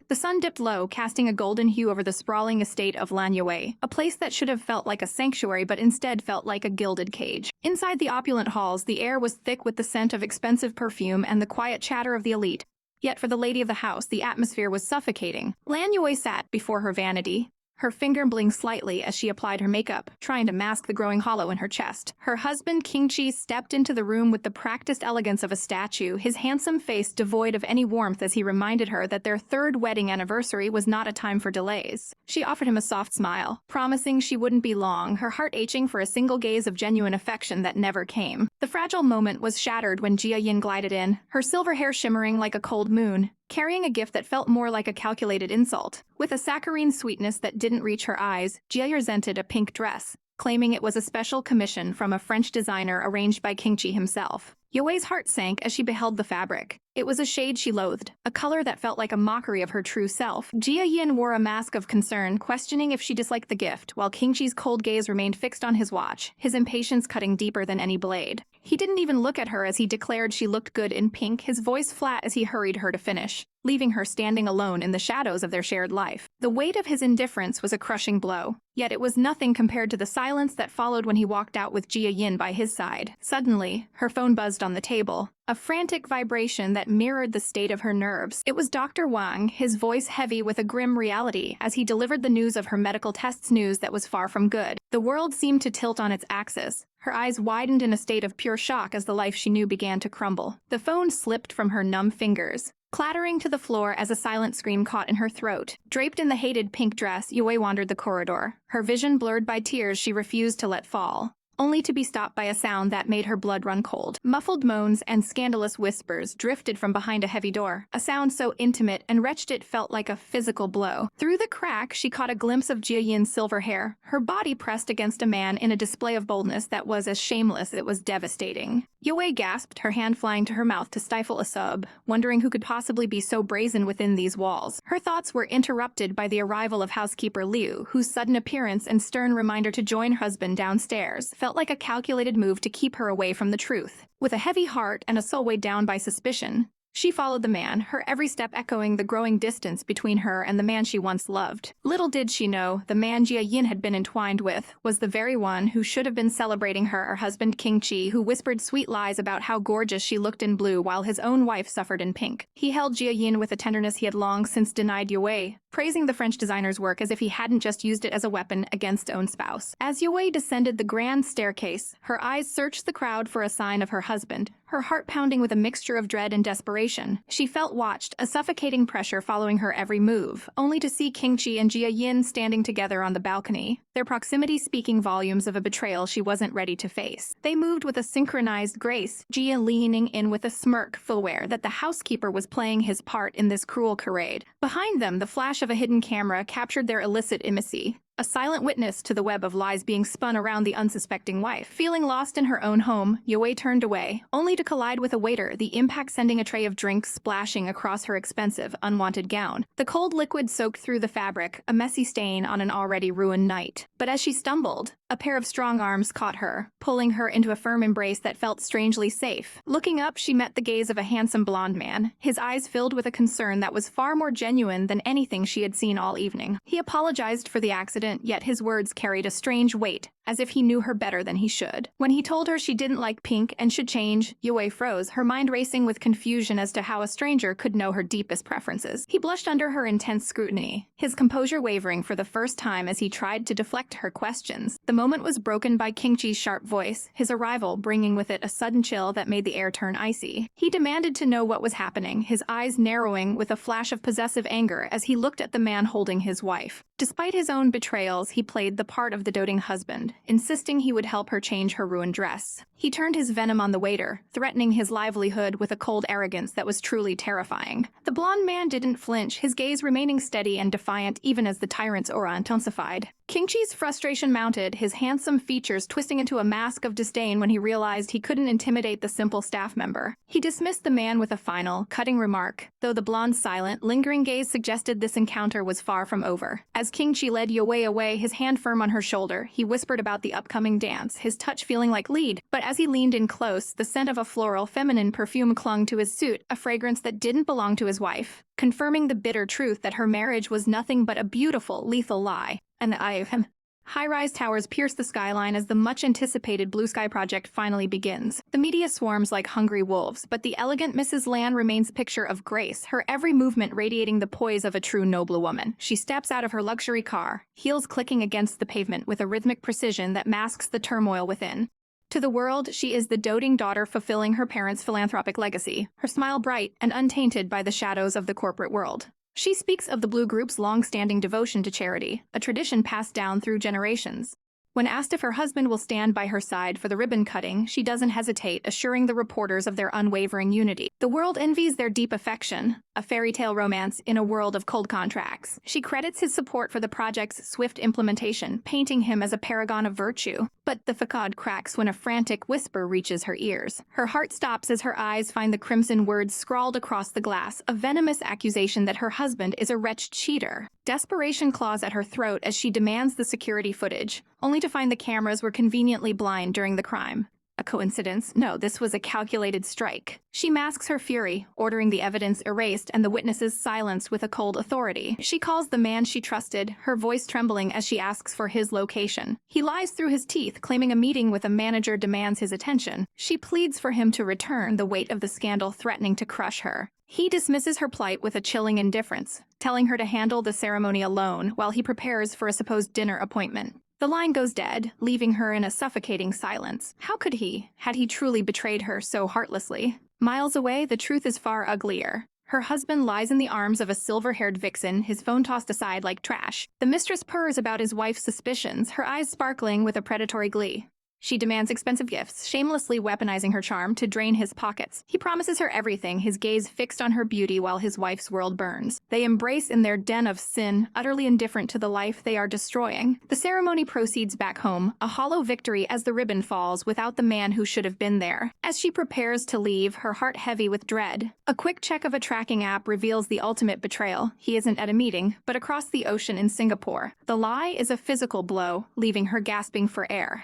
The sun dipped low, casting a golden hue over the sprawling estate of Lan Youwei, a place that should have felt like a sanctuary but instead felt like a gilded cage. Inside the opulent halls, the air was thick with the scent of expensive perfume and the quiet chatter of the elite. Yet for the lady of the house, the atmosphere was suffocating. Lan Youwei sat before her vanity. Her finger blinked slightly as she applied her makeup, trying to mask the growing hollow in her chest. Her husband, Qingqi, stepped into the room with the practiced elegance of a statue, his handsome face devoid of any warmth as he reminded her that their third wedding anniversary was not a time for delays. She offered him a soft smile, promising she wouldn't be long, her heart aching for a single gaze of genuine affection that never came. The fragile moment was shattered when Jia Yin glided in, her silver hair shimmering like a cold moon, carrying a gift that felt more like a calculated insult. With a saccharine sweetness that didn't reach her eyes, Jia presented a pink dress, claiming it was a special commission from a French designer arranged by Qingqi himself. Youwei's heart sank as she beheld the fabric. It was a shade she loathed, a color that felt like a mockery of her true self. Jia Yin wore a mask of concern, questioning if she disliked the gift, while Qingqi's cold gaze remained fixed on his watch, his impatience cutting deeper than any blade. He didn't even look at her as he declared she looked good in pink, his voice flat as he hurried her to finish, leaving her standing alone in the shadows of their shared life. The weight of his indifference was a crushing blow, yet it was nothing compared to the silence that followed when he walked out with Jia Yin by his side. Suddenly, her phone buzzed on the table, a frantic vibration that mirrored the state of her nerves. It was Dr. Wang, his voice heavy with a grim reality, as he delivered the news of her medical tests, news that was far from good. The world seemed to tilt on its axis. Her eyes widened in a state of pure shock as the life she knew began to crumble. The phone slipped from her numb fingers, clattering to the floor as a silent scream caught in her throat. Draped in the hated pink dress, Youwei wandered the corridor, her vision blurred by tears she refused to let fall, only to be stopped by a sound that made her blood run cold. Muffled moans and scandalous whispers drifted from behind a heavy door, a sound so intimate and wretched it felt like a physical blow. Through the crack, she caught a glimpse of Jia Yin's silver hair, her body pressed against a man in a display of boldness that was as shameless as it was devastating. Youwei gasped, her hand flying to her mouth to stifle a sob, wondering who could possibly be so brazen within these walls. Her thoughts were interrupted by the arrival of housekeeper Liu, whose sudden appearance and stern reminder to join her husband downstairs felt like a calculated move to keep her away from the truth. With a heavy heart and a soul weighed down by suspicion, she followed the man, her every step echoing the growing distance between her and the man she once loved. Little did she know, the man Jia Yin had been entwined with was the very one who should have been celebrating her husband Qingqi, who whispered sweet lies about how gorgeous she looked in blue while his own wife suffered in pink. He held Jia Yin with a tenderness he had long since denied Youwei, praising the French designer's work as if he hadn't just used it as a weapon against own spouse. As Youwei descended the grand staircase, her eyes searched the crowd for a sign of her husband, her heart pounding with a mixture of dread and desperation. She felt watched, a suffocating pressure following her every move, only to see Qingqi and Jia Yin standing together on the balcony, their proximity speaking volumes of a betrayal she wasn't ready to face. They moved with a synchronized grace, Jia leaning in with a smirk, full aware that the housekeeper was playing his part in this cruel charade. Behind them, the flash of a hidden camera captured their illicit intimacy, a silent witness to the web of lies being spun around the unsuspecting wife. Feeling lost in her own home, Youwei turned away, only to collide with a waiter, the impact sending a tray of drinks splashing across her expensive, unwanted gown. The cold liquid soaked through the fabric, a messy stain on an already ruined night. But as she stumbled, a pair of strong arms caught her, pulling her into a firm embrace that felt strangely safe. Looking up, she met the gaze of a handsome blonde man, his eyes filled with a concern that was far more genuine than anything she had seen all evening. He apologized for the accident, yet his words carried a strange weight, as if he knew her better than he should. When he told her she didn't like pink and should change, Youwei froze, her mind racing with confusion as to how a stranger could know her deepest preferences. He blushed under her intense scrutiny, his composure wavering for the first time as he tried to deflect her questions. The moment was broken by Qingqi's sharp voice, his arrival bringing with it a sudden chill that made the air turn icy. He demanded to know what was happening, his eyes narrowing with a flash of possessive anger as he looked at the man holding his wife. Despite his own betrayals, he played the part of the doting husband, insisting he would help her change her ruined dress. He turned his venom on the waiter, threatening his livelihood with a cold arrogance that was truly terrifying. The blonde man didn't flinch, his gaze remaining steady and defiant even as the tyrant's aura intensified. Qingqi's frustration mounted, his handsome features twisting into a mask of disdain when he realized he couldn't intimidate the simple staff member. He dismissed the man with a final, cutting remark, though the blonde's silent, lingering gaze suggested this encounter was far from over. As As King Chi led Youwei away, his hand firm on her shoulder, he whispered about the upcoming dance, his touch feeling like lead. But as he leaned in close, the scent of a floral, feminine perfume clung to his suit, a fragrance that didn't belong to his wife, confirming the bitter truth that her marriage was nothing but a beautiful, lethal lie. And the eye of him. High-rise towers pierce the skyline as the much-anticipated Blue Sky project finally begins. The media swarms like hungry wolves, but the elegant Mrs. Lan remains a picture of grace, her every movement radiating the poise of a true noblewoman. She steps out of her luxury car, heels clicking against the pavement with a rhythmic precision that masks the turmoil within. To the world, she is the doting daughter fulfilling her parents' philanthropic legacy, her smile bright and untainted by the shadows of the corporate world. She speaks of the Blue Group's long-standing devotion to charity, a tradition passed down through generations. When asked if her husband will stand by her side for the ribbon cutting, she doesn't hesitate, assuring the reporters of their unwavering unity. The world envies their deep affection, a fairy tale romance in a world of cold contracts. She credits his support for the project's swift implementation, painting him as a paragon of virtue. But the facade cracks when a frantic whisper reaches her ears. Her heart stops as her eyes find the crimson words scrawled across the glass, a venomous accusation that her husband is a wretched cheater. Desperation claws at her throat as she demands the security footage, only to find the cameras were conveniently blind during the crime. A coincidence? No, this was a calculated strike. She masks her fury, ordering the evidence erased and the witnesses silenced with a cold authority. She calls the man she trusted, her voice trembling as she asks for his location. He lies through his teeth, claiming a meeting with a manager demands his attention. She pleads for him to return, the weight of the scandal threatening to crush her. He dismisses her plight with a chilling indifference, telling her to handle the ceremony alone while he prepares for a supposed dinner appointment. The line goes dead, leaving her in a suffocating silence. How could he, had he truly betrayed her so heartlessly? Miles away, the truth is far uglier. Her husband lies in the arms of a silver-haired vixen, his phone tossed aside like trash. The mistress purrs about his wife's suspicions, her eyes sparkling with a predatory glee. She demands expensive gifts, shamelessly weaponizing her charm to drain his pockets. He promises her everything, his gaze fixed on her beauty while his wife's world burns. They embrace in their den of sin, utterly indifferent to the life they are destroying. The ceremony proceeds back home, a hollow victory as the ribbon falls without the man who should have been there. As she prepares to leave, her heart heavy with dread, a quick check of a tracking app reveals the ultimate betrayal. He isn't at a meeting, but across the ocean in Singapore. The lie is a physical blow, leaving her gasping for air.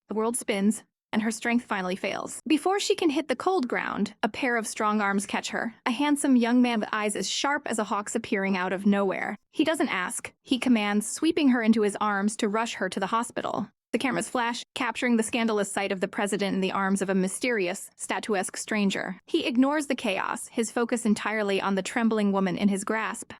The world spins, and her strength finally fails. Before she can hit the cold ground, a pair of strong arms catch her, a handsome young man with eyes as sharp as a hawk's appearing out of nowhere. He doesn't ask, he commands, sweeping her into his arms to rush her to the hospital. The cameras flash, capturing the scandalous sight of the president in the arms of a mysterious, statuesque stranger. He ignores the chaos, his focus entirely on the trembling woman in his grasp.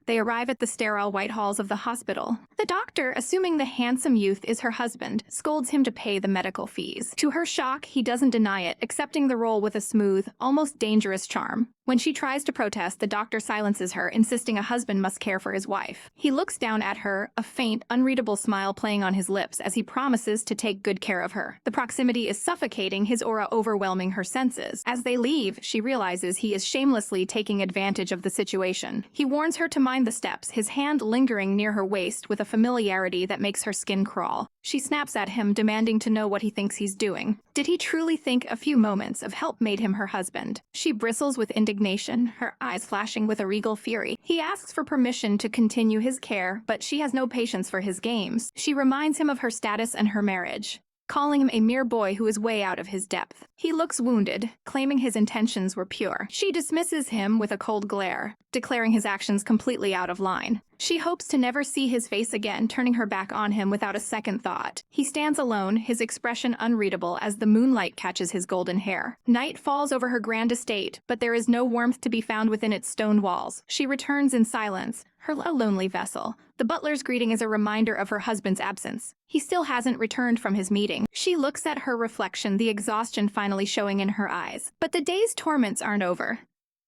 They arrive at the sterile white halls of the hospital. The doctor, assuming the handsome youth is her husband, scolds him to pay the medical fees. To her shock, he doesn't deny it, accepting the role with a smooth, almost dangerous charm. When she tries to protest, the doctor silences her, insisting a husband must care for his wife. He looks down at her, a faint, unreadable smile playing on his lips as he promises to take good care of her. The proximity is suffocating, his aura overwhelming her senses. As they leave, she realizes he is shamelessly taking advantage of the situation. He warns her to mind the steps, his hand lingering near her waist with a familiarity that makes her skin crawl. She snaps at him, demanding to know what he thinks he's doing. Did he truly think a few moments of help made him her husband? She bristles with indignation, her eyes flashing with a regal fury. He asks for permission to continue his care, but she has no patience for his games. She reminds him of her status and her marriage, calling him a mere boy who is way out of his depth. He looks wounded, claiming his intentions were pure. She dismisses him with a cold glare, declaring his actions completely out of line. She hopes to never see his face again, turning her back on him without a second thought. He stands alone, his expression unreadable as the moonlight catches his golden hair. Night falls over her grand estate, but there is no warmth to be found within its stone walls. She returns in silence, her a lonely vessel. The butler's greeting is a reminder of her husband's absence. He still hasn't returned from his meeting. She looks at her reflection, the exhaustion finally showing in her eyes. But the day's torments aren't over.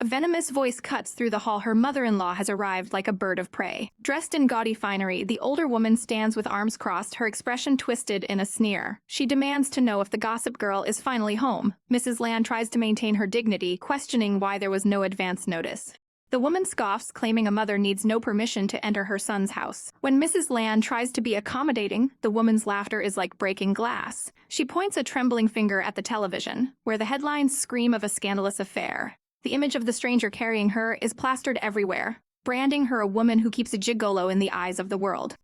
A venomous voice cuts through the hall. Her mother-in-law has arrived like a bird of prey. Dressed in gaudy finery, the older woman stands with arms crossed, her expression twisted in a sneer. She demands to know if the gossip girl is finally home. Mrs. Lan tries to maintain her dignity, questioning why there was no advance notice. The woman scoffs, claiming a mother needs no permission to enter her son's house. When Mrs. Lan tries to be accommodating, the woman's laughter is like breaking glass. She points a trembling finger at the television, where the headlines scream of a scandalous affair. The image of the stranger carrying her is plastered everywhere, branding her a woman who keeps a gigolo in the eyes of the world.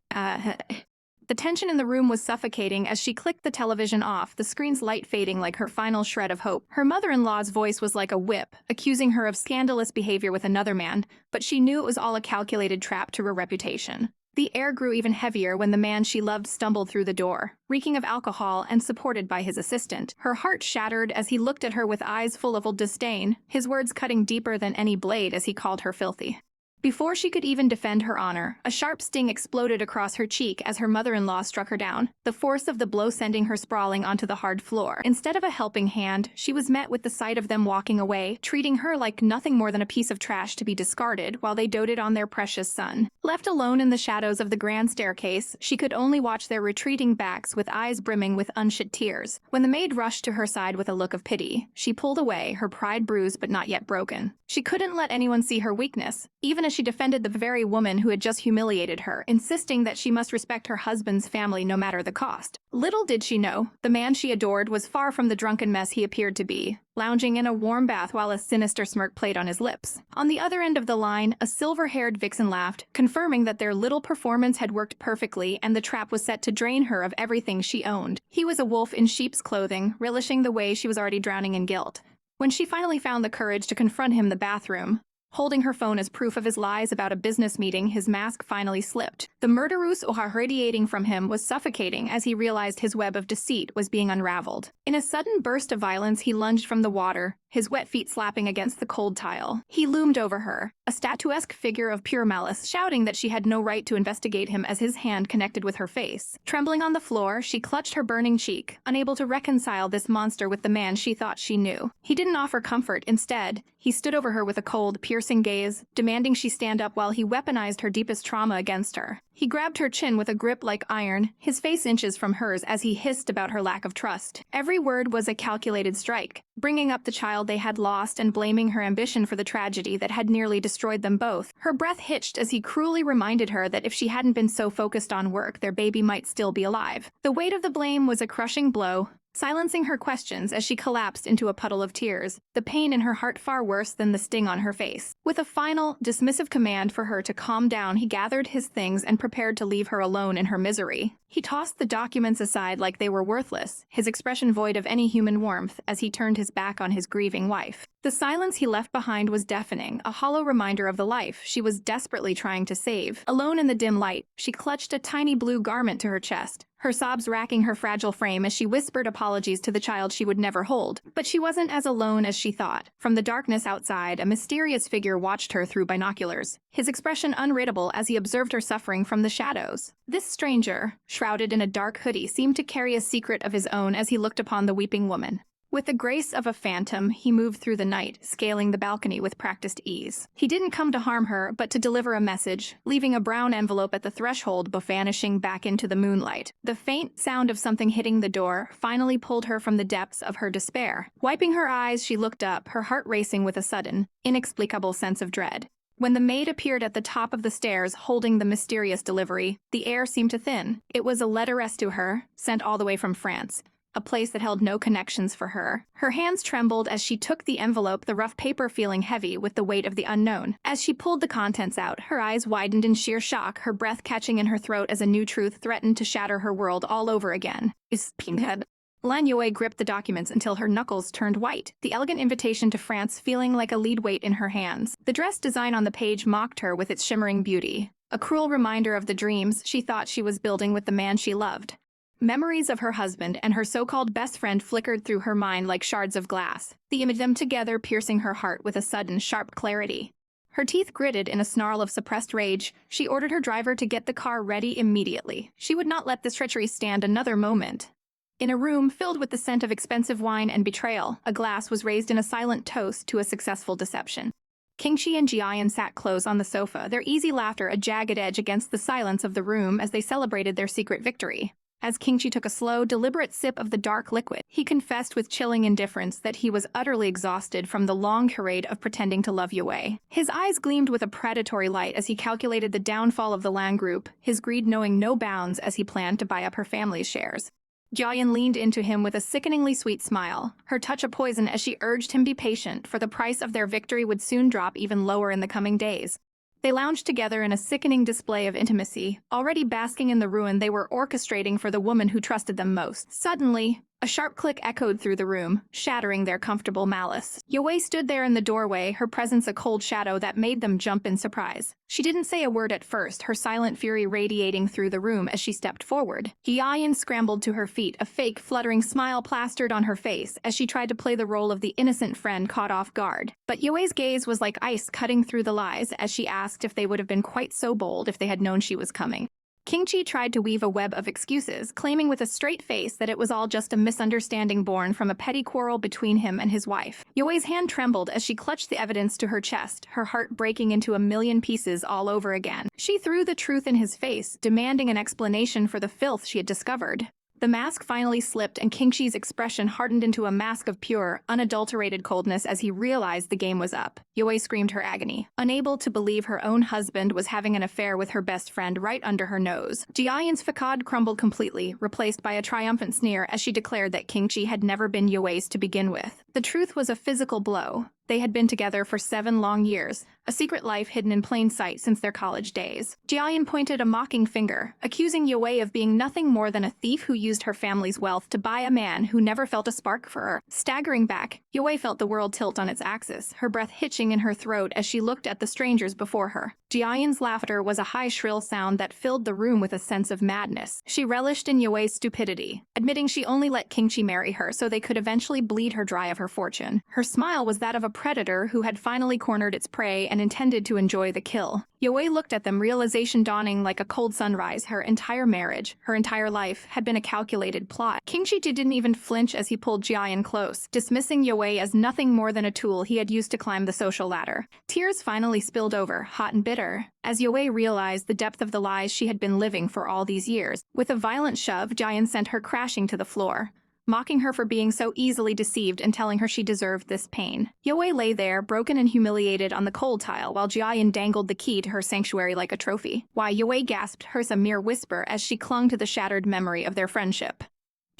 The tension in the room was suffocating as she clicked the television off, the screen's light fading like her final shred of hope. Her mother-in-law's voice was like a whip, accusing her of scandalous behavior with another man, but she knew it was all a calculated trap to her reputation. The air grew even heavier when the man she loved stumbled through the door, reeking of alcohol and supported by his assistant. Her heart shattered as he looked at her with eyes full of disdain, his words cutting deeper than any blade as he called her filthy. Before she could even defend her honor, a sharp sting exploded across her cheek as her mother-in-law struck her down, the force of the blow sending her sprawling onto the hard floor. Instead of a helping hand, she was met with the sight of them walking away, treating her like nothing more than a piece of trash to be discarded while they doted on their precious son. Left alone in the shadows of the grand staircase, she could only watch their retreating backs with eyes brimming with unshed tears. When the maid rushed to her side with a look of pity, she pulled away, her pride bruised but not yet broken. She couldn't let anyone see her weakness, even as she defended the very woman who had just humiliated her, insisting that she must respect her husband's family no matter the cost. Little did she know, the man she adored was far from the drunken mess he appeared to be, lounging in a warm bath while a sinister smirk played on his lips. On the other end of the line, a silver-haired vixen laughed, confirming that their little performance had worked perfectly and the trap was set to drain her of everything she owned. He was a wolf in sheep's clothing, relishing the way she was already drowning in guilt. When she finally found the courage to confront him in the bathroom, holding her phone as proof of his lies about a business meeting, his mask finally slipped. The murderous aura radiating from him was suffocating as he realized his web of deceit was being unraveled. In a sudden burst of violence, he lunged from the water, his wet feet slapping against the cold tile. He loomed over her, a statuesque figure of pure malice, shouting that she had no right to investigate him as his hand connected with her face. Trembling on the floor, she clutched her burning cheek, unable to reconcile this monster with the man she thought she knew. He didn't offer comfort. Instead, he stood over her with a cold, piercing gaze, demanding she stand up while he weaponized her deepest trauma against her. He grabbed her chin with a grip like iron, his face inches from hers as he hissed about her lack of trust. Every word was a calculated strike, bringing up the child they had lost and blaming her ambition for the tragedy that had nearly destroyed them both. Her breath hitched as he cruelly reminded her that if she hadn't been so focused on work, their baby might still be alive. The weight of the blame was a crushing blow, silencing her questions as she collapsed into a puddle of tears, the pain in her heart far worse than the sting on her face. With a final, dismissive command for her to calm down, he gathered his things and prepared to leave her alone in her misery. He tossed the documents aside like they were worthless, his expression void of any human warmth as he turned his back on his grieving wife. The silence he left behind was deafening, a hollow reminder of the life she was desperately trying to save. Alone in the dim light, she clutched a tiny blue garment to her chest, her sobs racking her fragile frame as she whispered apologies to the child she would never hold. But she wasn't as alone as she thought. From the darkness outside, a mysterious figure watched her through binoculars, his expression unreadable as he observed her suffering from the shadows. This stranger, shrouded in a dark hoodie, seemed to carry a secret of his own as he looked upon the weeping woman. With the grace of a phantom, he moved through the night, scaling the balcony with practiced ease. He didn't come to harm her, but to deliver a message, leaving a brown envelope at the threshold before vanishing back into the moonlight. The faint sound of something hitting the door finally pulled her from the depths of her despair. Wiping her eyes, she looked up, her heart racing with a sudden, inexplicable sense of dread. When the maid appeared at the top of the stairs holding the mysterious delivery, the air seemed to thin. It was a letteress to her, sent all the way from France, a place that held no connections for her. Her hands trembled as she took the envelope, the rough paper feeling heavy with the weight of the unknown. As she pulled the contents out, her eyes widened in sheer shock, her breath catching in her throat as a new truth threatened to shatter her world all over again. Pinhead. Lan Youwei gripped the documents until her knuckles turned white, the elegant invitation to France feeling like a lead weight in her hands. The dress design on the page mocked her with its shimmering beauty, a cruel reminder of the dreams she thought she was building with the man she loved. Memories of her husband and her so-called best friend flickered through her mind like shards of glass, the image of them together piercing her heart with a sudden, sharp clarity. Her teeth gritted in a snarl of suppressed rage, she ordered her driver to get the car ready immediately. She would not let this treachery stand another moment. In a room filled with the scent of expensive wine and betrayal, a glass was raised in a silent toast to a successful deception. Qingxi and Jiayan sat close on the sofa, their easy laughter a jagged edge against the silence of the room as they celebrated their secret victory. As Qingxi took a slow, deliberate sip of the dark liquid, he confessed with chilling indifference that he was utterly exhausted from the long charade of pretending to love Youwei. His eyes gleamed with a predatory light as he calculated the downfall of the Lan group, his greed knowing no bounds as he planned to buy up her family's shares. Jiayan leaned into him with a sickeningly sweet smile, her touch a poison as she urged him be patient, for the price of their victory would soon drop even lower in the coming days. They lounged together in a sickening display of intimacy, already basking in the ruin they were orchestrating for the woman who trusted them most. Suddenly, a sharp click echoed through the room, shattering their comfortable malice. Youwei stood there in the doorway, her presence a cold shadow that made them jump in surprise. She didn't say a word at first, her silent fury radiating through the room as she stepped forward. Jiayin scrambled to her feet, a fake, fluttering smile plastered on her face as she tried to play the role of the innocent friend caught off guard. But Youwei's gaze was like ice cutting through the lies as she asked if they would have been quite so bold if they had known she was coming. Qingqi tried to weave a web of excuses, claiming with a straight face that it was all just a misunderstanding born from a petty quarrel between him and his wife. Youwei's hand trembled as she clutched the evidence to her chest, her heart breaking into a million pieces all over again. She threw the truth in his face, demanding an explanation for the filth she had discovered. The mask finally slipped and Qingqi's expression hardened into a mask of pure, unadulterated coldness as he realized the game was up. Youwei screamed her agony, unable to believe her own husband was having an affair with her best friend right under her nose. Jiayin's facade crumbled completely, replaced by a triumphant sneer as she declared that Qingqi had never been Youwei's to begin with. The truth was a physical blow. They had been together for 7 long years, a secret life hidden in plain sight since their college days. Jiayin pointed a mocking finger, accusing Youwei of being nothing more than a thief who used her family's wealth to buy a man who never felt a spark for her. Staggering back, Youwei felt the world tilt on its axis, her breath hitching in her throat as she looked at the strangers before her. Jiayin's laughter was a high, shrill sound that filled the room with a sense of madness. She relished in Youwei's stupidity, admitting she only let Qingqi marry her so they could eventually bleed her dry of her fortune. Her smile was that of a predator who had finally cornered its prey and intended to enjoy the kill. Youwei looked at them, realization dawning like a cold sunrise. Her entire marriage, her entire life, had been a calculated plot. Qingqi didn't even flinch as he pulled Jiayin close, dismissing Youwei as nothing more than a tool he had used to climb the social ladder. Tears finally spilled over, hot and bitter, as Youwei realized the depth of the lies she had been living for all these years. With a violent shove, Jiayin sent her crashing to the floor, mocking her for being so easily deceived and telling her she deserved this pain. Youwei lay there, broken and humiliated on the cold tile, while Jiayin dangled the key to her sanctuary like a trophy. Why, Youwei gasped, hers a mere whisper as she clung to the shattered memory of their friendship.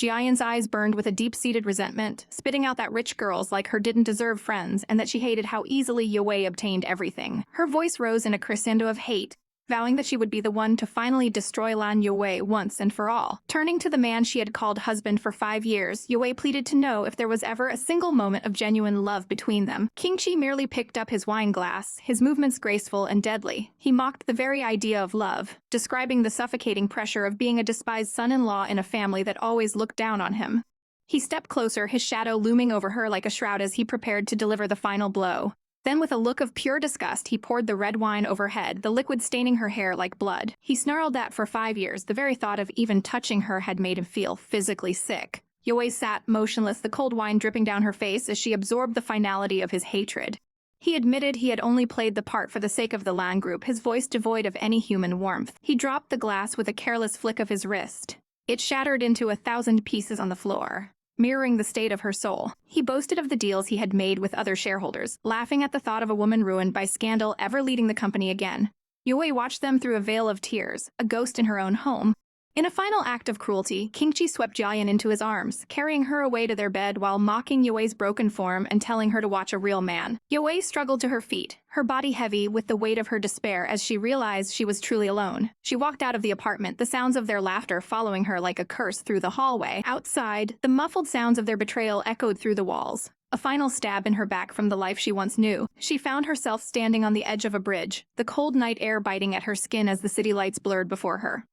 Jiayin's eyes burned with a deep-seated resentment, spitting out that rich girls like her didn't deserve friends and that she hated how easily Youwei obtained everything. Her voice rose in a crescendo of hate, vowing that she would be the one to finally destroy Lan Youwei once and for all. Turning to the man she had called husband for 5 years, Youwei pleaded to know if there was ever a single moment of genuine love between them. Qingqi merely picked up his wine glass, his movements graceful and deadly. He mocked the very idea of love, describing the suffocating pressure of being a despised son-in-law in a family that always looked down on him. He stepped closer, his shadow looming over her like a shroud as he prepared to deliver the final blow. Then with a look of pure disgust, he poured the red wine overhead, the liquid staining her hair like blood. He snarled that for 5 years, the very thought of even touching her had made him feel physically sick. Youwei sat motionless, the cold wine dripping down her face as she absorbed the finality of his hatred. He admitted he had only played the part for the sake of the Lan group, his voice devoid of any human warmth. He dropped the glass with a careless flick of his wrist. It shattered into 1,000 pieces on the floor, mirroring the state of her soul. He boasted of the deals he had made with other shareholders, laughing at the thought of a woman ruined by scandal ever leading the company again. Youwei watched them through a veil of tears, a ghost in her own home. In a final act of cruelty, Qingqi swept Jiayin into his arms, carrying her away to their bed while mocking Youwei's broken form and telling her to watch a real man. Youwei struggled to her feet, her body heavy with the weight of her despair as she realized she was truly alone. She walked out of the apartment, the sounds of their laughter following her like a curse through the hallway. Outside, the muffled sounds of their betrayal echoed through the walls. A final stab in her back from the life she once knew. She found herself standing on the edge of a bridge, the cold night air biting at her skin as the city lights blurred before her.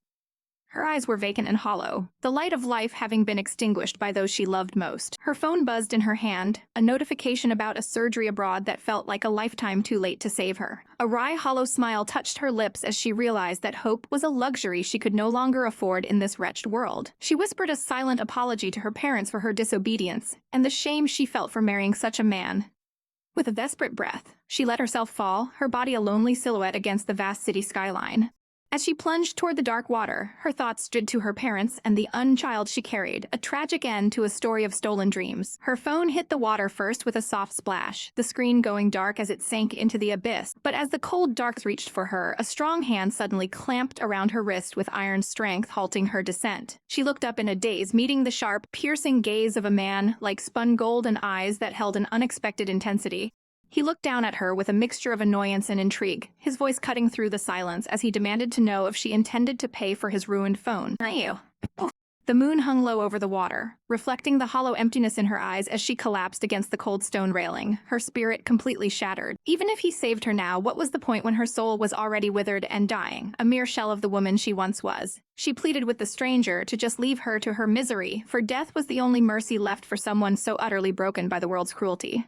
Her eyes were vacant and hollow, the light of life having been extinguished by those she loved most. Her phone buzzed in her hand, a notification about a surgery abroad that felt like a lifetime too late to save her. A wry, hollow smile touched her lips as she realized that hope was a luxury she could no longer afford in this wretched world. She whispered a silent apology to her parents for her disobedience, and the shame she felt for marrying such a man. With a desperate breath, she let herself fall, her body a lonely silhouette against the vast city skyline. As she plunged toward the dark water, her thoughts stood to her parents and the unchild she carried, a tragic end to a story of stolen dreams. Her phone hit the water first with a soft splash, the screen going dark as it sank into the abyss. But as the cold darks reached for her, a strong hand suddenly clamped around her wrist with iron strength, halting her descent. She looked up in a daze, meeting the sharp, piercing gaze of a man, like spun gold and eyes that held an unexpected intensity. He looked down at her with a mixture of annoyance and intrigue, his voice cutting through the silence as he demanded to know if she intended to pay for his ruined phone. "You." The moon hung low over the water, reflecting the hollow emptiness in her eyes as she collapsed against the cold stone railing, her spirit completely shattered. Even if he saved her now, what was the point when her soul was already withered and dying, a mere shell of the woman she once was? She pleaded with the stranger to just leave her to her misery, for death was the only mercy left for someone so utterly broken by the world's cruelty.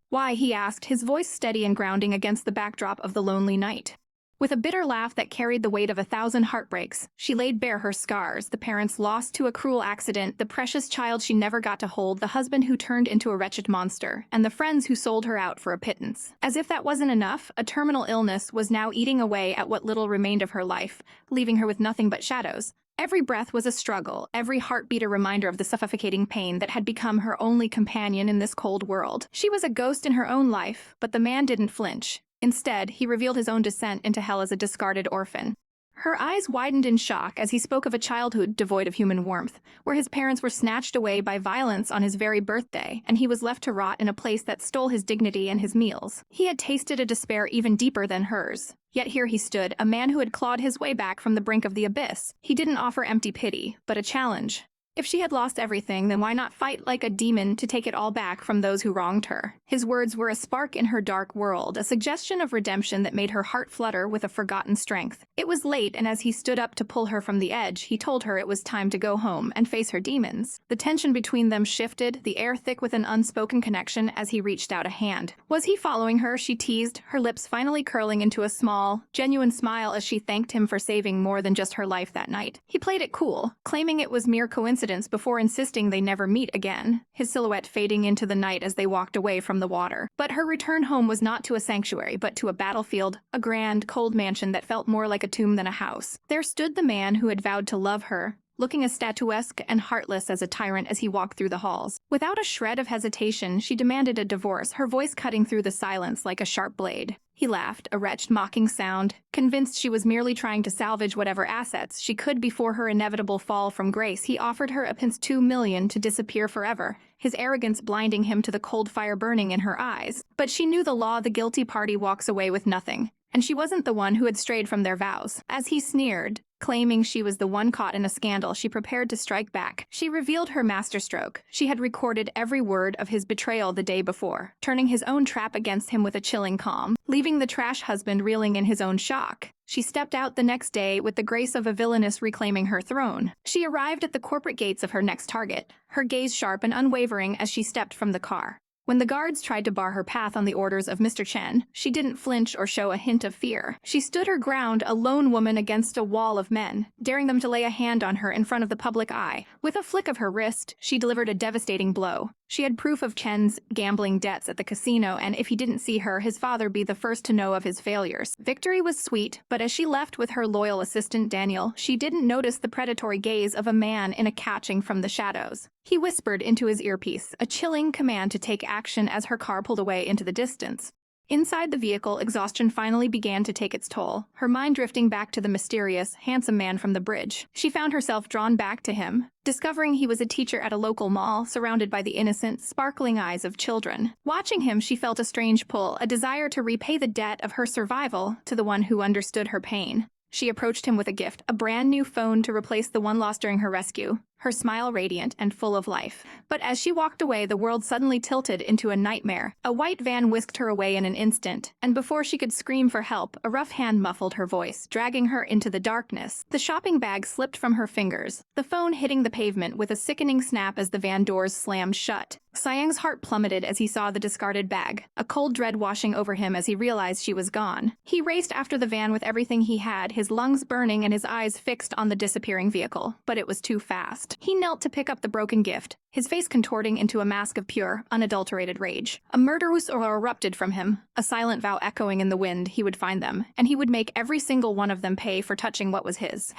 "Why?" he asked, his voice steady and grounding against the backdrop of the lonely night. With a bitter laugh that carried the weight of 1,000 heartbreaks, she laid bare her scars, the parents lost to a cruel accident, the precious child she never got to hold, the husband who turned into a wretched monster, and the friends who sold her out for a pittance. As if that wasn't enough, a terminal illness was now eating away at what little remained of her life, leaving her with nothing but shadows. Every breath was a struggle, every heartbeat a reminder of the suffocating pain that had become her only companion in this cold world. She was a ghost in her own life, but the man didn't flinch. Instead, he revealed his own descent into hell as a discarded orphan. Her eyes widened in shock as he spoke of a childhood devoid of human warmth, where his parents were snatched away by violence on his very birthday, and he was left to rot in a place that stole his dignity and his meals. He had tasted a despair even deeper than hers. Yet here he stood, a man who had clawed his way back from the brink of the abyss. He didn't offer empty pity, but a challenge. If she had lost everything, then why not fight like a demon to take it all back from those who wronged her? His words were a spark in her dark world, a suggestion of redemption that made her heart flutter with a forgotten strength. It was late, and as he stood up to pull her from the edge, he told her it was time to go home and face her demons. The tension between them shifted, the air thick with an unspoken connection as he reached out a hand. Was he following her? She teased, her lips finally curling into a small, genuine smile as she thanked him for saving more than just her life that night. He played it cool, claiming it was mere coincidence before insisting they never meet again, his silhouette fading into the night as they walked away from the water. But her return home was not to a sanctuary, but to a battlefield, a grand, cold mansion that felt more like a tomb than a house. There stood the man who had vowed to love her, looking as statuesque and heartless as a tyrant as he walked through the halls. Without a shred of hesitation, she demanded a divorce, her voice cutting through the silence like a sharp blade. He laughed, a wretched, mocking sound, convinced she was merely trying to salvage whatever assets she could before her inevitable fall from grace. He offered her a pence $2 million to disappear forever, his arrogance blinding him to the cold fire burning in her eyes. But she knew the law: the guilty party walks away with nothing. And she wasn't the one who had strayed from their vows. As he sneered, claiming she was the one caught in a scandal, she prepared to strike back. She revealed her masterstroke. She had recorded every word of his betrayal the day before, turning his own trap against him with a chilling calm, leaving the trash husband reeling in his own shock. She stepped out the next day with the grace of a villainess reclaiming her throne. She arrived at the corporate gates of her next target, her gaze sharp and unwavering as she stepped from the car. When the guards tried to bar her path on the orders of Mr. Chen, she didn't flinch or show a hint of fear. She stood her ground, a lone woman against a wall of men, daring them to lay a hand on her in front of the public eye. With a flick of her wrist, she delivered a devastating blow. She had proof of Chen's gambling debts at the casino, and if he didn't see her, his father'd be the first to know of his failures. Victory was sweet, but as she left with her loyal assistant Daniel, she didn't notice the predatory gaze of a man in a catching from the shadows. He whispered into his earpiece, a chilling command to take action as her car pulled away into the distance. Inside the vehicle, exhaustion finally began to take its toll, her mind drifting back to the mysterious, handsome man from the bridge. She found herself drawn back to him, discovering he was a teacher at a local mall, surrounded by the innocent, sparkling eyes of children. Watching him, she felt a strange pull, a desire to repay the debt of her survival to the one who understood her pain. She approached him with a gift, a brand new phone to replace the one lost during her rescue, her smile radiant and full of life. But as she walked away, the world suddenly tilted into a nightmare. A white van whisked her away in an instant, and before she could scream for help, a rough hand muffled her voice, dragging her into the darkness. The shopping bag slipped from her fingers, the phone hitting the pavement with a sickening snap as the van doors slammed shut. Siang's heart plummeted as he saw the discarded bag, a cold dread washing over him as he realized she was gone. He raced after the van with everything he had, his lungs burning and his eyes fixed on the disappearing vehicle, but it was too fast. He knelt to pick up the broken gift, his face contorting into a mask of pure, unadulterated rage. A murderous aura erupted from him, a silent vow echoing in the wind. He would find them, and he would make every single one of them pay for touching what was his.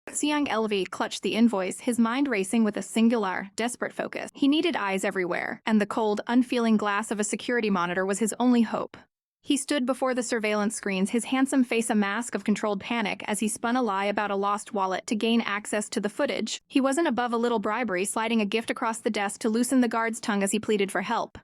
Xiang Lu clutched the invoice, his mind racing with a singular, desperate focus. He needed eyes everywhere, and the cold, unfeeling glass of a security monitor was his only hope. He stood before the surveillance screens, his handsome face a mask of controlled panic as he spun a lie about a lost wallet to gain access to the footage. He wasn't above a little bribery, sliding a gift across the desk to loosen the guard's tongue as he pleaded for help.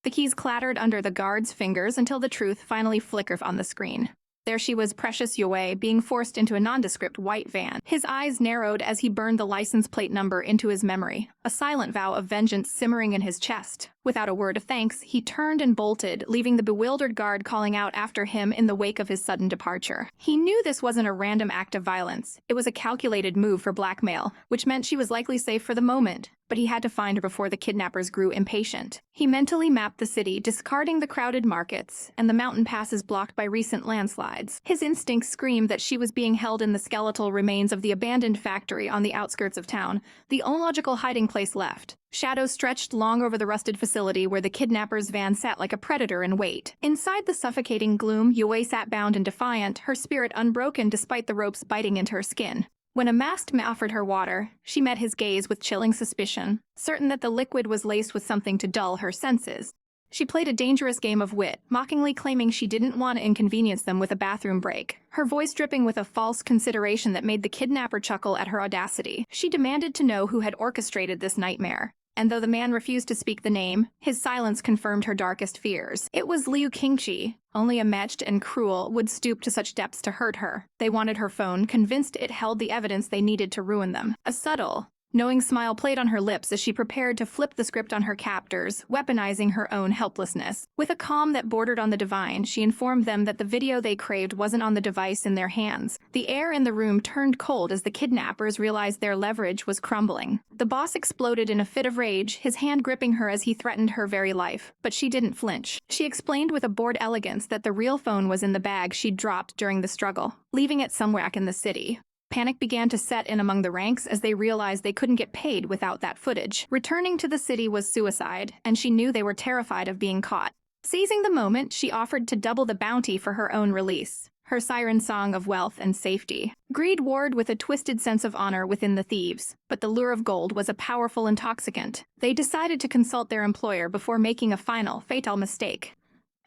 The keys clattered under the guard's fingers until the truth finally flickered on the screen. There she was, precious Youwei, being forced into a nondescript white van. His eyes narrowed as he burned the license plate number into his memory, a silent vow of vengeance simmering in his chest. Without a word of thanks, he turned and bolted, leaving the bewildered guard calling out after him in the wake of his sudden departure. He knew this wasn't a random act of violence. It was a calculated move for blackmail, which meant she was likely safe for the moment, but he had to find her before the kidnappers grew impatient. He mentally mapped the city, discarding the crowded markets and the mountain passes blocked by recent landslides. His instincts screamed that she was being held in the skeletal remains of the abandoned factory on the outskirts of town, the only logical hiding place left. Shadows stretched long over the rusted facility where the kidnapper's van sat like a predator in wait. Inside the suffocating gloom, Youwei sat bound and defiant, her spirit unbroken despite the ropes biting into her skin. When a masked man offered her water, she met his gaze with chilling suspicion, certain that the liquid was laced with something to dull her senses. She played a dangerous game of wit, mockingly claiming she didn't want to inconvenience them with a bathroom break, her voice dripping with a false consideration that made the kidnapper chuckle at her audacity. She demanded to know who had orchestrated this nightmare. And though the man refused to speak the name, his silence confirmed her darkest fears. It was Liu Qingqi. Only a matched and cruel would stoop to such depths to hurt her. They wanted her phone, convinced it held the evidence they needed to ruin them. A subtle, knowing smile played on her lips as she prepared to flip the script on her captors, weaponizing her own helplessness. With a calm that bordered on the divine, she informed them that the video they craved wasn't on the device in their hands. The air in the room turned cold as the kidnappers realized their leverage was crumbling. The boss exploded in a fit of rage, his hand gripping her as he threatened her very life. But she didn't flinch. She explained with a bored elegance that the real phone was in the bag she'd dropped during the struggle, leaving it somewhere back in the city. Panic began to set in among the ranks as they realized they couldn't get paid without that footage. Returning to the city was suicide, and she knew they were terrified of being caught. Seizing the moment, she offered to double the bounty for her own release, her siren song of wealth and safety. Greed warred with a twisted sense of honor within the thieves, but the lure of gold was a powerful intoxicant. They decided to consult their employer before making a final, fatal mistake.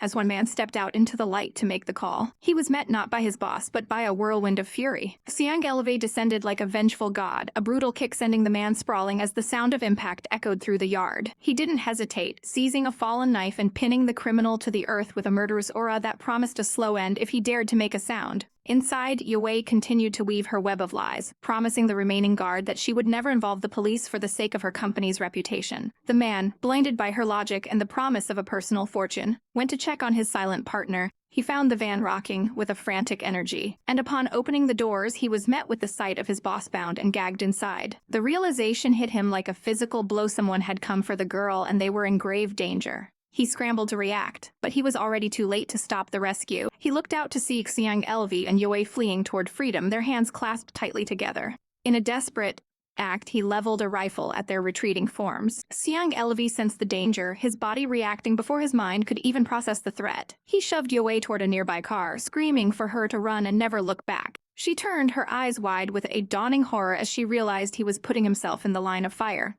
As one man stepped out into the light to make the call, he was met not by his boss, but by a whirlwind of fury. Xiang Lu descended like a vengeful god, a brutal kick sending the man sprawling as the sound of impact echoed through the yard. He didn't hesitate, seizing a fallen knife and pinning the criminal to the earth with a murderous aura that promised a slow end if he dared to make a sound. Inside, Youwei continued to weave her web of lies, promising the remaining guard that she would never involve the police for the sake of her company's reputation. The man, blinded by her logic and the promise of a personal fortune, went to check on his silent partner. He found the van rocking with a frantic energy, and upon opening the doors, he was met with the sight of his boss bound and gagged inside. The realization hit him like a physical blow. Someone had come for the girl, and they were in grave danger. He scrambled to react, but he was already too late to stop the rescue. He looked out to see Xiang Lu and Youwei fleeing toward freedom, their hands clasped tightly together. In a desperate act, he leveled a rifle at their retreating forms. Xiang Lu sensed the danger, his body reacting before his mind could even process the threat. He shoved Youwei toward a nearby car, screaming for her to run and never look back. She turned, her eyes wide with a dawning horror as she realized he was putting himself in the line of fire.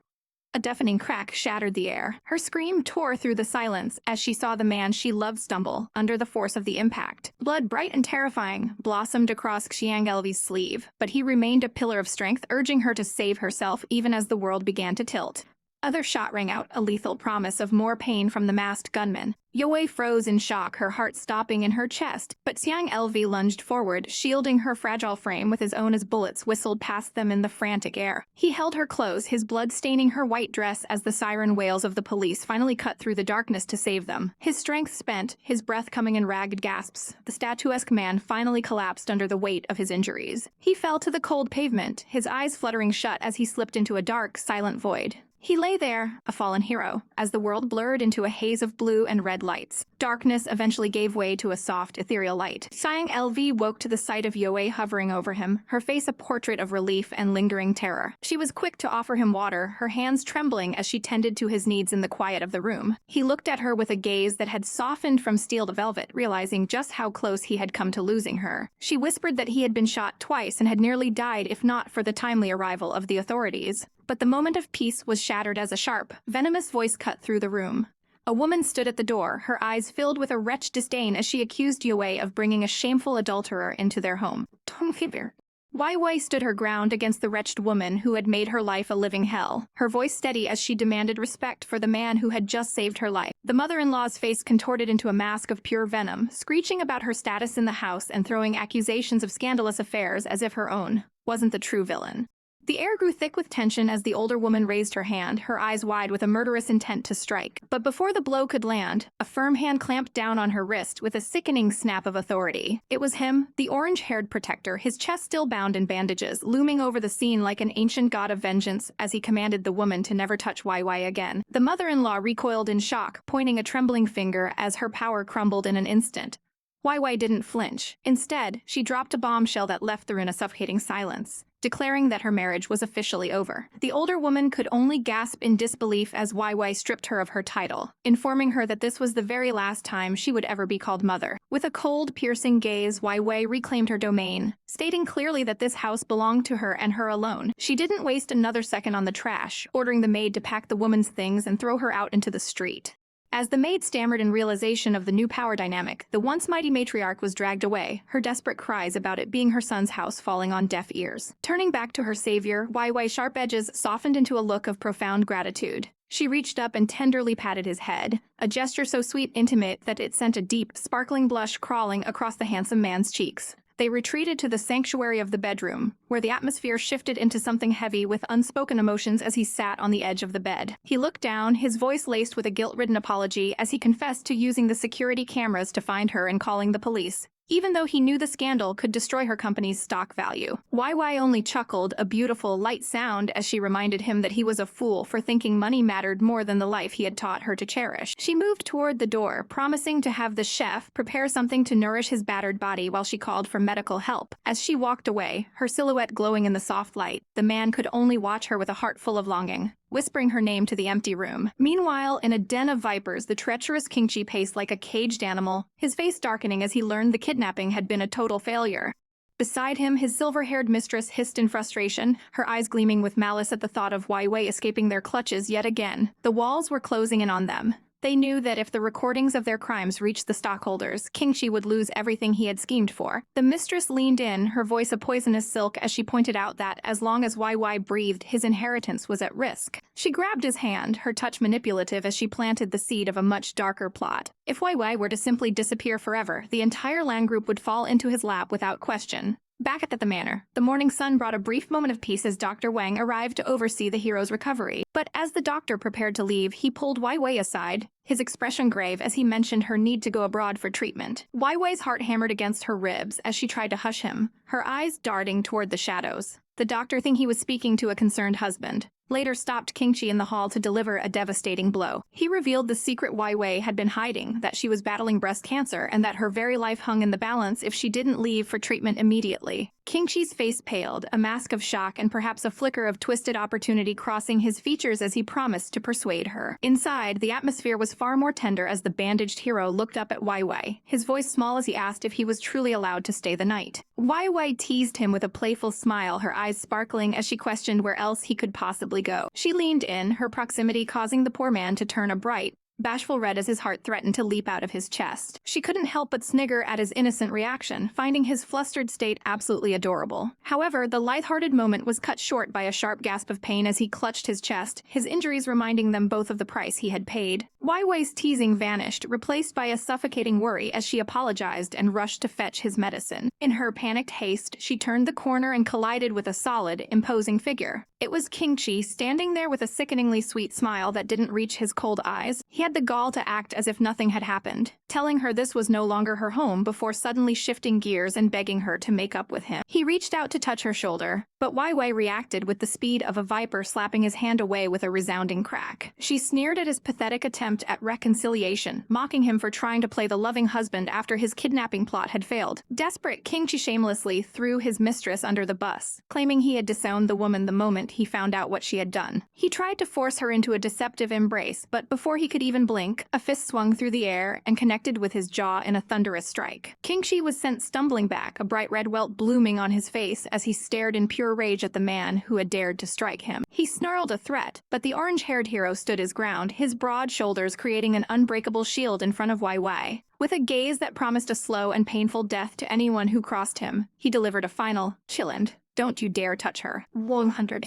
A deafening crack shattered the air. Her scream tore through the silence as she saw the man she loved stumble under the force of the impact. Blood, bright and terrifying, blossomed across Xiang Lu's sleeve, but he remained a pillar of strength, urging her to save herself even as the world began to tilt. Other shot rang out, a lethal promise of more pain from the masked gunman. Youwei froze in shock, her heart stopping in her chest, but Xiang Lu lunged forward, shielding her fragile frame with his own as bullets whistled past them in the frantic air. He held her close, his blood staining her white dress as the siren wails of the police finally cut through the darkness to save them. His strength spent, his breath coming in ragged gasps, the statuesque man finally collapsed under the weight of his injuries. He fell to the cold pavement, his eyes fluttering shut as he slipped into a dark, silent void. He lay there, a fallen hero, as the world blurred into a haze of blue and red lights. Darkness eventually gave way to a soft, ethereal light. Xiang Lu woke to the sight of Youwei hovering over him, her face a portrait of relief and lingering terror. She was quick to offer him water, her hands trembling as she tended to his needs in the quiet of the room. He looked at her with a gaze that had softened from steel to velvet, realizing just how close he had come to losing her. She whispered that he had been shot twice and had nearly died if not for the timely arrival of the authorities. But the moment of peace was shattered as a sharp, venomous voice cut through the room. A woman stood at the door, her eyes filled with a wretched disdain as she accused Youwei of bringing a shameful adulterer into their home. "Don't leave here. Wei stood her ground against the wretched woman who had made her life a living hell, her voice steady as she demanded respect for the man who had just saved her life. The mother-in-law's face contorted into a mask of pure venom, screeching about her status in the house and throwing accusations of scandalous affairs as if her own wasn't the true villain. The air grew thick with tension as the older woman raised her hand, her eyes wide with a murderous intent to strike. But before the blow could land, a firm hand clamped down on her wrist with a sickening snap of authority. It was him, the orange-haired protector, his chest still bound in bandages, looming over the scene like an ancient god of vengeance as he commanded the woman to never touch Wei again. The mother-in-law recoiled in shock, pointing a trembling finger as her power crumbled in an instant. Wei didn't flinch. Instead, she dropped a bombshell that left the room in a suffocating silence, declaring that her marriage was officially over. The older woman could only gasp in disbelief as Wei stripped her of her title, informing her that this was the very last time she would ever be called mother. With a cold, piercing gaze, Wei reclaimed her domain, stating clearly that this house belonged to her and her alone. She didn't waste another second on the trash, ordering the maid to pack the woman's things and throw her out into the street. As the maid stammered in realization of the new power dynamic, the once mighty matriarch was dragged away, her desperate cries about it being her son's house falling on deaf ears. Turning back to her savior, Wei's sharp edges softened into a look of profound gratitude. She reached up and tenderly patted his head, a gesture so sweet and intimate that it sent a deep, sparkling blush crawling across the handsome man's cheeks. They retreated to the sanctuary of the bedroom, where the atmosphere shifted into something heavy with unspoken emotions as he sat on the edge of the bed. He looked down, his voice laced with a guilt-ridden apology as he confessed to using the security cameras to find her and calling the police, even though he knew the scandal could destroy her company's stock value. Wei only chuckled, a beautiful, light sound, as she reminded him that he was a fool for thinking money mattered more than the life he had taught her to cherish. She moved toward the door, promising to have the chef prepare something to nourish his battered body while she called for medical help. As she walked away, her silhouette glowing in the soft light, the man could only watch her with a heart full of longing, whispering her name to the empty room. Meanwhile, in a den of vipers, the treacherous Qingqi paced like a caged animal, his face darkening as he learned the kidnapping had been a total failure. Beside him, his silver-haired mistress hissed in frustration, her eyes gleaming with malice at the thought of Wei escaping their clutches yet again. The walls were closing in on them. They knew that if the recordings of their crimes reached the stockholders, Qingqi would lose everything he had schemed for. The mistress leaned in, her voice a poisonous silk as she pointed out that, as long as Wei breathed, his inheritance was at risk. She grabbed his hand, her touch manipulative as she planted the seed of a much darker plot. If Wei were to simply disappear forever, the entire land group would fall into his lap without question. Back at the manor, the morning sun brought a brief moment of peace as Dr. Wang arrived to oversee the hero's recovery. But as the doctor prepared to leave, he pulled Wei aside, his expression grave as he mentioned her need to go abroad for treatment. Wei's heart hammered against her ribs as she tried to hush him, her eyes darting toward the shadows. The doctor, thinking he was speaking to a concerned husband, later stopped Qingqi in the hall to deliver a devastating blow. He revealed the secret Wei had been hiding, that she was battling breast cancer and that her very life hung in the balance if she didn't leave for treatment immediately. Qingqi's face paled, a mask of shock and perhaps a flicker of twisted opportunity crossing his features as he promised to persuade her. Inside, the atmosphere was far more tender as the bandaged hero looked up at Wei, his voice small as he asked if he was truly allowed to stay the night. Wei teased him with a playful smile, her eyes sparkling as she questioned where else he could possibly go. She leaned in, her proximity causing the poor man to turn a bright, bashful red as his heart threatened to leap out of his chest. She couldn't help but snigger at his innocent reaction, finding his flustered state absolutely adorable. However, the light-hearted moment was cut short by a sharp gasp of pain as he clutched his chest, his injuries reminding them both of the price he had paid. Wei's teasing vanished, replaced by a suffocating worry as she apologized and rushed to fetch his medicine. In her panicked haste, she turned the corner and collided with a solid, imposing figure. It was Qingqi, standing there with a sickeningly sweet smile that didn't reach his cold eyes. He had the gall to act as if nothing had happened, telling her this was no longer her home before suddenly shifting gears and begging her to make up with him. He reached out to touch her shoulder, but Wei reacted with the speed of a viper slapping his hand away with a resounding crack. She sneered at his pathetic attempt at reconciliation, mocking him for trying to play the loving husband after his kidnapping plot had failed. Desperate, Qingqi shamelessly threw his mistress under the bus, claiming he had disowned the woman the moment moment he found out what she had done. He tried to force her into a deceptive embrace, but before he could even blink, a fist swung through the air and connected with his jaw in a thunderous strike. Qingxi was sent stumbling back, a bright red welt blooming on his face as he stared in pure rage at the man who had dared to strike him. He snarled a threat, but the orange-haired hero stood his ground, his broad shoulders creating an unbreakable shield in front of Wai Wai. With a gaze that promised a slow and painful death to anyone who crossed him, he delivered a final, "Chillend, don't you dare touch her." 100.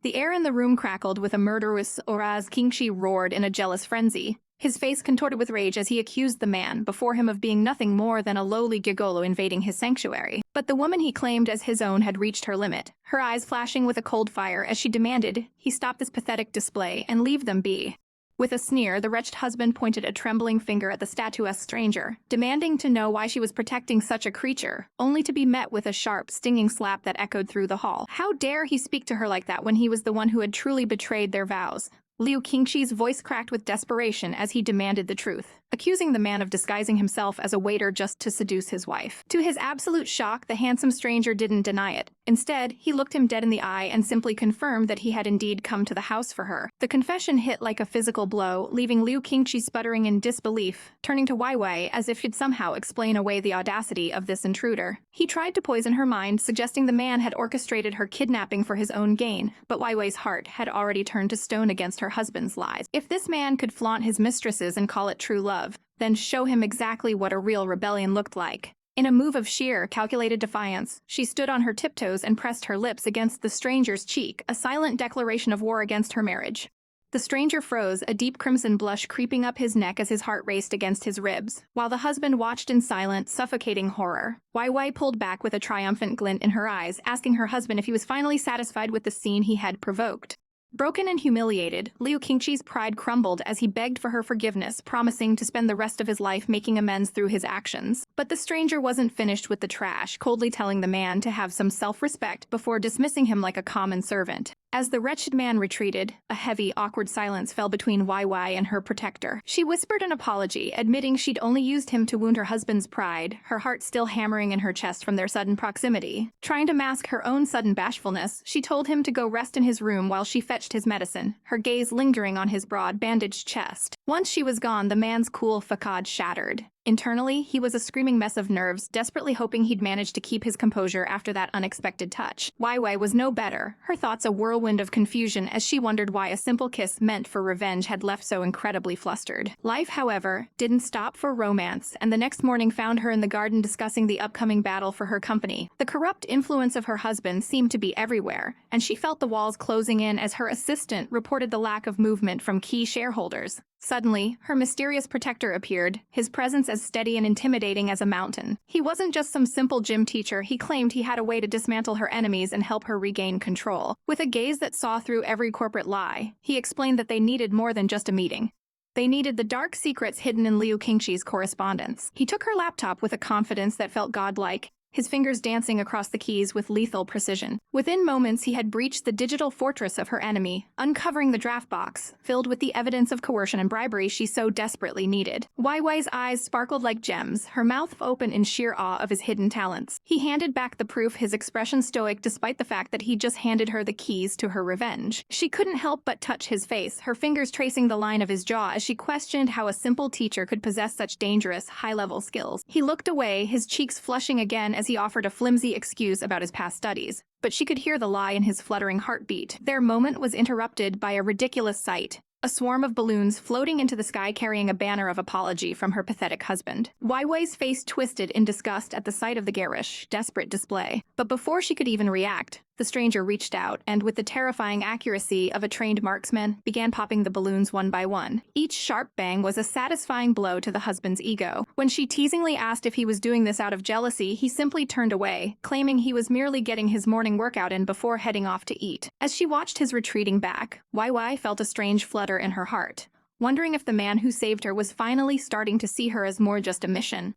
The air in the room crackled with a murderous aura as Qingxi roared in a jealous frenzy. His face contorted with rage as he accused the man before him of being nothing more than a lowly gigolo invading his sanctuary. But the woman he claimed as his own had reached her limit, her eyes flashing with a cold fire as she demanded he stop this pathetic display and leave them be. With a sneer, the wretched husband pointed a trembling finger at the statuesque stranger, demanding to know why she was protecting such a creature, only to be met with a sharp, stinging slap that echoed through the hall. How dare he speak to her like that when he was the one who had truly betrayed their vows? Liu Qingxi's voice cracked with desperation as he demanded the truth, accusing the man of disguising himself as a waiter just to seduce his wife. To his absolute shock, the handsome stranger didn't deny it. Instead, he looked him dead in the eye and simply confirmed that he had indeed come to the house for her. The confession hit like a physical blow, leaving Liu Qingxi sputtering in disbelief, turning to Wai Wai as if he'd somehow explain away the audacity of this intruder. He tried to poison her mind, suggesting the man had orchestrated her kidnapping for his own gain, but Wai Wei's heart had already turned to stone against her husband's lies. If this man could flaunt his mistresses and call it true love, then show him exactly what a real rebellion looked like. In a move of sheer, calculated defiance, she stood on her tiptoes and pressed her lips against the stranger's cheek, a silent declaration of war against her marriage. The stranger froze, a deep crimson blush creeping up his neck as his heart raced against his ribs, while the husband watched in silent, suffocating horror. Wai Wai pulled back with a triumphant glint in her eyes, asking her husband if he was finally satisfied with the scene he had provoked. Broken and humiliated, Liu Qingxi's pride crumbled as he begged for her forgiveness, promising to spend the rest of his life making amends through his actions. But the stranger wasn't finished with the trash, coldly telling the man to have some self-respect before dismissing him like a common servant. As the wretched man retreated, a heavy, awkward silence fell between Wai Wai and her protector. She whispered an apology, admitting she'd only used him to wound her husband's pride, her heart still hammering in her chest from their sudden proximity. Trying to mask her own sudden bashfulness, she told him to go rest in his room while she fetched his medicine, her gaze lingering on his broad, bandaged chest. Once she was gone, the man's cool facade shattered. Internally, he was a screaming mess of nerves, desperately hoping he'd manage to keep his composure after that unexpected touch. Wai Wai was no better, her thoughts a whirlwind of confusion as she wondered why a simple kiss meant for revenge had left so incredibly flustered. Life, however, didn't stop for romance, and the next morning found her in the garden discussing the upcoming battle for her company. The corrupt influence of her husband seemed to be everywhere, and she felt the walls closing in as her assistant reported the lack of movement from key shareholders. Suddenly, her mysterious protector appeared, his presence as steady and intimidating as a mountain. He wasn't just some simple gym teacher, he claimed he had a way to dismantle her enemies and help her regain control. With a gaze that saw through every corporate lie, he explained that they needed more than just a meeting. They needed the dark secrets hidden in Liu Qingxi's correspondence. He took her laptop with a confidence that felt godlike, his fingers dancing across the keys with lethal precision. Within moments, he had breached the digital fortress of her enemy, uncovering the draft box, filled with the evidence of coercion and bribery she so desperately needed. Wai Wei's eyes sparkled like gems, her mouth open in sheer awe of his hidden talents. He handed back the proof, his expression stoic despite the fact that he just handed her the keys to her revenge. She couldn't help but touch his face, her fingers tracing the line of his jaw as she questioned how a simple teacher could possess such dangerous, high-level skills. He looked away, his cheeks flushing again as he offered a flimsy excuse about his past studies, but she could hear the lie in his fluttering heartbeat. Their moment was interrupted by a ridiculous sight. A swarm of balloons floating into the sky carrying a banner of apology from her pathetic husband. Wai Wei's face twisted in disgust at the sight of the garish, desperate display. But before she could even react, the stranger reached out and, with the terrifying accuracy of a trained marksman, began popping the balloons one by one. Each sharp bang was a satisfying blow to the husband's ego. When she teasingly asked if he was doing this out of jealousy, he simply turned away, claiming he was merely getting his morning workout in before heading off to eat. As she watched his retreating back, Wai Wai felt a strange flutter in her heart, wondering if the man who saved her was finally starting to see her as more just a mission.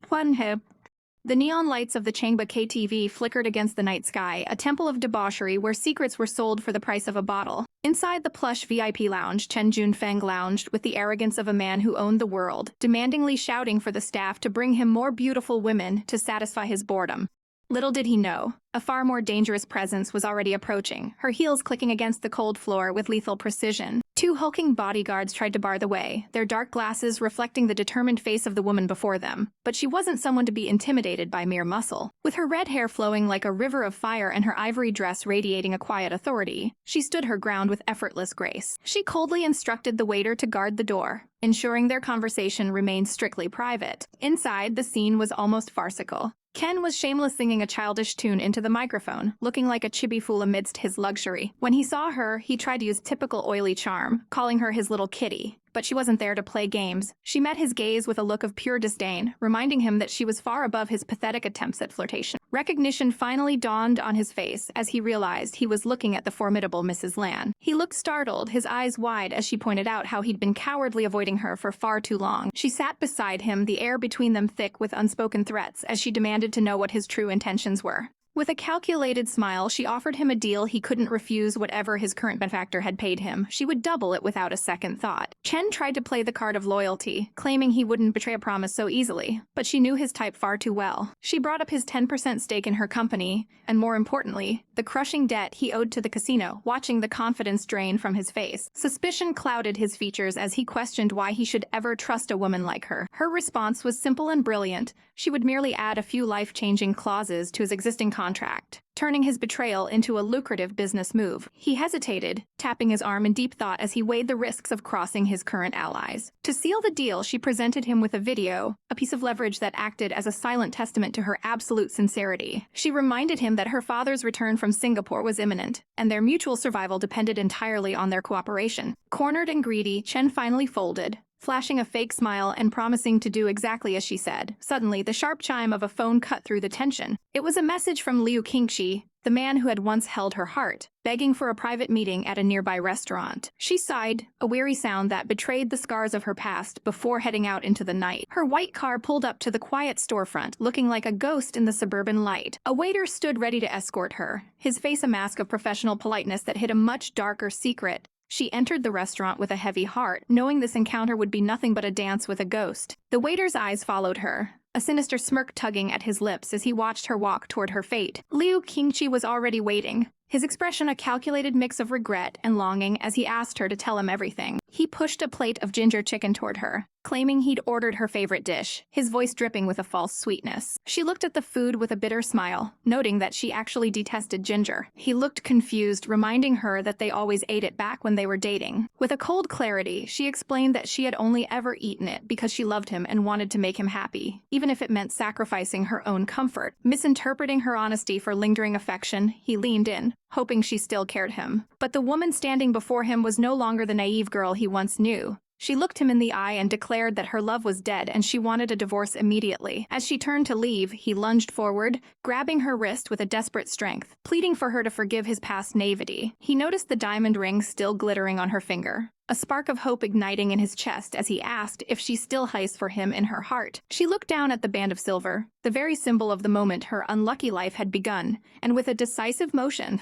The neon lights of the Changba KTV flickered against the night sky, a temple of debauchery where secrets were sold for the price of a bottle. Inside the plush VIP lounge, Chen Junfeng lounged with the arrogance of a man who owned the world, demandingly shouting for the staff to bring him more beautiful women to satisfy his boredom. Little did he know, a far more dangerous presence was already approaching, her heels clicking against the cold floor with lethal precision. Two hulking bodyguards tried to bar the way, their dark glasses reflecting the determined face of the woman before them. But she wasn't someone to be intimidated by mere muscle. With her red hair flowing like a river of fire and her ivory dress radiating a quiet authority, she stood her ground with effortless grace. She coldly instructed the waiter to guard the door, ensuring their conversation remained strictly private. Inside, the scene was almost farcical. Ken was shameless singing a childish tune into the microphone, looking like a chibi fool amidst his luxury. When he saw her, he tried to use typical oily charm, calling her his little kitty. But she wasn't there to play games. She met his gaze with a look of pure disdain, reminding him that she was far above his pathetic attempts at flirtation. Recognition finally dawned on his face as he realized he was looking at the formidable Mrs. Lan. He looked startled, his eyes wide as she pointed out how he'd been cowardly avoiding her for far too long. She sat beside him, the air between them thick with unspoken threats, as she demanded to know what his true intentions were. With a calculated smile, she offered him a deal he couldn't refuse. Whatever his current benefactor had paid him, she would double it without a second thought. Chen tried to play the card of loyalty, claiming he wouldn't betray a promise so easily, but she knew his type far too well. She brought up his 10% stake in her company, and more importantly, the crushing debt he owed to the casino, watching the confidence drain from his face. Suspicion clouded his features as he questioned why he should ever trust a woman like her. Her response was simple and brilliant. She would merely add a few life-changing clauses to his existing contract, turning his betrayal into a lucrative business move. He hesitated, tapping his arm in deep thought as he weighed the risks of crossing his current allies. To seal the deal, she presented him with a video, a piece of leverage that acted as a silent testament to her absolute sincerity. She reminded him that her father's return from Singapore was imminent, and their mutual survival depended entirely on their cooperation. Cornered and greedy, Chen finally folded, flashing a fake smile and promising to do exactly as she said. Suddenly, the sharp chime of a phone cut through the tension. It was a message from Liu Qingxi, the man who had once held her heart, begging for a private meeting at a nearby restaurant. She sighed, a weary sound that betrayed the scars of her past before heading out into the night. Her white car pulled up to the quiet storefront, looking like a ghost in the suburban light. A waiter stood ready to escort her, his face a mask of professional politeness that hid a much darker secret. She entered the restaurant with a heavy heart, knowing this encounter would be nothing but a dance with a ghost. The waiter's eyes followed her, a sinister smirk tugging at his lips as he watched her walk toward her fate. Liu Qingxi was already waiting, his expression a calculated mix of regret and longing as he asked her to tell him everything. He pushed a plate of ginger chicken toward her, claiming he'd ordered her favorite dish, his voice dripping with a false sweetness. She looked at the food with a bitter smile, noting that she actually detested ginger. He looked confused, reminding her that they always ate it back when they were dating. With a cold clarity, she explained that she had only ever eaten it because she loved him and wanted to make him happy, even if it meant sacrificing her own comfort. Misinterpreting her honesty for lingering affection, he leaned in, hoping she still cared him. But the woman standing before him was no longer the naive girl he once knew. She looked him in the eye and declared that her love was dead and she wanted a divorce immediately. As she turned to leave, he lunged forward, grabbing her wrist with a desperate strength, pleading for her to forgive his past naivety. He noticed the diamond ring still glittering on her finger, a spark of hope igniting in his chest as he asked if she still hides for him in her heart. She looked down at the band of silver, the very symbol of the moment her unlucky life had begun, and with a decisive motion,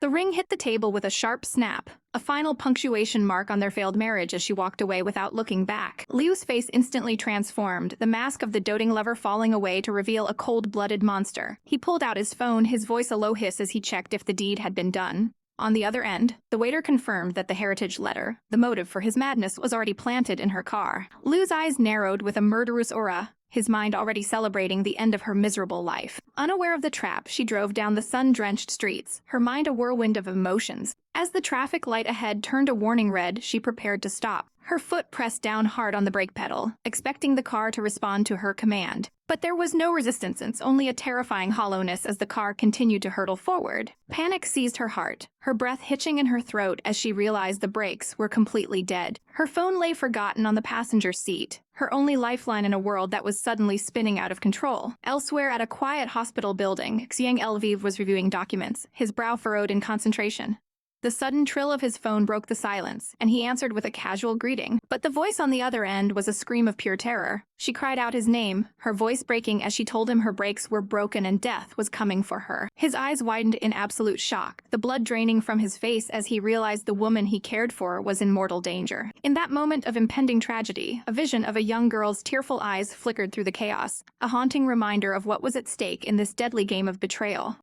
the ring hit the table with a sharp snap, a final punctuation mark on their failed marriage as she walked away without looking back. Liu's face instantly transformed, the mask of the doting lover falling away to reveal a cold-blooded monster. He pulled out his phone, his voice a low hiss as he checked if the deed had been done. On the other end, the waiter confirmed that the heritage letter, the motive for his madness, was already planted in her car. Liu's eyes narrowed with a murderous aura, his mind already celebrating the end of her miserable life. Unaware of the trap, she drove down the sun-drenched streets, her mind a whirlwind of emotions. As the traffic light ahead turned a warning red, she prepared to stop. Her foot pressed down hard on the brake pedal, expecting the car to respond to her command. But there was no resistance, only a terrifying hollowness as the car continued to hurtle forward. Panic seized her heart, her breath hitching in her throat as she realized the brakes were completely dead. Her phone lay forgotten on the passenger seat, her only lifeline in a world that was suddenly spinning out of control. Elsewhere at a quiet hospital building, Xiang Lu was reviewing documents, his brow furrowed in concentration. The sudden trill of his phone broke the silence, and he answered with a casual greeting. But the voice on the other end was a scream of pure terror. She cried out his name, her voice breaking as she told him her brakes were broken and death was coming for her. His eyes widened in absolute shock, the blood draining from his face as he realized the woman he cared for was in mortal danger. In that moment of impending tragedy, a vision of a young girl's tearful eyes flickered through the chaos, a haunting reminder of what was at stake in this deadly game of betrayal.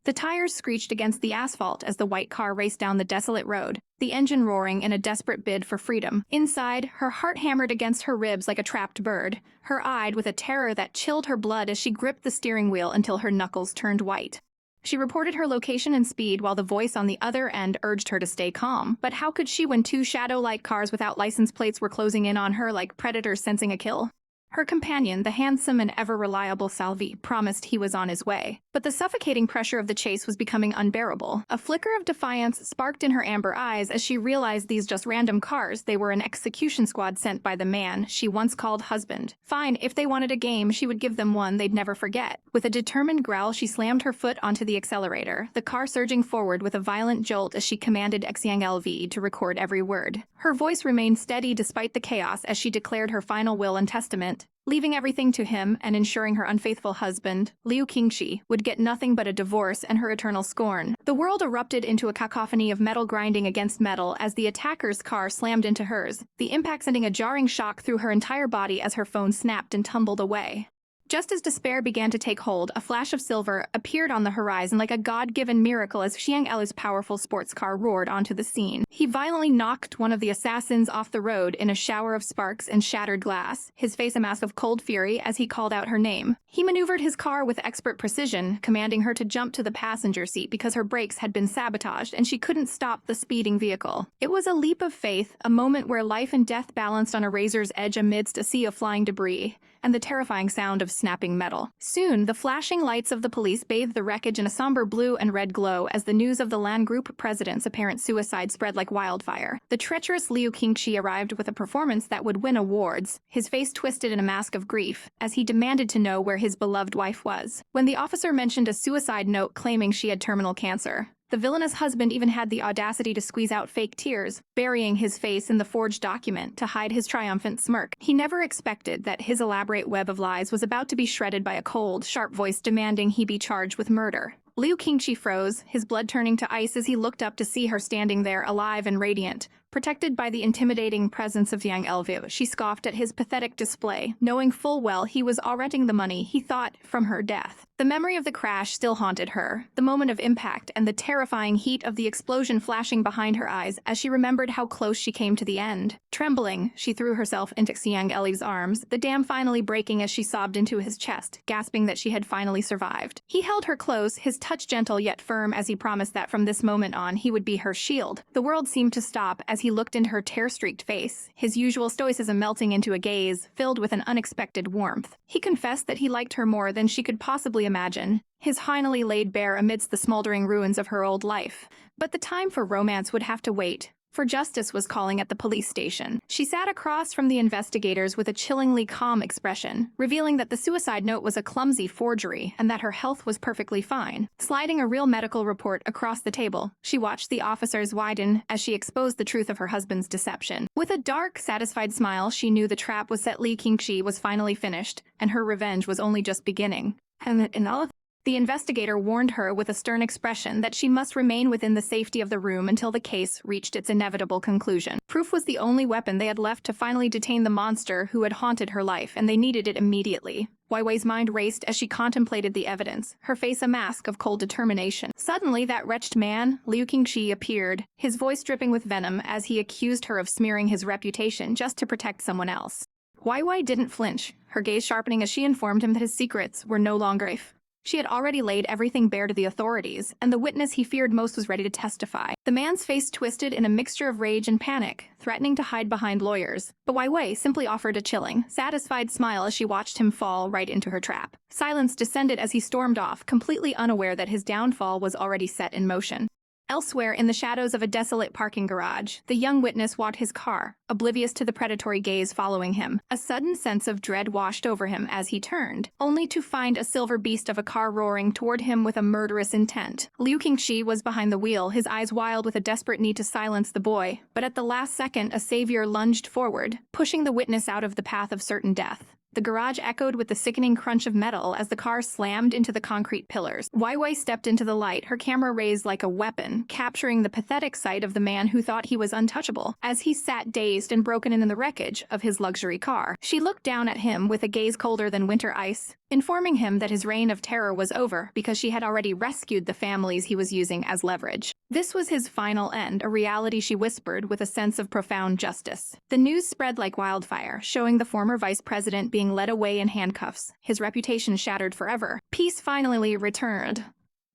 The tires screeched against the asphalt as the white car raced down the desolate road, the engine roaring in a desperate bid for freedom. Inside, her heart hammered against her ribs like a trapped bird, her eyed with a terror that chilled her blood as she gripped the steering wheel until her knuckles turned white. She reported her location and speed while the voice on the other end urged her to stay calm. But how could she when two shadow-like cars without license plates were closing in on her like predators sensing a kill? Her companion, the handsome and ever-reliable Salvi, promised he was on his way. But the suffocating pressure of the chase was becoming unbearable. A flicker of defiance sparked in her amber eyes as she realized these just random cars, they were an execution squad sent by the man she once called husband. Fine, if they wanted a game, she would give them one they'd never forget. With a determined growl, she slammed her foot onto the accelerator, the car surging forward with a violent jolt as she commanded Xiang Lu to record every word. Her voice remained steady despite the chaos as she declared her final will and testament, leaving everything to him and ensuring her unfaithful husband, Liu Qingxi, would get nothing but a divorce and her eternal scorn. The world erupted into a cacophony of metal grinding against metal as the attacker's car slammed into hers, the impact sending a jarring shock through her entire body as her phone snapped and tumbled away. Just as despair began to take hold, a flash of silver appeared on the horizon like a God-given miracle as Xiang Lu's powerful sports car roared onto the scene. He violently knocked one of the assassins off the road in a shower of sparks and shattered glass, his face a mask of cold fury as he called out her name. He maneuvered his car with expert precision, commanding her to jump to the passenger seat because her brakes had been sabotaged and she couldn't stop the speeding vehicle. It was a leap of faith, a moment where life and death balanced on a razor's edge amidst a sea of flying debris, and the terrifying sound of snapping metal. Soon, the flashing lights of the police bathed the wreckage in a somber blue and red glow as the news of the Lan Group president's apparent suicide spread like wildfire. The treacherous Liu Qingxi arrived with a performance that would win awards, his face twisted in a mask of grief, as he demanded to know where his beloved wife was. When the officer mentioned a suicide note claiming she had terminal cancer, the villainous husband even had the audacity to squeeze out fake tears, burying his face in the forged document to hide his triumphant smirk. He never expected that his elaborate web of lies was about to be shredded by a cold, sharp voice demanding he be charged with murder. Liu Qingxi froze, his blood turning to ice as he looked up to see her standing there alive and radiant. Protected by the intimidating presence of Xiang Lu, she scoffed at his pathetic display, knowing full well he was already the money he thought from her death. The memory of the crash still haunted her, the moment of impact and the terrifying heat of the explosion flashing behind her eyes as she remembered how close she came to the end. Trembling, she threw herself into Xiang Lu's arms, the dam finally breaking as she sobbed into his chest, gasping that she had finally survived. He held her close, his touch gentle yet firm as he promised that from this moment on he would be her shield. The world seemed to stop as he looked into her tear-streaked face, his usual stoicism melting into a gaze filled with an unexpected warmth. He confessed that he liked her more than she could possibly imagine, his finally laid bare amidst the smoldering ruins of her old life. But the time for romance would have to wait, for justice was calling at the police station. She sat across from the investigators with a chillingly calm expression, revealing that the suicide note was a clumsy forgery and that her health was perfectly fine. Sliding a real medical report across the table, she watched the officers widen as she exposed the truth of her husband's deception. With a dark, satisfied smile, she knew the trap was set. Li Qingxi was finally finished, and her revenge was only just beginning. And in all of the investigator warned her with a stern expression that she must remain within the safety of the room until the case reached its inevitable conclusion. Proof was the only weapon they had left to finally detain the monster who had haunted her life, and they needed it immediately. Weiwei's mind raced as she contemplated the evidence, her face a mask of cold determination. Suddenly, that wretched man, Liu Qingxi, appeared, his voice dripping with venom as he accused her of smearing his reputation just to protect someone else. Weiwei didn't flinch, her gaze sharpening as she informed him that his secrets were no longer safe. She had already laid everything bare to the authorities, and the witness he feared most was ready to testify. The man's face twisted in a mixture of rage and panic, threatening to hide behind lawyers. But Weiwei simply offered a chilling, satisfied smile as she watched him fall right into her trap. Silence descended as he stormed off, completely unaware that his downfall was already set in motion. Elsewhere, in the shadows of a desolate parking garage, the young witness walked his car, oblivious to the predatory gaze following him. A sudden sense of dread washed over him as he turned, only to find a silver beast of a car roaring toward him with a murderous intent. Liu Qingxi was behind the wheel, his eyes wild with a desperate need to silence the boy, but at the last second a savior lunged forward, pushing the witness out of the path of certain death. The garage echoed with the sickening crunch of metal as the car slammed into the concrete pillars. Weiwei stepped into the light, her camera raised like a weapon, capturing the pathetic sight of the man who thought he was untouchable, as he sat dazed and broken in the wreckage of his luxury car. She looked down at him with a gaze colder than winter ice, informing him that his reign of terror was over because she had already rescued the families he was using as leverage. This was his final end, a reality she whispered with a sense of profound justice. The news spread like wildfire, showing the former vice president being led away in handcuffs, his reputation shattered forever. Peace finally returned.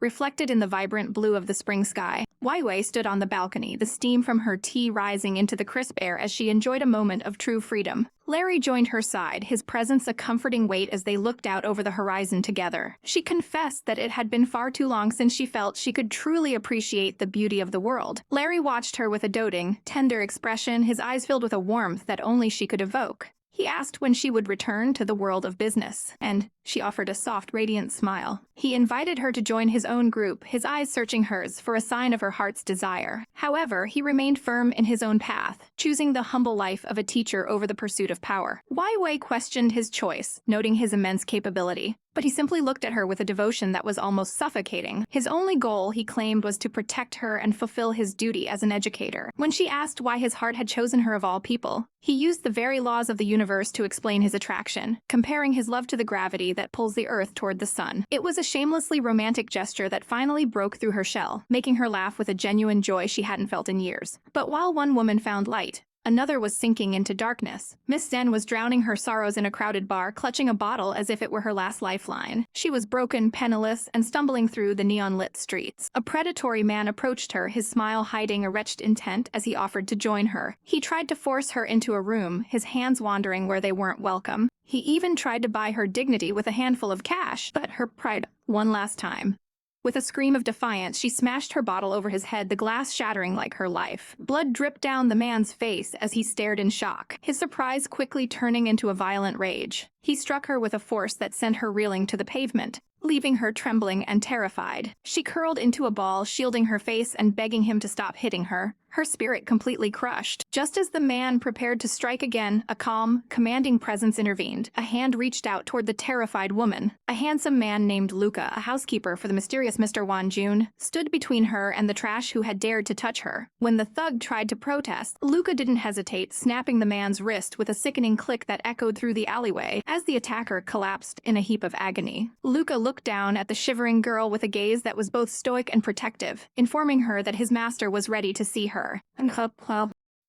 Reflected in the vibrant blue of the spring sky, Weiwei stood on the balcony, the steam from her tea rising into the crisp air as she enjoyed a moment of true freedom. Larry joined her side, his presence a comforting weight as they looked out over the horizon together. She confessed that it had been far too long since she felt she could truly appreciate the beauty of the world. Larry watched her with a doting, tender expression, his eyes filled with a warmth that only she could evoke. He asked when she would return to the world of business, and she offered a soft, radiant smile. He invited her to join his own group, his eyes searching hers for a sign of her heart's desire. However, he remained firm in his own path, choosing the humble life of a teacher over the pursuit of power. Weiwei questioned his choice, noting his immense capability, but he simply looked at her with a devotion that was almost suffocating. His only goal, he claimed, was to protect her and fulfill his duty as an educator. When she asked why his heart had chosen her of all people, he used the very laws of the universe to explain his attraction, comparing his love to the gravity that pulls the earth toward the sun. It was a shamelessly romantic gesture that finally broke through her shell, making her laugh with a genuine joy she hadn't felt in years. But while one woman found light, another was sinking into darkness. Miss Zen was drowning her sorrows in a crowded bar, clutching a bottle as if it were her last lifeline. She was broken, penniless, and stumbling through the neon-lit streets. A predatory man approached her, his smile hiding a wretched intent as he offered to join her. He tried to force her into a room, his hands wandering where they weren't welcome. He even tried to buy her dignity with a handful of cash, but her pride one last time. With a scream of defiance, she smashed her bottle over his head, the glass shattering like her life. Blood dripped down the man's face as he stared in shock, his surprise quickly turning into a violent rage. He struck her with a force that sent her reeling to the pavement, leaving her trembling and terrified. She curled into a ball, shielding her face and begging him to stop hitting her, her spirit completely crushed. Just as the man prepared to strike again, a calm, commanding presence intervened. A hand reached out toward the terrified woman. A handsome man named Luca, a housekeeper for the mysterious Mr. Wan Jun, stood between her and the trash who had dared to touch her. When the thug tried to protest, Luca didn't hesitate, snapping the man's wrist with a sickening click that echoed through the alleyway as the attacker collapsed in a heap of agony. Luca looked down at the shivering girl with a gaze that was both stoic and protective, informing her that his master was ready to see her.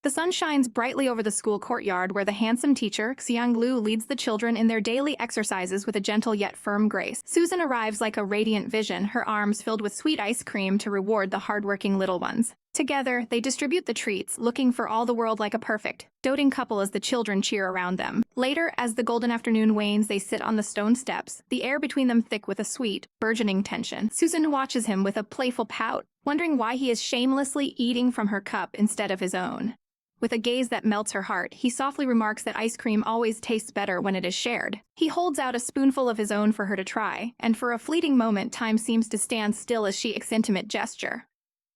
The sun shines brightly over the school courtyard where the handsome teacher, Xiang Lu, leads the children in their daily exercises with a gentle yet firm grace. Susan arrives like a radiant vision, her arms filled with sweet ice cream to reward the hardworking little ones. Together, they distribute the treats, looking for all the world like a perfect, doting couple as the children cheer around them. Later, as the golden afternoon wanes, they sit on the stone steps, the air between them thick with a sweet, burgeoning tension. Susan watches him with a playful pout, wondering why he is shamelessly eating from her cup instead of his own. With a gaze that melts her heart, he softly remarks that ice cream always tastes better when it is shared. He holds out a spoonful of his own for her to try, and for a fleeting moment, time seems to stand still as she makes intimate gesture.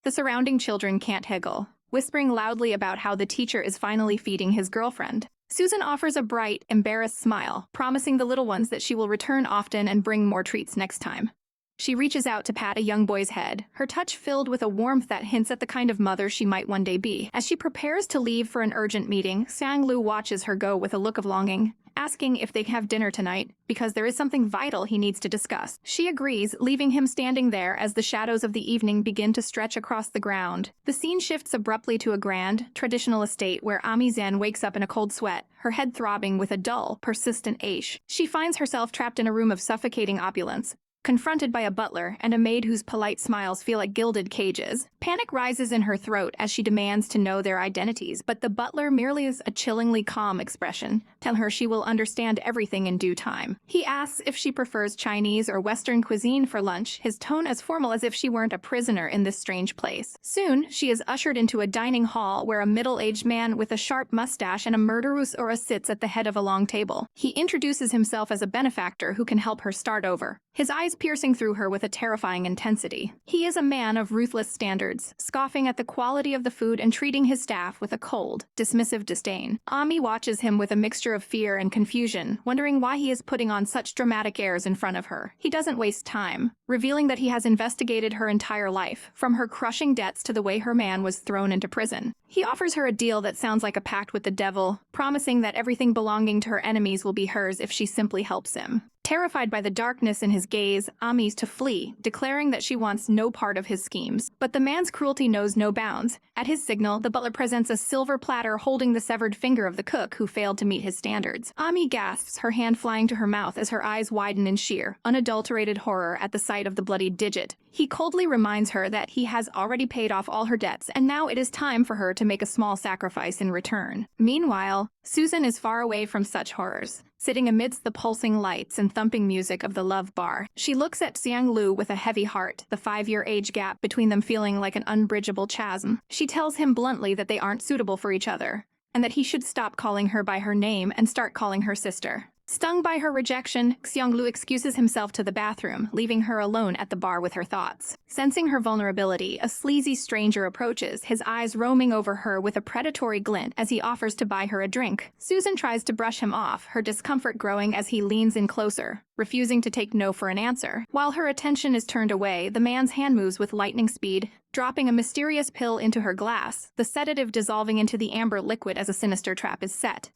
The surrounding children can't haggle, whispering loudly about how the teacher is finally feeding his girlfriend. Susan offers a bright, embarrassed smile, promising the little ones that she will return often and bring more treats next time. She reaches out to pat a young boy's head, her touch filled with a warmth that hints at the kind of mother she might one day be. As she prepares to leave for an urgent meeting, Xiang Lu watches her go with a look of longing, asking if they have dinner tonight, because there is something vital he needs to discuss. She agrees, leaving him standing there as the shadows of the evening begin to stretch across the ground. The scene shifts abruptly to a grand, traditional estate where Ami Zen wakes up in a cold sweat, her head throbbing with a dull, persistent ache. She finds herself trapped in a room of suffocating opulence, confronted by a butler and a maid whose polite smiles feel like gilded cages. Panic rises in her throat as she demands to know their identities, but the butler merely is a chillingly calm expression, telling her she will understand everything in due time. He asks if she prefers Chinese or Western cuisine for lunch, his tone as formal as if she weren't a prisoner in this strange place. Soon, she is ushered into a dining hall where a middle-aged man with a sharp mustache and a murderous aura sits at the head of a long table. He introduces himself as a benefactor who can help her start over, his eyes piercing through her with a terrifying intensity. He is a man of ruthless standards, scoffing at the quality of the food and treating his staff with a cold, dismissive disdain. Ami watches him with a mixture of fear and confusion, wondering why he is putting on such dramatic airs in front of her. He doesn't waste time, revealing that he has investigated her entire life, from her crushing debts to the way her man was thrown into prison. He offers her a deal that sounds like a pact with the devil, promising that everything belonging to her enemies will be hers if she simply helps him. Terrified by the darkness in his gaze, Ami's to flee, declaring that she wants no part of his schemes. But the man's cruelty knows no bounds. At his signal, the butler presents a silver platter holding the severed finger of the cook who failed to meet his standards. Ami gasps, her hand flying to her mouth as her eyes widen in sheer, unadulterated horror at the sight of the bloodied digit. He coldly reminds her that he has already paid off all her debts, and now it is time for her to make a small sacrifice in return. Meanwhile, Susan is far away from such horrors, sitting amidst the pulsing lights and thumping music of the love bar. She looks at Xiang Lu with a heavy heart, the 5-year age gap between them feeling like an unbridgeable chasm. She tells him bluntly that they aren't suitable for each other, and that he should stop calling her by her name and start calling her sister. Stung by her rejection, Xiang Lu excuses himself to the bathroom, leaving her alone at the bar with her thoughts. Sensing her vulnerability, a sleazy stranger approaches, his eyes roaming over her with a predatory glint as he offers to buy her a drink. Susan tries to brush him off, her discomfort growing as he leans in closer, refusing to take no for an answer. While her attention is turned away, the man's hand moves with lightning speed, dropping a mysterious pill into her glass, the sedative dissolving into the amber liquid as a sinister trap is set.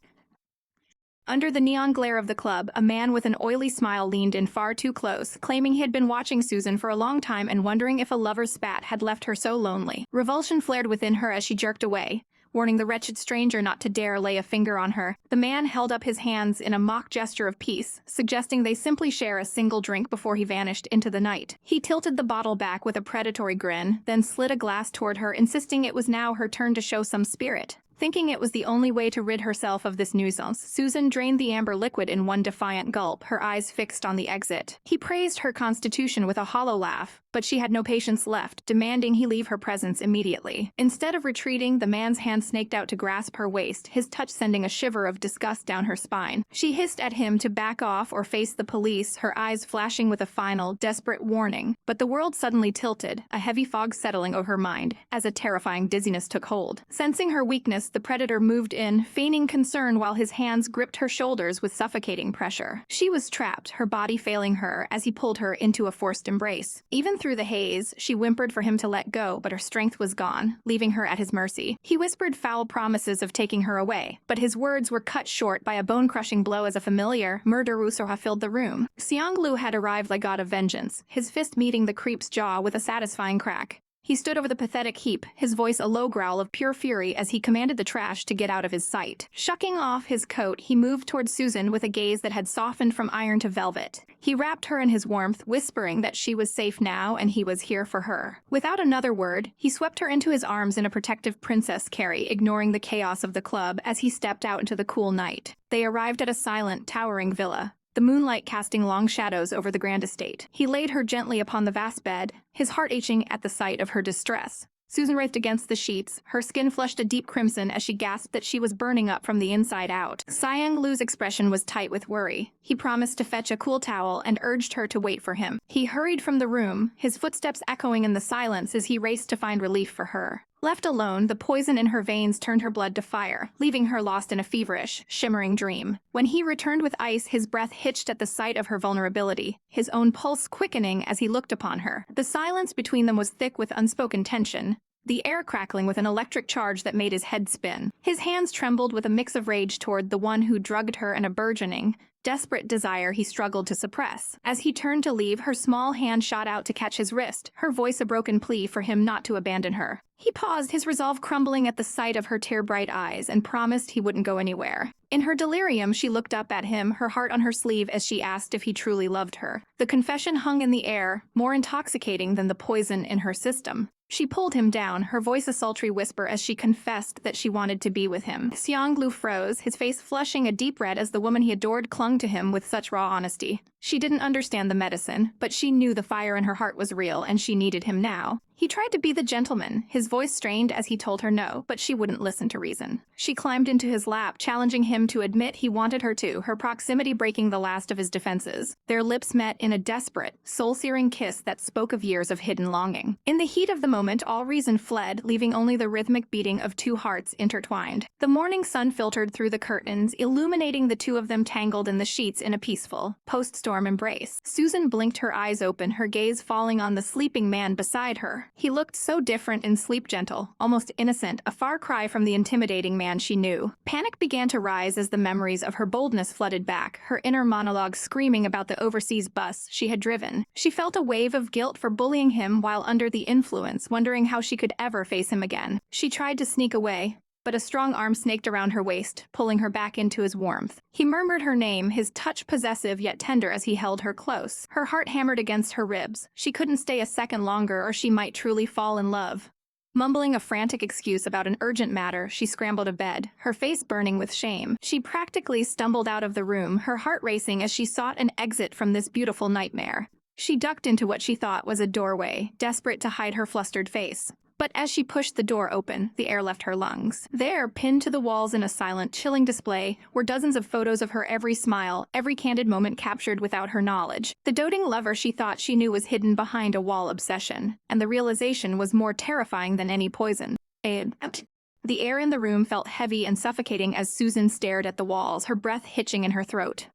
Under the neon glare of the club, a man with an oily smile leaned in far too close, claiming he had been watching Susan for a long time and wondering if a lover's spat had left her so lonely. Revulsion flared within her as she jerked away, warning the wretched stranger not to dare lay a finger on her. The man held up his hands in a mock gesture of peace, suggesting they simply share a single drink before he vanished into the night. He tilted the bottle back with a predatory grin, then slid a glass toward her, insisting it was now her turn to show some spirit. Thinking it was the only way to rid herself of this nuisance, Susan drained the amber liquid in one defiant gulp, her eyes fixed on the exit. He praised her constitution with a hollow laugh, but she had no patience left, demanding he leave her presence immediately. Instead of retreating, the man's hand snaked out to grasp her waist, his touch sending a shiver of disgust down her spine. She hissed at him to back off or face the police, her eyes flashing with a final, desperate warning. But the world suddenly tilted, a heavy fog settling over her mind, as a terrifying dizziness took hold. Sensing her weakness, the predator moved in, feigning concern while his hands gripped her shoulders with suffocating pressure. She was trapped, her body failing her as he pulled her into a forced embrace. Even through the haze, she whimpered for him to let go, but her strength was gone, leaving her at his mercy. He whispered foul promises of taking her away, but his words were cut short by a bone-crushing blow as a familiar, murder-rusoha filled the room. Xiang Lu had arrived like god of vengeance, his fist meeting the creep's jaw with a satisfying crack. He stood over the pathetic heap, his voice a low growl of pure fury as he commanded the trash to get out of his sight. Shucking off his coat, he moved toward Susan with a gaze that had softened from iron to velvet. He wrapped her in his warmth, whispering that she was safe now and he was here for her. Without another word, he swept her into his arms in a protective princess carry, ignoring the chaos of the club as he stepped out into the cool night. They arrived at a silent, towering villa, the moonlight casting long shadows over the grand estate. He laid her gently upon the vast bed, his heart aching at the sight of her distress. Susan writhed against the sheets, her skin flushed a deep crimson as she gasped that she was burning up from the inside out. Xiang Lu's expression was tight with worry. He promised to fetch a cool towel and urged her to wait for him. He hurried from the room, his footsteps echoing in the silence as he raced to find relief for her. Left alone, the poison in her veins turned her blood to fire, leaving her lost in a feverish, shimmering dream. When he returned with ice, his breath hitched at the sight of her vulnerability, his own pulse quickening as he looked upon her. The silence between them was thick with unspoken tension, the air crackling with an electric charge that made his head spin. His hands trembled with a mix of rage toward the one who drugged her and a burgeoning, desperate desire he struggled to suppress. As he turned to leave, her small hand shot out to catch his wrist, her voice a broken plea for him not to abandon her. He paused, his resolve crumbling at the sight of her tear-bright eyes, and promised he wouldn't go anywhere. In her delirium, she looked up at him, her heart on her sleeve as she asked if he truly loved her. The confession hung in the air, more intoxicating than the poison in her system. She pulled him down, her voice a sultry whisper as she confessed that she wanted to be with him. Xiang Lu froze, his face flushing a deep red as the woman he adored clung to him with such raw honesty. She didn't understand the medicine, but she knew the fire in her heart was real and she needed him now. He tried to be the gentleman, his voice strained as he told her no, but she wouldn't listen to reason. She climbed into his lap, challenging him to admit he wanted her to, her proximity breaking the last of his defenses. Their lips met in a desperate, soul-searing kiss that spoke of years of hidden longing. In the heat of the moment, all reason fled, leaving only the rhythmic beating of two hearts intertwined. The morning sun filtered through the curtains, illuminating the two of them tangled in the sheets in a peaceful, post-storm embrace. Susan blinked her eyes open, her gaze falling on the sleeping man beside her. He looked so different in sleep, gentle, almost innocent, a far cry from the intimidating man she knew. Panic began to rise as the memories of her boldness flooded back, her inner monologue screaming about the overseas bus she had driven. She felt a wave of guilt for bullying him while under the influence, wondering how she could ever face him again. She tried to sneak away, but a strong arm snaked around her waist, pulling her back into his warmth. He murmured her name, his touch possessive yet tender as he held her close. Her heart hammered against her ribs. She couldn't stay a second longer or she might truly fall in love. Mumbling a frantic excuse about an urgent matter, she scrambled to bed, her face burning with shame. She practically stumbled out of the room, her heart racing as she sought an exit from this beautiful nightmare. She ducked into what she thought was a doorway, desperate to hide her flustered face. But as she pushed the door open, the air left her lungs. There, pinned to the walls in a silent, chilling display, were dozens of photos of her every smile, every candid moment captured without her knowledge. The doting lover she thought she knew was hidden behind a wall obsession, and the realization was more terrifying than any poison. The air in the room felt heavy and suffocating as Susan stared at the walls, her breath hitching in her throat.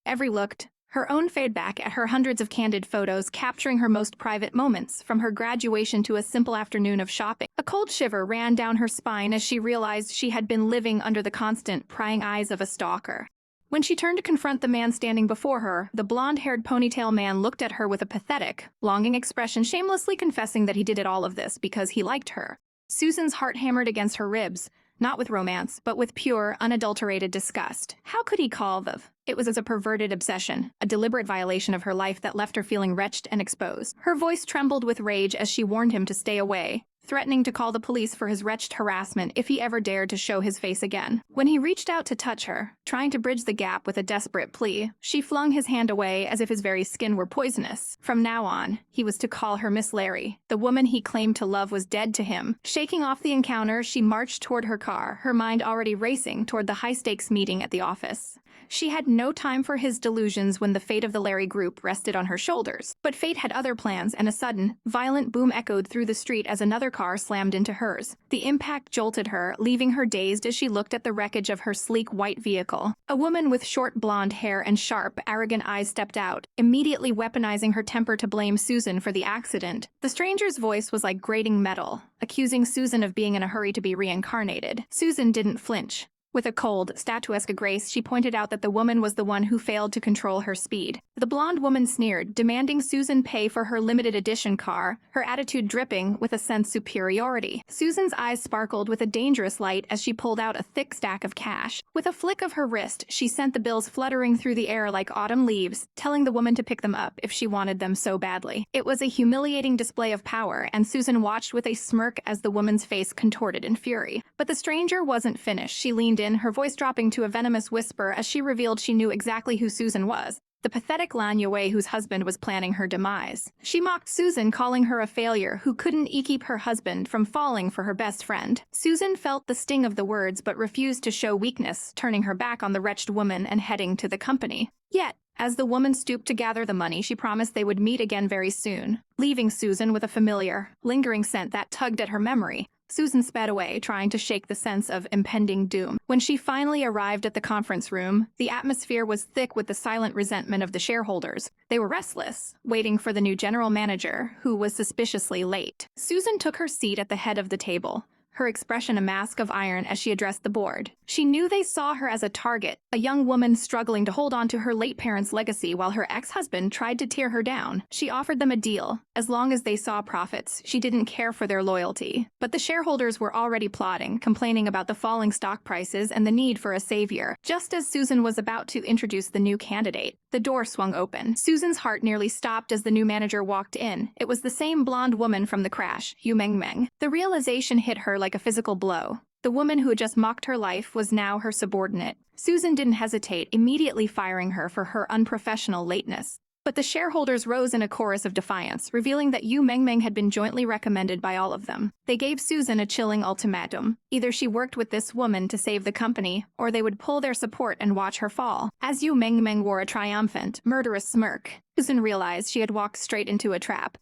Every looked. Her own fade back at her hundreds of candid photos capturing her most private moments, from her graduation to a simple afternoon of shopping. A cold shiver ran down her spine as she realized she had been living under the constant, prying eyes of a stalker. When she turned to confront the man standing before her, the blonde-haired ponytail man looked at her with a pathetic, longing expression, shamelessly confessing that he did all of this because he liked her. Susan's heart hammered against her ribs, not with romance, but with pure, unadulterated disgust. How could he call It was as a perverted obsession, a deliberate violation of her life that left her feeling wretched and exposed. Her voice trembled with rage as she warned him to stay away, threatening to call the police for his wretched harassment if he ever dared to show his face again. When he reached out to touch her, trying to bridge the gap with a desperate plea, she flung his hand away as if his very skin were poisonous. From now on, he was to call her Miss Larry. The woman he claimed to love was dead to him. Shaking off the encounter, she marched toward her car, her mind already racing toward the high-stakes meeting at the office. She had no time for his delusions when the fate of the Larry group rested on her shoulders. But fate had other plans, and a sudden, violent boom echoed through the street as another car slammed into hers. The impact jolted her, leaving her dazed as she looked at the wreckage of her sleek white vehicle. A woman with short blonde hair and sharp, arrogant eyes stepped out, immediately weaponizing her temper to blame Susan for the accident. The stranger's voice was like grating metal, accusing Susan of being in a hurry to be reincarnated. Susan didn't flinch. With a cold, statuesque grace, she pointed out that the woman was the one who failed to control her speed. The blonde woman sneered, demanding Susan pay for her limited edition car, her attitude dripping with a sense of superiority. Susan's eyes sparkled with a dangerous light as she pulled out a thick stack of cash. With a flick of her wrist, she sent the bills fluttering through the air like autumn leaves, telling the woman to pick them up if she wanted them so badly. It was a humiliating display of power, and Susan watched with a smirk as the woman's face contorted in fury. But the stranger wasn't finished. She leaned in, her voice dropping to a venomous whisper as she revealed she knew exactly who Susan was. The pathetic Lan Youwei whose husband was planning her demise. She mocked Susan, calling her a failure who couldn't keep her husband from falling for her best friend. Susan felt the sting of the words but refused to show weakness, turning her back on the wretched woman and heading to the company. Yet, as the woman stooped to gather the money, she promised they would meet again very soon, leaving Susan with a familiar, lingering scent that tugged at her memory. Susan sped away, trying to shake the sense of impending doom. When she finally arrived at the conference room, the atmosphere was thick with the silent resentment of the shareholders. They were restless, waiting for the new general manager, who was suspiciously late. Susan took her seat at the head of the table, her expression a mask of iron as she addressed the board. She knew they saw her as a target, a young woman struggling to hold on to her late parents' legacy while her ex-husband tried to tear her down. She offered them a deal. As long as they saw profits, she didn't care for their loyalty. But the shareholders were already plotting, complaining about the falling stock prices and the need for a savior. Just as Susan was about to introduce the new candidate, the door swung open. Susan's heart nearly stopped as the new manager walked in. It was the same blonde woman from the crash, Yu Mengmeng. The realization hit her like a physical blow. The woman who had just mocked her life was now her subordinate. Susan didn't hesitate, immediately firing her for her unprofessional lateness. But the shareholders rose in a chorus of defiance, revealing that Yu Mengmeng had been jointly recommended by all of them. They gave Susan a chilling ultimatum. Either she worked with this woman to save the company, or they would pull their support and watch her fall. As Yu Mengmeng wore a triumphant, murderous smirk, Susan realized she had walked straight into a trap.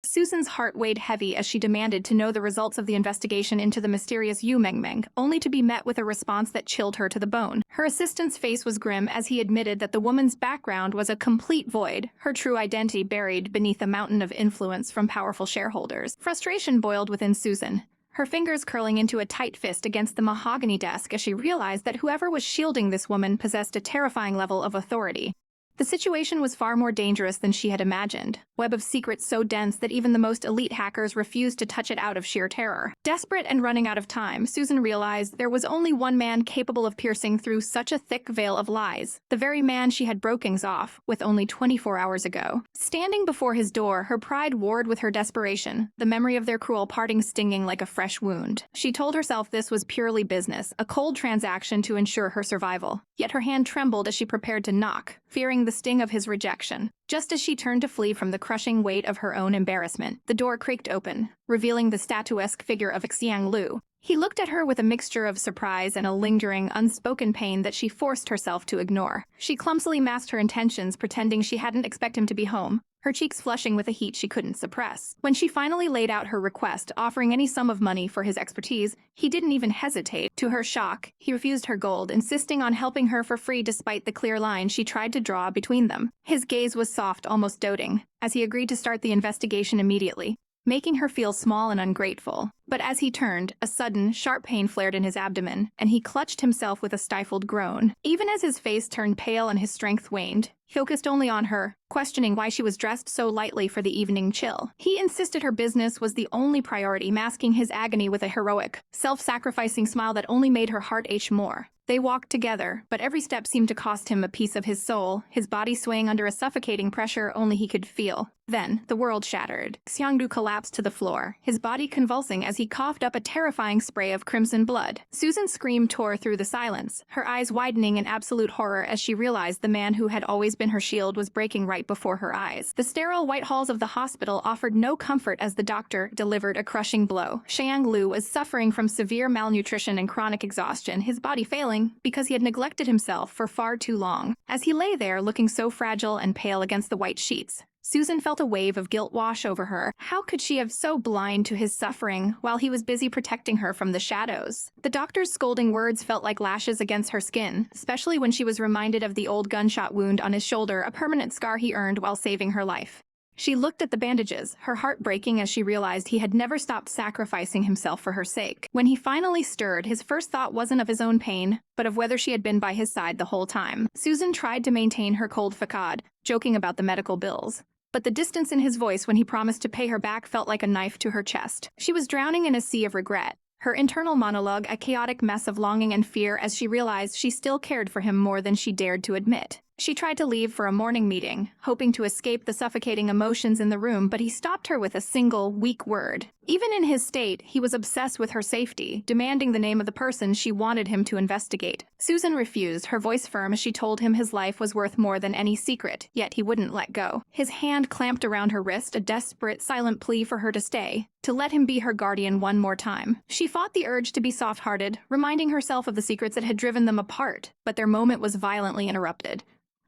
Susan's heart weighed heavy as she demanded to know the results of the investigation into the mysterious Yu Mengmeng, only to be met with a response that chilled her to the bone. Her assistant's face was grim as he admitted that the woman's background was a complete void, her true identity buried beneath a mountain of influence from powerful shareholders. Frustration boiled within Susan, her fingers curling into a tight fist against the mahogany desk as she realized that whoever was shielding this woman possessed a terrifying level of authority. The situation was far more dangerous than she had imagined, web of secrets so dense that even the most elite hackers refused to touch it out of sheer terror. Desperate and running out of time, Susan realized there was only one man capable of piercing through such a thick veil of lies, the very man she had broken off with only 24 hours ago. Standing before his door, her pride warred with her desperation, the memory of their cruel parting stinging like a fresh wound. She told herself this was purely business, a cold transaction to ensure her survival. Yet her hand trembled as she prepared to knock, fearing the sting of his rejection. Just as she turned to flee from the crushing weight of her own embarrassment, the door creaked open, revealing the statuesque figure of Xiang Lu. He looked at her with a mixture of surprise and a lingering, unspoken pain that she forced herself to ignore. She clumsily masked her intentions, pretending she hadn't expected him to be home, her cheeks flushing with a heat she couldn't suppress. When she finally laid out her request, offering any sum of money for his expertise, he didn't even hesitate. To her shock, he refused her gold, insisting on helping her for free despite the clear line she tried to draw between them. His gaze was soft, almost doting, as he agreed to start the investigation immediately, making her feel small and ungrateful. But as he turned, a sudden, sharp pain flared in his abdomen, and he clutched himself with a stifled groan. Even as his face turned pale and his strength waned, he focused only on her, questioning why she was dressed so lightly for the evening chill. He insisted her business was the only priority, masking his agony with a heroic, self-sacrificing smile that only made her heart ache more. They walked together, but every step seemed to cost him a piece of his soul, his body swaying under a suffocating pressure only he could feel. Then, the world shattered. Xiang Lu collapsed to the floor, his body convulsing as he coughed up a terrifying spray of crimson blood. Susan's scream tore through the silence, her eyes widening in absolute horror as she realized the man who had always been her shield was breaking right before her eyes. The sterile white halls of the hospital offered no comfort as the doctor delivered a crushing blow. Xiang Lu was suffering from severe malnutrition and chronic exhaustion, his body failing because he had neglected himself for far too long. As he lay there looking so fragile and pale against the white sheets, Susan felt a wave of guilt wash over her. How could she have so blind to his suffering while he was busy protecting her from the shadows? The doctor's scolding words felt like lashes against her skin, especially when she was reminded of the old gunshot wound on his shoulder, a permanent scar he earned while saving her life. She looked at the bandages, her heart breaking as she realized he had never stopped sacrificing himself for her sake. When he finally stirred, his first thought wasn't of his own pain, but of whether she had been by his side the whole time. Susan tried to maintain her cold facade, joking about the medical bills. But the distance in his voice when he promised to pay her back felt like a knife to her chest. She was drowning in a sea of regret, her internal monologue a chaotic mess of longing and fear as she realized she still cared for him more than she dared to admit. She tried to leave for a morning meeting, hoping to escape the suffocating emotions in the room, but he stopped her with a single, weak word. Even in his state, he was obsessed with her safety, demanding the name of the person she wanted him to investigate. Susan refused, her voice firm as she told him his life was worth more than any secret, yet he wouldn't let go. His hand clamped around her wrist, a desperate, silent plea for her to stay, to let him be her guardian one more time. She fought the urge to be soft-hearted, reminding herself of the secrets that had driven them apart, but their moment was violently interrupted.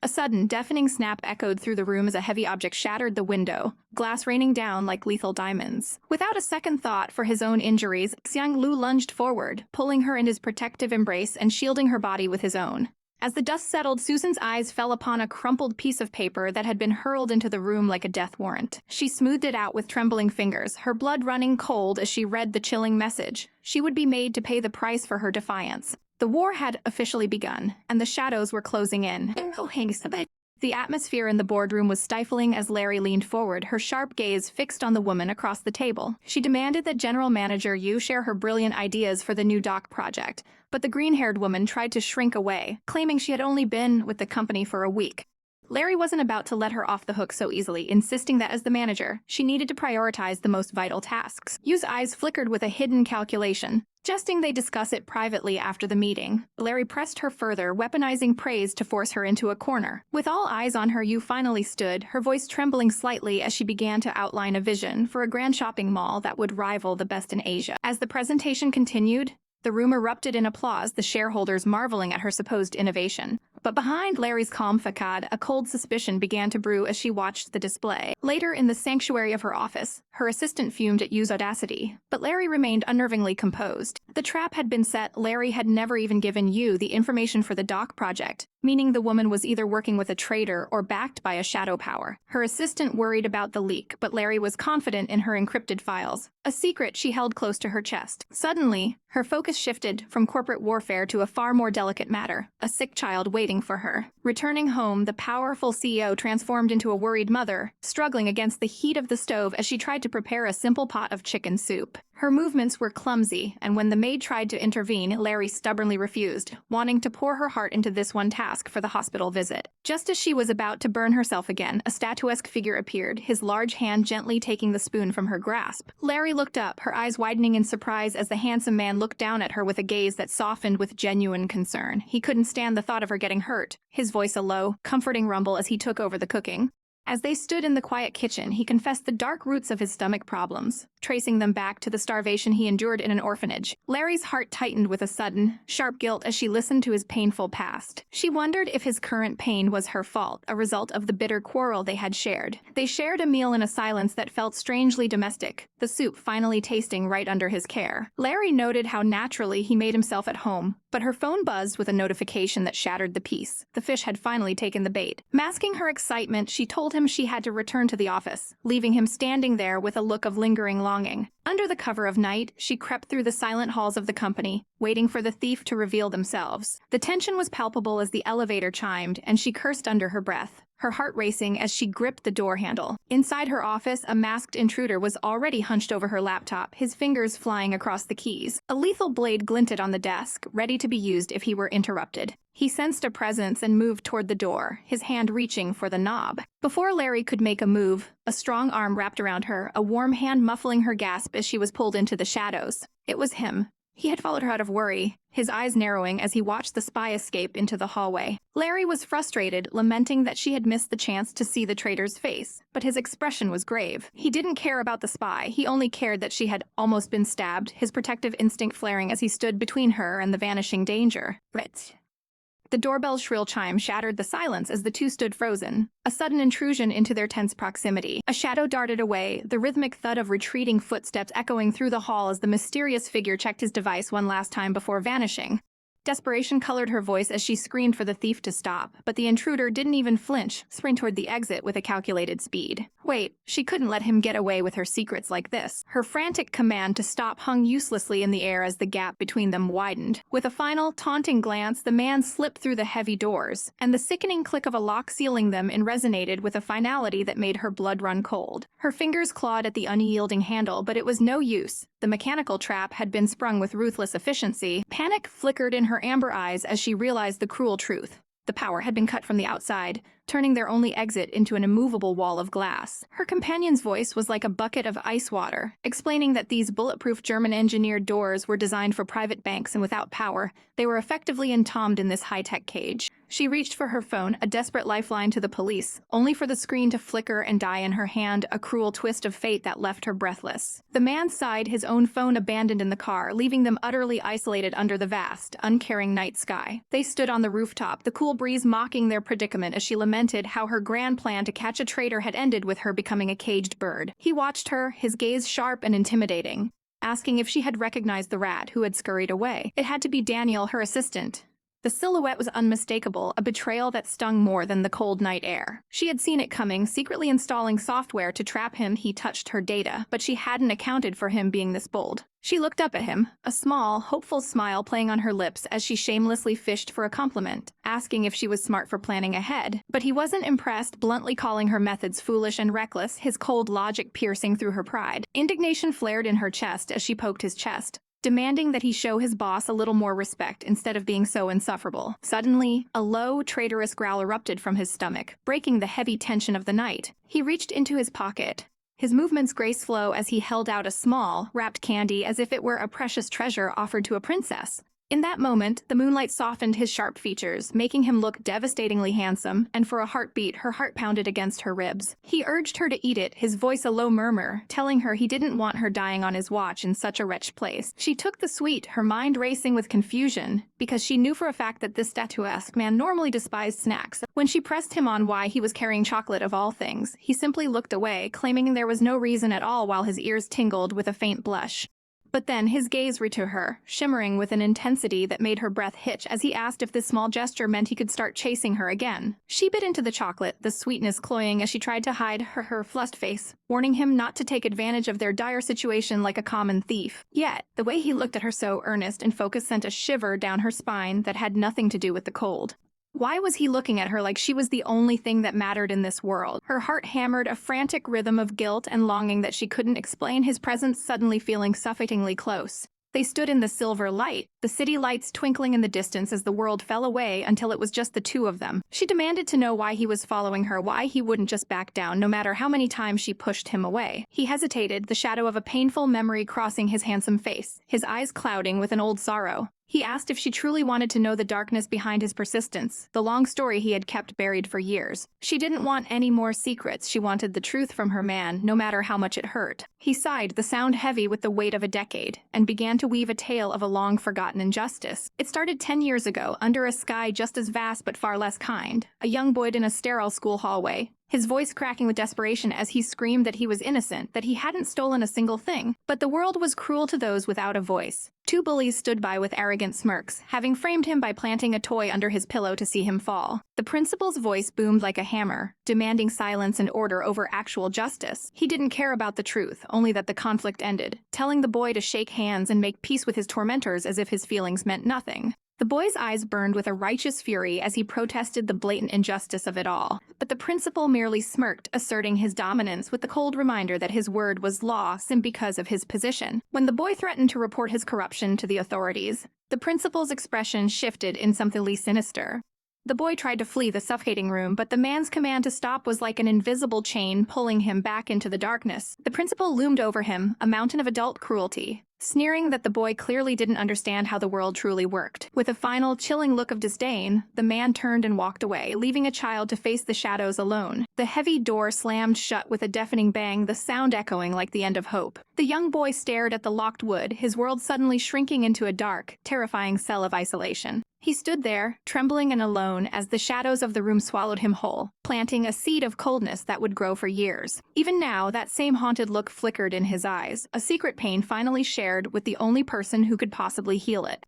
A sudden, deafening snap echoed through the room as a heavy object shattered the window, glass raining down like lethal diamonds. Without a second thought for his own injuries, Xiang Lu lunged forward, pulling her in his protective embrace and shielding her body with his own. As the dust settled, Susan's eyes fell upon a crumpled piece of paper that had been hurled into the room like a death warrant. She smoothed it out with trembling fingers, her blood running cold as she read the chilling message. She would be made to pay the price for her defiance. The war had officially begun, and the shadows were closing in. The atmosphere in the boardroom was stifling as Larry leaned forward, her sharp gaze fixed on the woman across the table. She demanded that General Manager Yu share her brilliant ideas for the new dock project, but the green-haired woman tried to shrink away, claiming she had only been with the company for a week. Larry wasn't about to let her off the hook so easily, insisting that as the manager, she needed to prioritize the most vital tasks. Yu's eyes flickered with a hidden calculation. Suggesting they discuss it privately after the meeting, Larry pressed her further, weaponizing praise to force her into a corner. With all eyes on her, Yu finally stood, her voice trembling slightly as she began to outline a vision for a grand shopping mall that would rival the best in Asia. As the presentation continued, the room erupted in applause, the shareholders marveling at her supposed innovation. But behind Larry's calm facade, a cold suspicion began to brew as she watched the display. Later, in the sanctuary of her office, her assistant fumed at Yu's audacity, but Larry remained unnervingly composed. The trap had been set. Larry had never even given Yu the information for the dock project, meaning the woman was either working with a traitor or backed by a shadow power. Her assistant worried about the leak, but Larry was confident in her encrypted files, a secret she held close to her chest. Suddenly, her focus shifted from corporate warfare to a far more delicate matter, a sick child waiting for her. Returning home, the powerful CEO transformed into a worried mother, struggling against the heat of the stove as she tried to prepare a simple pot of chicken soup. Her movements were clumsy, and when the maid tried to intervene, Larry stubbornly refused, wanting to pour her heart into this one task for the hospital visit. Just as she was about to burn herself again, a statuesque figure appeared, his large hand gently taking the spoon from her grasp. Larry looked up, her eyes widening in surprise as the handsome man looked down at her with a gaze that softened with genuine concern. He couldn't stand the thought of her getting hurt, his voice a low, comforting rumble as he took over the cooking. As they stood in the quiet kitchen, he confessed the dark roots of his stomach problems, tracing them back to the starvation he endured in an orphanage. Larry's heart tightened with a sudden, sharp guilt as she listened to his painful past. She wondered if his current pain was her fault, a result of the bitter quarrel they had shared. They shared a meal in a silence that felt strangely domestic, the soup finally tasting right under his care. Larry noted how naturally he made himself at home, but her phone buzzed with a notification that shattered the peace. The fish had finally taken the bait. Masking her excitement, she told him she had to return to the office, leaving him standing there with a look of lingering longing. Under the cover of night, she crept through the silent halls of the company, waiting for the thief to reveal themselves. The tension was palpable as the elevator chimed, and she cursed under her breath, her heart racing as she gripped the door handle. Inside her office, a masked intruder was already hunched over her laptop, his fingers flying across the keys. A lethal blade glinted on the desk, ready to be used if he were interrupted. He sensed a presence and moved toward the door, his hand reaching for the knob. Before Larry could make a move, a strong arm wrapped around her, a warm hand muffling her gasp as she was pulled into the shadows. It was him. He had followed her out of worry, his eyes narrowing as he watched the spy escape into the hallway. Larry was frustrated, lamenting that she had missed the chance to see the traitor's face, but his expression was grave. He didn't care about the spy, he only cared that she had almost been stabbed, his protective instinct flaring as he stood between her and the vanishing danger. Ritz. The doorbell's shrill chime shattered the silence as the two stood frozen, a sudden intrusion into their tense proximity. A shadow darted away, the rhythmic thud of retreating footsteps echoing through the hall as the mysterious figure checked his device one last time before vanishing. Desperation colored her voice as she screamed for the thief to stop, but the intruder didn't even flinch, sprint toward the exit with a calculated speed. Wait, she couldn't let him get away with her secrets like this. Her frantic command to stop hung uselessly in the air as the gap between them widened. With a final, taunting glance, the man slipped through the heavy doors, and the sickening click of a lock sealing them resonated with a finality that made her blood run cold. Her fingers clawed at the unyielding handle, but it was no use. The mechanical trap had been sprung with ruthless efficiency. Panic flickered in her amber eyes as she realized the cruel truth. The power had been cut from the outside, turning their only exit into an immovable wall of glass. Her companion's voice was like a bucket of ice water, explaining that these bulletproof German-engineered doors were designed for private banks, and without power, they were effectively entombed in this high-tech cage. She reached for her phone, a desperate lifeline to the police, only for the screen to flicker and die in her hand, a cruel twist of fate that left her breathless. The man sighed, his own phone abandoned in the car, leaving them utterly isolated under the vast, uncaring night sky. They stood on the rooftop, the cool breeze mocking their predicament as she lamented how her grand plan to catch a traitor had ended with her becoming a caged bird. He watched her, his gaze sharp and intimidating, asking if she had recognized the rat who had scurried away. It had to be Daniel, her assistant. The silhouette was unmistakable, a betrayal that stung more than the cold night air. She had seen it coming, secretly installing software to trap him. He touched her data, but she hadn't accounted for him being this bold. She looked up at him, a small, hopeful smile playing on her lips as she shamelessly fished for a compliment, asking if she was smart for planning ahead. But he wasn't impressed, bluntly calling her methods foolish and reckless, his cold logic piercing through her pride. Indignation flared in her chest as she poked his chest, demanding that he show his boss a little more respect instead of being so insufferable. Suddenly, a low, traitorous growl erupted from his stomach, breaking the heavy tension of the night. He reached into his pocket, his movements graceful as he held out a small, wrapped candy as if it were a precious treasure offered to a princess. In that moment, the moonlight softened his sharp features, making him look devastatingly handsome, and for a heartbeat, her heart pounded against her ribs. He urged her to eat it, his voice a low murmur, telling her he didn't want her dying on his watch in such a wretched place. She took the sweet, her mind racing with confusion, because she knew for a fact that this statuesque man normally despised snacks. When she pressed him on why he was carrying chocolate of all things, he simply looked away, claiming there was no reason at all while his ears tingled with a faint blush. But then his gaze returned to her, shimmering with an intensity that made her breath hitch as he asked if this small gesture meant he could start chasing her again. She bit into the chocolate, the sweetness cloying as she tried to hide her flushed face, warning him not to take advantage of their dire situation like a common thief. Yet, the way he looked at her so earnest and focused sent a shiver down her spine that had nothing to do with the cold. Why was he looking at her like she was the only thing that mattered in this world? Her heart hammered a frantic rhythm of guilt and longing that she couldn't explain, his presence suddenly feeling suffocatingly close. They stood in the silver light, the city lights twinkling in the distance as the world fell away until it was just the two of them. She demanded to know why he was following her, why he wouldn't just back down no matter how many times she pushed him away. He hesitated, the shadow of a painful memory crossing his handsome face, his eyes clouding with an old sorrow. He asked if she truly wanted to know the darkness behind his persistence, the long story he had kept buried for years. She didn't want any more secrets, she wanted the truth from her man, no matter how much it hurt. He sighed, the sound heavy with the weight of a decade, and began to weave a tale of a long-forgotten injustice. It started 10 years ago, under a sky just as vast but far less kind. A young boy in a sterile school hallway, his voice cracking with desperation as he screamed that he was innocent, that he hadn't stolen a single thing. But the world was cruel to those without a voice. Two bullies stood by with arrogant smirks, having framed him by planting a toy under his pillow to see him fall. The principal's voice boomed like a hammer, demanding silence and order over actual justice. He didn't care about the truth, only that the conflict ended, telling the boy to shake hands and make peace with his tormentors as if his feelings meant nothing. The boy's eyes burned with a righteous fury as he protested the blatant injustice of it all, but the principal merely smirked, asserting his dominance with the cold reminder that his word was law simply because of his position. When the boy threatened to report his corruption to the authorities, the principal's expression shifted in something sinister. The boy tried to flee the suffocating room, but the man's command to stop was like an invisible chain pulling him back into the darkness. The principal loomed over him, a mountain of adult cruelty, sneering that the boy clearly didn't understand how the world truly worked. With a final, chilling look of disdain, the man turned and walked away, leaving a child to face the shadows alone. The heavy door slammed shut with a deafening bang, the sound echoing like the end of hope. The young boy stared at the locked wood, his world suddenly shrinking into a dark, terrifying cell of isolation. He stood there, trembling and alone, as the shadows of the room swallowed him whole, planting a seed of coldness that would grow for years. Even now, that same haunted look flickered in his eyes, a secret pain finally shared with the only person who could possibly heal it.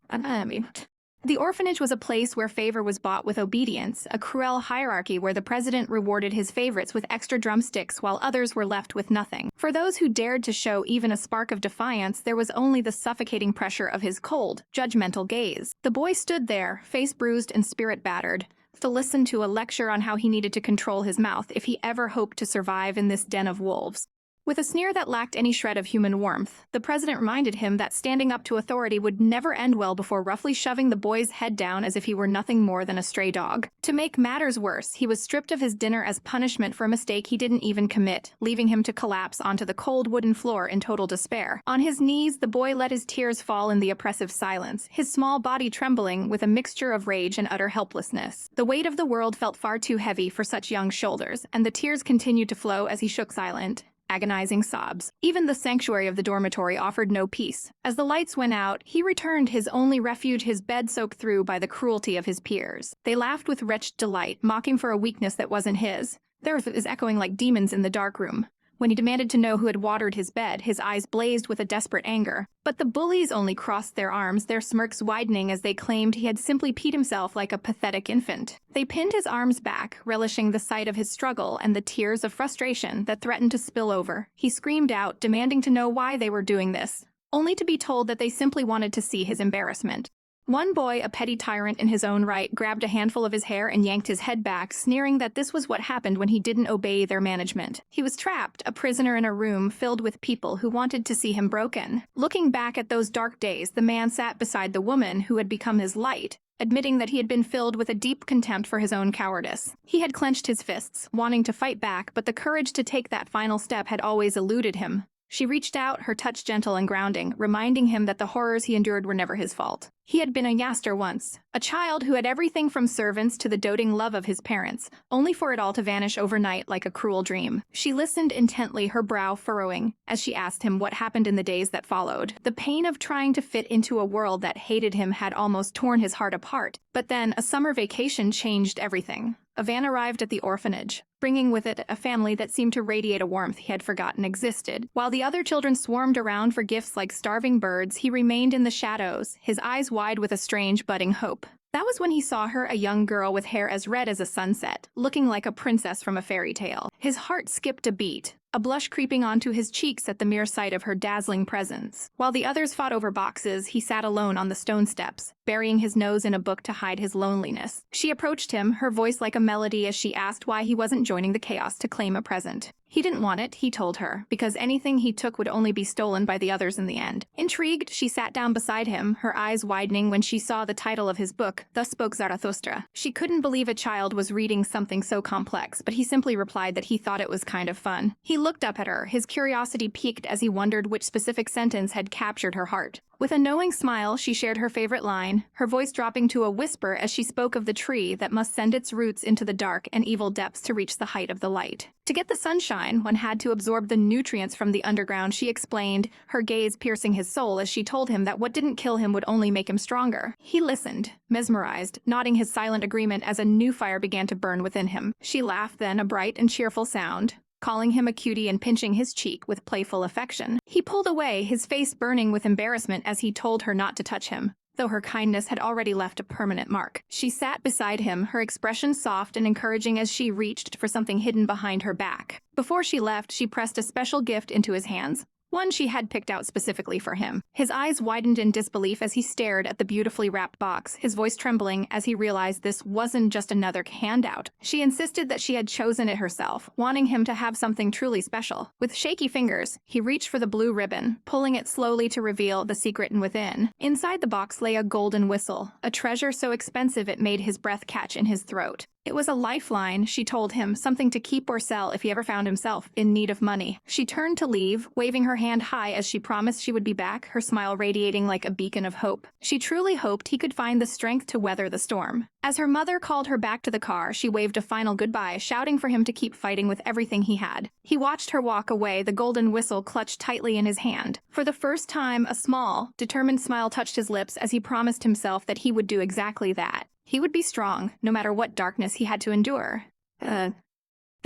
The orphanage was a place where favor was bought with obedience, a cruel hierarchy where the president rewarded his favorites with extra drumsticks while others were left with nothing. For those who dared to show even a spark of defiance, there was only the suffocating pressure of his cold, judgmental gaze. The boy stood there, face bruised and spirit battered, to listen to a lecture on how he needed to control his mouth if he ever hoped to survive in this den of wolves. With a sneer that lacked any shred of human warmth, the president reminded him that standing up to authority would never end well before roughly shoving the boy's head down as if he were nothing more than a stray dog. To make matters worse, he was stripped of his dinner as punishment for a mistake he didn't even commit, leaving him to collapse onto the cold wooden floor in total despair. On his knees, the boy let his tears fall in the oppressive silence, his small body trembling with a mixture of rage and utter helplessness. The weight of the world felt far too heavy for such young shoulders, and the tears continued to flow as he shook silent, agonizing sobs. Even the sanctuary of the dormitory offered no peace. As the lights went out, he returned his only refuge, his bed soaked through by the cruelty of his peers. They laughed with wretched delight, mocking for a weakness that wasn't his. Theirs is echoing like demons in the dark room. When he demanded to know who had watered his bed, his eyes blazed with a desperate anger. But the bullies only crossed their arms, their smirks widening as they claimed he had simply peed himself like a pathetic infant. They pinned his arms back, relishing the sight of his struggle and the tears of frustration that threatened to spill over. He screamed out, demanding to know why they were doing this, only to be told that they simply wanted to see his embarrassment. One boy, a petty tyrant in his own right, grabbed a handful of his hair and yanked his head back, sneering that this was what happened when he didn't obey their management. He was trapped, a prisoner in a room filled with people who wanted to see him broken. Looking back at those dark days, the man sat beside the woman who had become his light, admitting that he had been filled with a deep contempt for his own cowardice. He had clenched his fists, wanting to fight back, but the courage to take that final step had always eluded him. She reached out, her touch gentle and grounding, reminding him that the horrors he endured were never his fault. He had been a youngster once, a child who had everything from servants to the doting love of his parents, only for it all to vanish overnight like a cruel dream. She listened intently, her brow furrowing, as she asked him what happened in the days that followed. The pain of trying to fit into a world that hated him had almost torn his heart apart. But then, a summer vacation changed everything. A van arrived at the orphanage, bringing with it a family that seemed to radiate a warmth he had forgotten existed. While the other children swarmed around for gifts like starving birds, he remained in the shadows, his eyes wide with a strange budding hope. That was when he saw her, a young girl with hair as red as a sunset, looking like a princess from a fairy tale. His heart skipped a beat, a blush creeping onto his cheeks at the mere sight of her dazzling presence. While the others fought over boxes, he sat alone on the stone steps, burying his nose in a book to hide his loneliness. She approached him, her voice like a melody as she asked why he wasn't joining the chaos to claim a present. He didn't want it, he told her, because anything he took would only be stolen by the others in the end. Intrigued, she sat down beside him, her eyes widening when she saw the title of his book, Thus Spoke Zarathustra. She couldn't believe a child was reading something so complex, but he simply replied that he thought it was kind of fun. He looked up at her, his curiosity piqued as he wondered which specific sentence had captured her heart. With a knowing smile, she shared her favorite line, her voice dropping to a whisper as she spoke of the tree that must send its roots into the dark and evil depths to reach the height of the light. To get the sunshine, one had to absorb the nutrients from the underground, she explained, her gaze piercing his soul as she told him that what didn't kill him would only make him stronger. He listened, mesmerized, nodding his silent agreement as a new fire began to burn within him. She laughed then, a bright and cheerful sound, calling him a cutie and pinching his cheek with playful affection. He pulled away, his face burning with embarrassment as he told her not to touch him, though her kindness had already left a permanent mark. She sat beside him, her expression soft and encouraging as she reached for something hidden behind her back. Before she left, she pressed a special gift into his hands, one she had picked out specifically for him. His eyes widened in disbelief as he stared at the beautifully wrapped box, his voice trembling as he realized this wasn't just another handout. She insisted that she had chosen it herself, wanting him to have something truly special. With shaky fingers, he reached for the blue ribbon, pulling it slowly to reveal the secret within. Inside the box lay a golden whistle, a treasure so expensive it made his breath catch in his throat. It was a lifeline, she told him, something to keep or sell if he ever found himself in need of money. She turned to leave, waving her hand high as she promised she would be back, her smile radiating like a beacon of hope. She truly hoped he could find the strength to weather the storm. As her mother called her back to the car, she waved a final goodbye, shouting for him to keep fighting with everything he had. He watched her walk away, the golden whistle clutched tightly in his hand. For the first time, a small, determined smile touched his lips as he promised himself that he would do exactly that. He would be strong, no matter what darkness he had to endure. The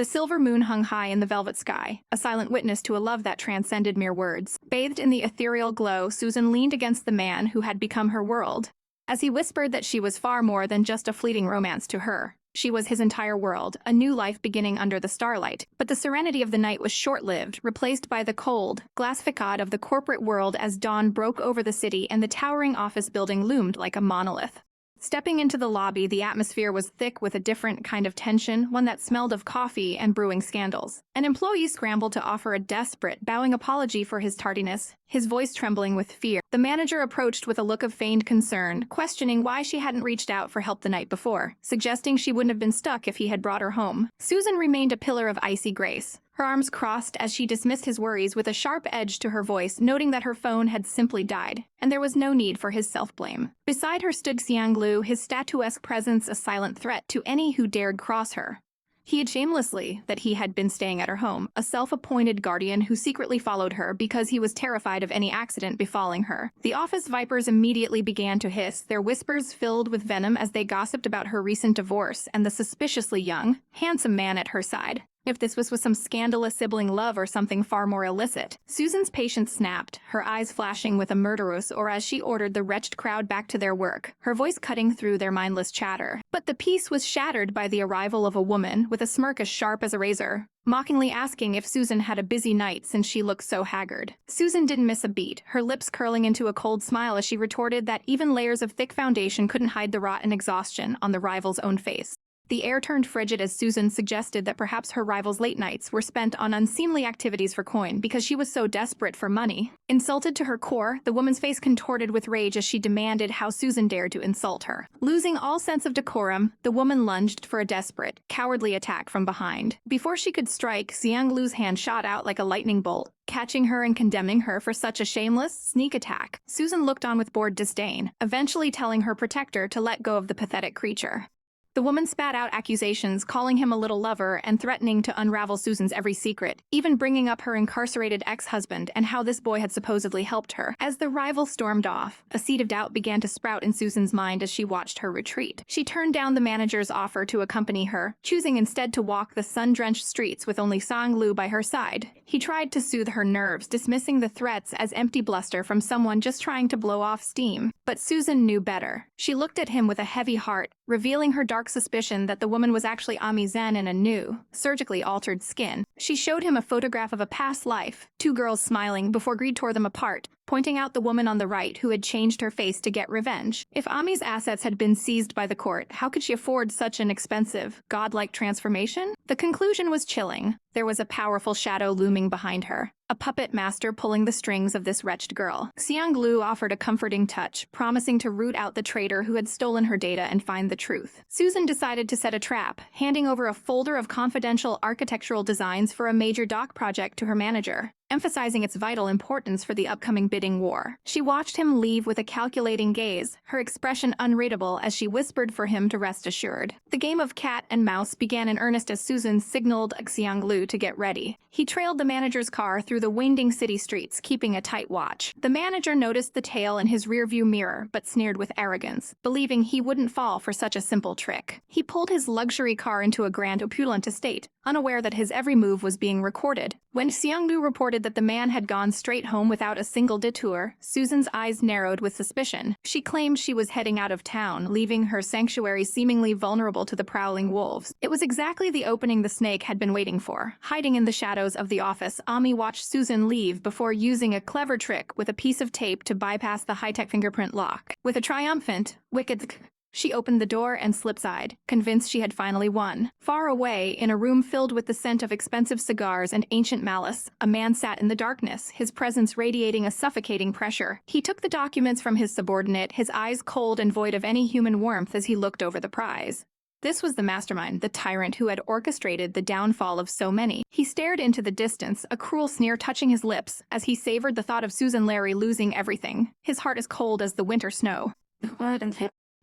silver moon hung high in the velvet sky, a silent witness to a love that transcended mere words. Bathed in the ethereal glow, Susan leaned against the man who had become her world. As he whispered that she was far more than just a fleeting romance to her. She was his entire world, a new life beginning under the starlight. But the serenity of the night was short-lived, replaced by the cold, glass facade of the corporate world as dawn broke over the city and the towering office building loomed like a monolith. Stepping into the lobby, the atmosphere was thick with a different kind of tension, one that smelled of coffee and brewing scandals. An employee scrambled to offer a desperate, bowing apology for his tardiness, his voice trembling with fear. The manager approached with a look of feigned concern, questioning why she hadn't reached out for help the night before, suggesting she wouldn't have been stuck if he had brought her home. Susan remained a pillar of icy grace, her arms crossed as she dismissed his worries with a sharp edge to her voice, noting that her phone had simply died, and there was no need for his self-blame. Beside her stood Xiang Lu, his statuesque presence a silent threat to any who dared cross her. He had shamelessly that he had been staying at her home, a self-appointed guardian who secretly followed her because he was terrified of any accident befalling her. The office vipers immediately began to hiss, their whispers filled with venom as they gossiped about her recent divorce and the suspiciously young, handsome man at her side. if this was with some scandalous sibling love or something far more illicit. Susan's patience snapped, her eyes flashing with a murderous aura as she ordered the wretched crowd back to their work, her voice cutting through their mindless chatter. But the peace was shattered by the arrival of a woman with a smirk as sharp as a razor, mockingly asking if Susan had a busy night since she looked so haggard. Susan didn't miss a beat, her lips curling into a cold smile as she retorted that even layers of thick foundation couldn't hide the rot and exhaustion on the rival's own face. The air turned frigid as Susan suggested that perhaps her rival's late nights were spent on unseemly activities for coin because she was so desperate for money. Insulted to her core, the woman's face contorted with rage as she demanded how Susan dared to insult her. Losing all sense of decorum, the woman lunged for a desperate, cowardly attack from behind. Before she could strike, Xiang Lu's hand shot out like a lightning bolt, catching her and condemning her for such a shameless, sneak attack. Susan looked on with bored disdain, eventually telling her protector to let go of the pathetic creature. The woman spat out accusations, calling him a little lover and threatening to unravel Susan's every secret, even bringing up her incarcerated ex-husband and how this boy had supposedly helped her. As the rival stormed off, a seed of doubt began to sprout in Susan's mind as she watched her retreat. She turned down the manager's offer to accompany her, choosing instead to walk the sun-drenched streets with only Xiang Lu by her side. He tried to soothe her nerves, dismissing the threats as empty bluster from someone just trying to blow off steam. But Susan knew better. She looked at him with a heavy heart, revealing her dark suspicion that the woman was actually Ami Zen in a new, surgically altered skin. She showed him a photograph of a past life, two girls smiling before greed tore them apart, pointing out the woman on the right who had changed her face to get revenge. If Ami's assets had been seized by the court, how could she afford such an expensive, godlike transformation? The conclusion was chilling. There was a powerful shadow looming behind her, a puppet master pulling the strings of this wretched girl. Xiang Lu offered a comforting touch, promising to root out the traitor who had stolen her data and find the truth. Susan decided to set a trap, handing over a folder of confidential architectural designs for a major dock project to her manager, emphasizing its vital importance for the upcoming bidding war. She watched him leave with a calculating gaze, her expression unreadable as she whispered for him to rest assured. The game of cat and mouse began in earnest as Susan signaled Xiang Lu to get ready. He trailed the manager's car through the winding city streets, keeping a tight watch. The manager noticed the tail in his rearview mirror, but sneered with arrogance, believing he wouldn't fall for such a simple trick. He pulled his luxury car into a grand opulent estate, unaware that his every move was being recorded. When Xiang Lu reported that the man had gone straight home without a single detour, Susan's eyes narrowed with suspicion. She claimed she was heading out of town, leaving her sanctuary seemingly vulnerable to the prowling wolves. It was exactly the opening the snake had been waiting for. Hiding in the shadows of the office, Ami watched Susan leave before using a clever trick with a piece of tape to bypass the high-tech fingerprint lock. With a triumphant, wicked she opened the door and slip-sided, convinced she had finally won. Far away, in a room filled with the scent of expensive cigars and ancient malice, a man sat in the darkness, his presence radiating a suffocating pressure. He took the documents from his subordinate, his eyes cold and void of any human warmth as he looked over the prize. This was the mastermind, the tyrant who had orchestrated the downfall of so many. He stared into the distance, a cruel sneer touching his lips, as he savored the thought of Susan Larry losing everything, his heart as cold as the winter snow.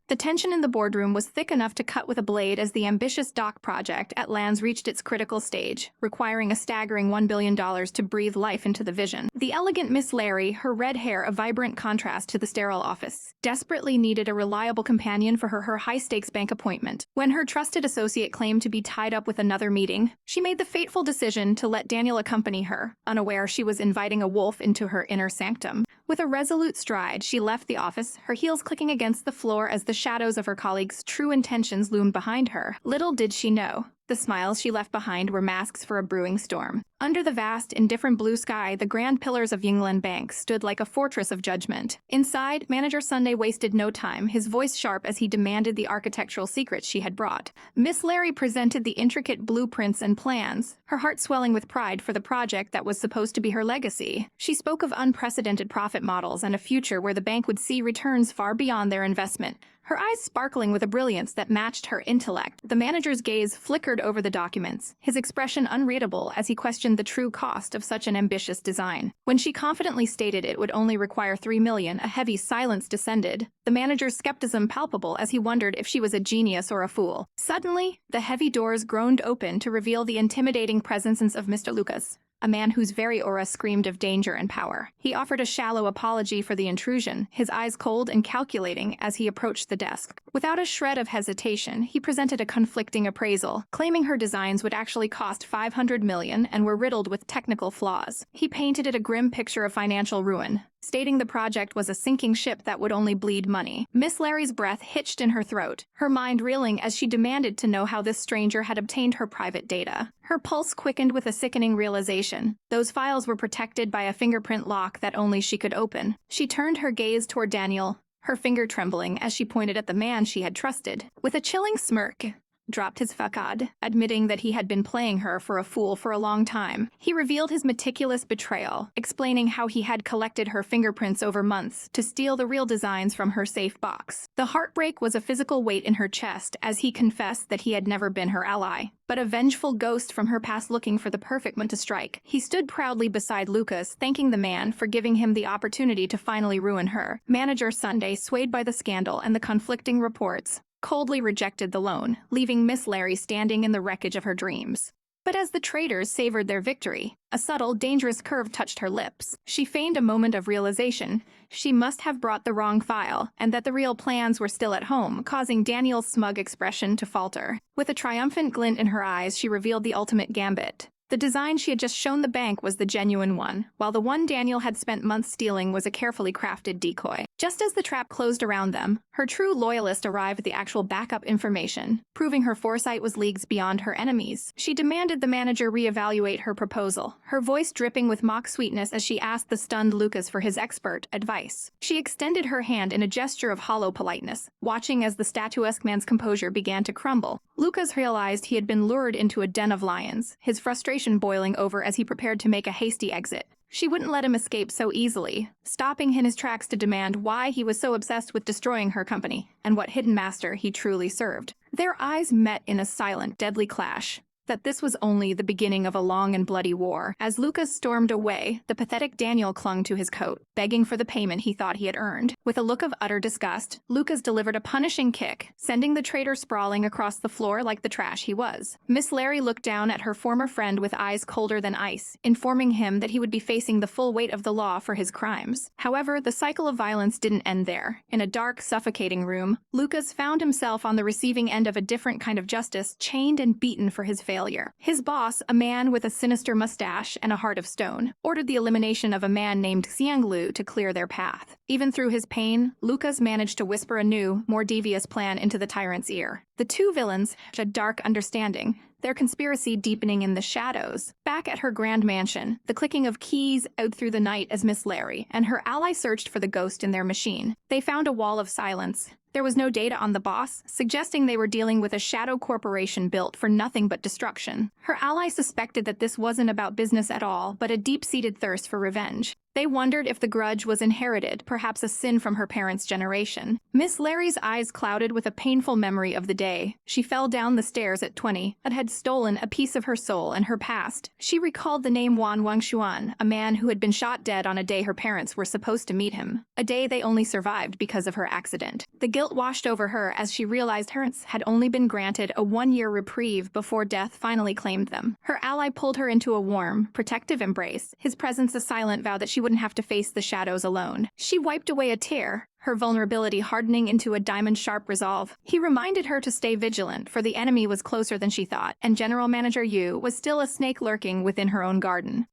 The tension in the boardroom was thick enough to cut with a blade as the ambitious dock project at Lan's reached its critical stage, requiring a staggering $1 billion to breathe life into the vision. The elegant Miss Larry, her red hair a vibrant contrast to the sterile office, desperately needed a reliable companion for her high-stakes bank appointment. When her trusted associate claimed to be tied up with another meeting, she made the fateful decision to let Daniel accompany her, unaware she was inviting a wolf into her inner sanctum. With a resolute stride, she left the office, her heels clicking against the floor as the shadows of her colleagues' true intentions loomed behind her. Little did she know, the smiles she left behind were masks for a brewing storm. Under the vast, indifferent blue sky, the grand pillars of Yinglan Bank stood like a fortress of judgment. Inside, Manager Sunday wasted no time, his voice sharp as he demanded the architectural secrets she had brought. Miss Larry presented the intricate blueprints and plans, her heart swelling with pride for the project that was supposed to be her legacy. She spoke of unprecedented profit models and a future where the bank would see returns far beyond their investment, her eyes sparkling with a brilliance that matched her intellect. The manager's gaze flickered over the documents, his expression unreadable as he questioned the true cost of such an ambitious design. When she confidently stated it would only require $3 million, a heavy silence descended, the manager's skepticism palpable as he wondered if she was a genius or a fool. Suddenly, the heavy doors groaned open to reveal the intimidating presence of Mr. Lucas, a man whose very aura screamed of danger and power. He offered a shallow apology for the intrusion, his eyes cold and calculating as he approached the desk. Without a shred of hesitation, he presented a conflicting appraisal, claiming her designs would actually cost $500 million and were riddled with technical flaws. He painted it a grim picture of financial ruin, stating the project was a sinking ship that would only bleed money. Miss Larry's breath hitched in her throat, her mind reeling as she demanded to know how this stranger had obtained her private data. Her pulse quickened with a sickening realization. Those files were protected by a fingerprint lock that only she could open. She turned her gaze toward Daniel, her finger trembling as she pointed at the man she had trusted. With a chilling smirk, dropped his facade, admitting that he had been playing her for a fool for a long time. He revealed his meticulous betrayal, explaining how he had collected her fingerprints over months to steal the real designs from her safe box. The heartbreak was a physical weight in her chest as he confessed that he had never been her ally, but a vengeful ghost from her past looking for the perfect one to strike. He stood proudly beside Lucas, thanking the man for giving him the opportunity to finally ruin her. Manager Sunday, swayed by the scandal and the conflicting reports, coldly rejected the loan, leaving Miss Larry standing in the wreckage of her dreams. But as the traitors savored their victory, a subtle, dangerous curve touched her lips. She feigned a moment of realization. She must have brought the wrong file, and that the real plans were still at home, causing Daniel's smug expression to falter. With a triumphant glint in her eyes, she revealed the ultimate gambit. The design she had just shown the bank was the genuine one, while the one Daniel had spent months stealing was a carefully crafted decoy. Just as the trap closed around them, her true loyalist arrived with the actual backup information, proving her foresight was leagues beyond her enemies. She demanded the manager reevaluate her proposal, her voice dripping with mock sweetness as she asked the stunned Lucas for his expert advice. She extended her hand in a gesture of hollow politeness, watching as the statuesque man's composure began to crumble. Lucas realized he had been lured into a den of lions, his frustration boiling over as he prepared to make a hasty exit. She wouldn't let him escape so easily, stopping in his tracks to demand why he was so obsessed with destroying her company and what hidden master he truly served. Their eyes met in a silent, deadly clash. That this was only the beginning of a long and bloody war. As Lucas stormed away, the pathetic Daniel clung to his coat, begging for the payment he thought he had earned. With a look of utter disgust, Lucas delivered a punishing kick, sending the traitor sprawling across the floor like the trash he was. Miss Larry looked down at her former friend with eyes colder than ice, informing him that he would be facing the full weight of the law for his crimes. However, the cycle of violence didn't end there. In a dark, suffocating room, Lucas found himself on the receiving end of a different kind of justice, chained and beaten for his failure. His boss, a man with a sinister mustache and a heart of stone, ordered the elimination of a man named Xiang Lu to clear their path. Even through his pain, Lucas managed to whisper a new, more devious plan into the tyrant's ear. The two villains had a dark understanding, their conspiracy deepening in the shadows. Back at her grand mansion, the clicking of keys out through the night as Miss Larry and her ally searched for the ghost in their machine. They found a wall of silence. There was no data on the boss, suggesting they were dealing with a shadow corporation built for nothing but destruction. Her ally suspected that this wasn't about business at all, but a deep-seated thirst for revenge. They wondered if the grudge was inherited, perhaps a sin from her parents' generation. Miss Larry's eyes clouded with a painful memory of the day she fell down the stairs at 20 and had stolen a piece of her soul and her past. She recalled the name Wan Wangshuan, a man who had been shot dead on a day her parents were supposed to meet him, a day they only survived because of her accident. The guilt washed over her as she realized her parents had only been granted a one-year reprieve before death finally claimed them. Her ally pulled her into a warm, protective embrace, his presence a silent vow that she wouldn't have to face the shadows alone. She wiped away a tear, her vulnerability hardening into a diamond-sharp resolve. He reminded her to stay vigilant, for the enemy was closer than she thought, and General Manager Yu was still a snake lurking within her own garden.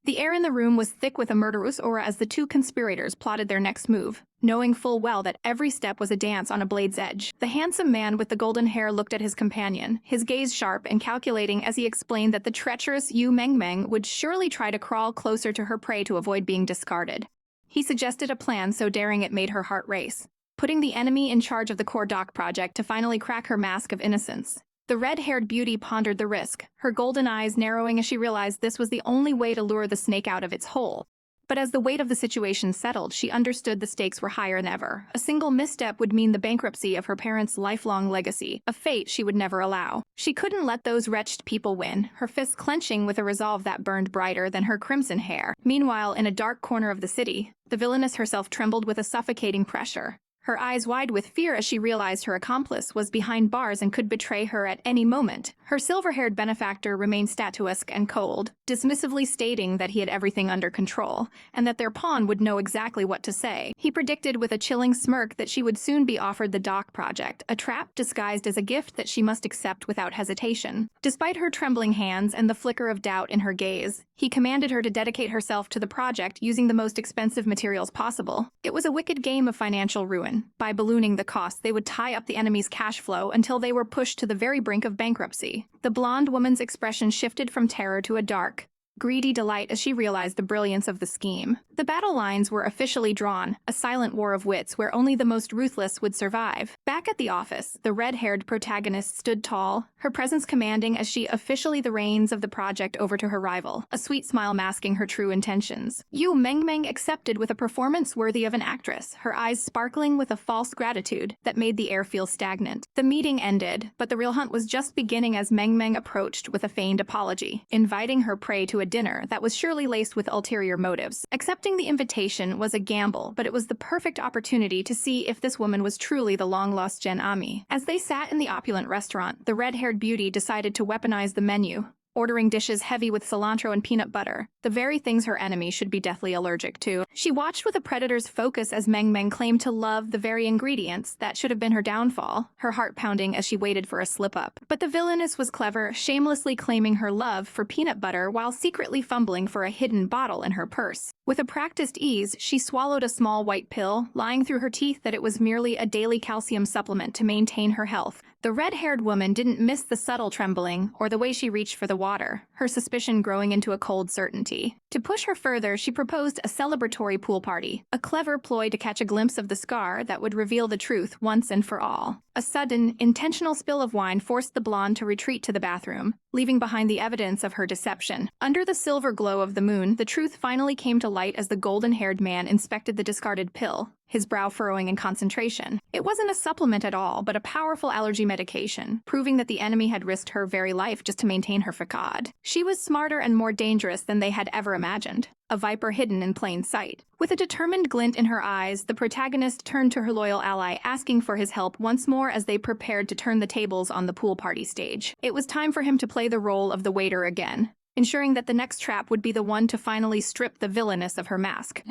The air in the room was thick with a murderous aura as the two conspirators plotted their next move, knowing full well that every step was a dance on a blade's edge. The handsome man with the golden hair looked at his companion, his gaze sharp and calculating as he explained that the treacherous Yu Mengmeng would surely try to crawl closer to her prey to avoid being discarded. He suggested a plan so daring it made her heart race, putting the enemy in charge of the core dock project to finally crack her mask of innocence. The red-haired beauty pondered the risk, her golden eyes narrowing as she realized this was the only way to lure the snake out of its hole. But as the weight of the situation settled, she understood the stakes were higher than ever. A single misstep would mean the bankruptcy of her parents' lifelong legacy, a fate she would never allow. She couldn't let those wretched people win, her fists clenching with a resolve that burned brighter than her crimson hair. Meanwhile, in a dark corner of the city, the villainess herself trembled with a suffocating pressure. her eyes wide with fear as she realized her accomplice was behind bars and could betray her at any moment. Her silver-haired benefactor remained statuesque and cold, dismissively stating that he had everything under control, and that their pawn would know exactly what to say. He predicted with a chilling smirk that she would soon be offered the dock project, a trap disguised as a gift that she must accept without hesitation. Despite her trembling hands and the flicker of doubt in her gaze, he commanded her to dedicate herself to the project using the most expensive materials possible. It was a wicked game of financial ruin. By ballooning the costs, they would tie up the enemy's cash flow until they were pushed to the very brink of bankruptcy. The blonde woman's expression shifted from terror to a dark, greedy delight as she realized the brilliance of the scheme. The battle lines were officially drawn, a silent war of wits where only the most ruthless would survive. Back at the office, the red-haired protagonist stood tall, her presence commanding as she officially the reins of the project over to her rival, a sweet smile masking her true intentions. Yu Mengmeng accepted with a performance worthy of an actress, her eyes sparkling with a false gratitude that made the air feel stagnant. The meeting ended, but the real hunt was just beginning as Mengmeng approached with a feigned apology, inviting her prey to a dinner that was surely laced with ulterior motives. Accepting the invitation was a gamble, but it was the perfect opportunity to see if this woman was truly the long-lost Gen Ami. As they sat in the opulent restaurant, the red-haired beauty decided to weaponize the menu, ordering dishes heavy with cilantro and peanut butter, the very things her enemy should be deathly allergic to. She watched with a predator's focus as Mengmeng claimed to love the very ingredients that should have been her downfall, her heart pounding as she waited for a slip-up. But the villainess was clever, shamelessly claiming her love for peanut butter while secretly fumbling for a hidden bottle in her purse. With a practiced ease, she swallowed a small white pill, lying through her teeth that it was merely a daily calcium supplement to maintain her health. The red-haired woman didn't miss the subtle trembling or the way she reached for the water, her suspicion growing into a cold certainty. To push her further, she proposed a celebratory pool party, a clever ploy to catch a glimpse of the scar that would reveal the truth once and for all. A sudden, intentional spill of wine forced the blonde to retreat to the bathroom, leaving behind the evidence of her deception. Under the silver glow of the moon, the truth finally came to light as the golden-haired man inspected the discarded pill, his brow furrowing in concentration. It wasn't a supplement at all, but a powerful allergy medication, proving that the enemy had risked her very life just to maintain her facade. She was smarter and more dangerous than they had ever imagined, a viper hidden in plain sight. With a determined glint in her eyes, the protagonist turned to her loyal ally, asking for his help once more as they prepared to turn the tables on the pool party stage. It was time for him to play the role of the waiter again, ensuring that the next trap would be the one to finally strip the villainess of her mask.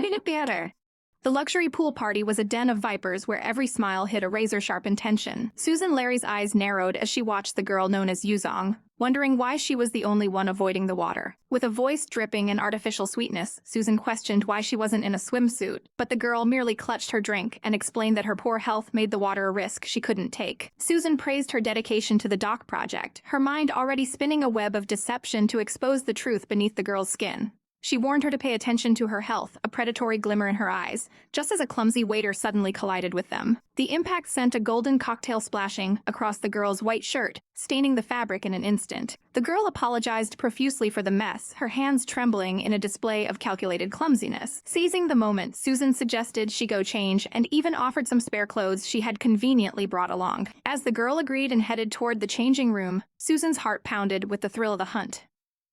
The luxury pool party was a den of vipers where every smile hid a razor-sharp intention. Susan Larry's eyes narrowed as she watched the girl known as Yuzong, wondering why she was the only one avoiding the water. With a voice dripping in artificial sweetness, Susan questioned why she wasn't in a swimsuit, but the girl merely clutched her drink and explained that her poor health made the water a risk she couldn't take. Susan praised her dedication to the dock project, her mind already spinning a web of deception to expose the truth beneath the girl's skin. She warned her to pay attention to her health, a predatory glimmer in her eyes, just as a clumsy waiter suddenly collided with them. The impact sent a golden cocktail splashing across the girl's white shirt, staining the fabric in an instant. The girl apologized profusely for the mess, her hands trembling in a display of calculated clumsiness. Seizing the moment, Susan suggested she go change and even offered some spare clothes she had conveniently brought along. As the girl agreed and headed toward the changing room, Susan's heart pounded with the thrill of the hunt.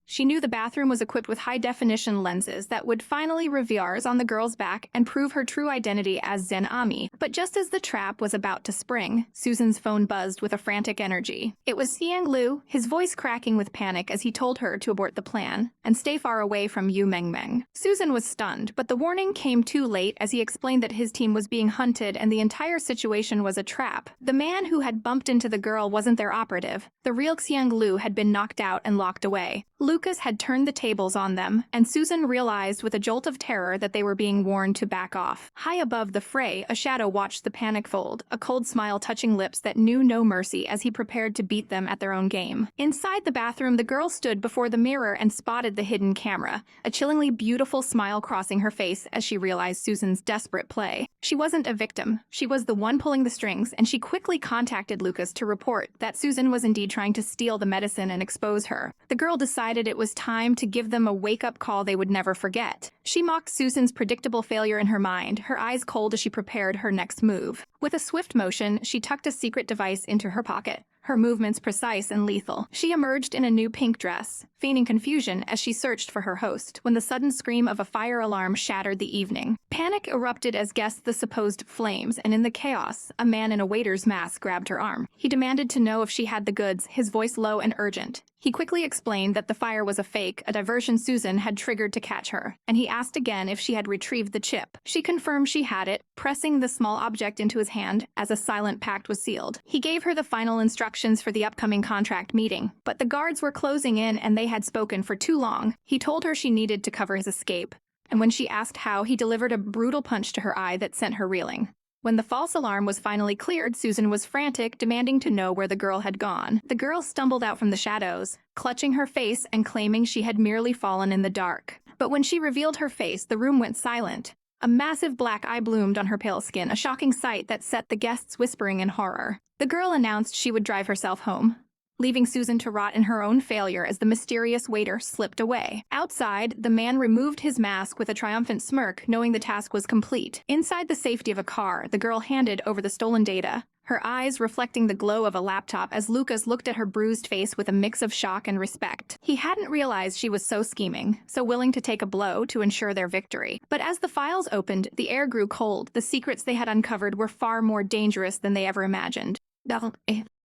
She knew the bathroom was equipped with high-definition lenses that would finally reveal scars on the girl's back and prove her true identity as Zen Ami. But just as the trap was about to spring, Susan's phone buzzed with a frantic energy. It was Xiang Lu, his voice cracking with panic as he told her to abort the plan and stay far away from Yu Mengmeng. Susan was stunned, but the warning came too late as he explained that his team was being hunted and the entire situation was a trap. The man who had bumped into the girl wasn't their operative. The real Xiang Lu had been knocked out and locked away. Lucas had turned the tables on them, and Susan realized with a jolt of terror that they were being warned to back off. High above the fray, a shadow watched the panic fold, a cold smile touching lips that knew no mercy as he prepared to beat them at their own game. Inside the bathroom, the girl stood before the mirror and spotted the hidden camera, a chillingly beautiful smile crossing her face as she realized Susan's desperate play. She wasn't a victim. She was the one pulling the strings, and she quickly contacted Lucas to report that Susan was indeed trying to steal the medicine and expose her. The girl decided decided it was time to give them a wake-up call they would never forget. She mocked Susan's predictable failure in her mind, her eyes cold as she prepared her next move. With a swift motion, she tucked a secret device into her pocket, her movements precise and lethal. She emerged in a new pink dress, feigning confusion as she searched for her host, when the sudden scream of a fire alarm shattered the evening. Panic erupted as guessed the supposed flames, and in the chaos, a man in a waiter's mask grabbed her arm. He demanded to know if she had the goods, his voice low and urgent. He quickly explained that the fire was a fake, a diversion Susan had triggered to catch her, and he asked again if she had retrieved the chip. She confirmed she had it, pressing the small object into his hand as a silent pact was sealed. He gave her the final instructions for the upcoming contract meeting, but the guards were closing in and they had spoken for too long. He told her she needed to cover his escape, and when she asked how, he delivered a brutal punch to her eye that sent her reeling. When the false alarm was finally cleared, Susan was frantic, demanding to know where the girl had gone. The girl stumbled out from the shadows, clutching her face and claiming she had merely fallen in the dark. But when she revealed her face, the room went silent. A massive black eye bloomed on her pale skin, a shocking sight that set the guests whispering in horror. The girl announced she would drive herself home, leaving Susan to rot in her own failure as the mysterious waiter slipped away. Outside, the man removed his mask with a triumphant smirk, knowing the task was complete. Inside the safety of a car, the girl handed over the stolen data, her eyes reflecting the glow of a laptop as Lucas looked at her bruised face with a mix of shock and respect. He hadn't realized she was so scheming, so willing to take a blow to ensure their victory. But as the files opened, the air grew cold. The secrets they had uncovered were far more dangerous than they ever imagined.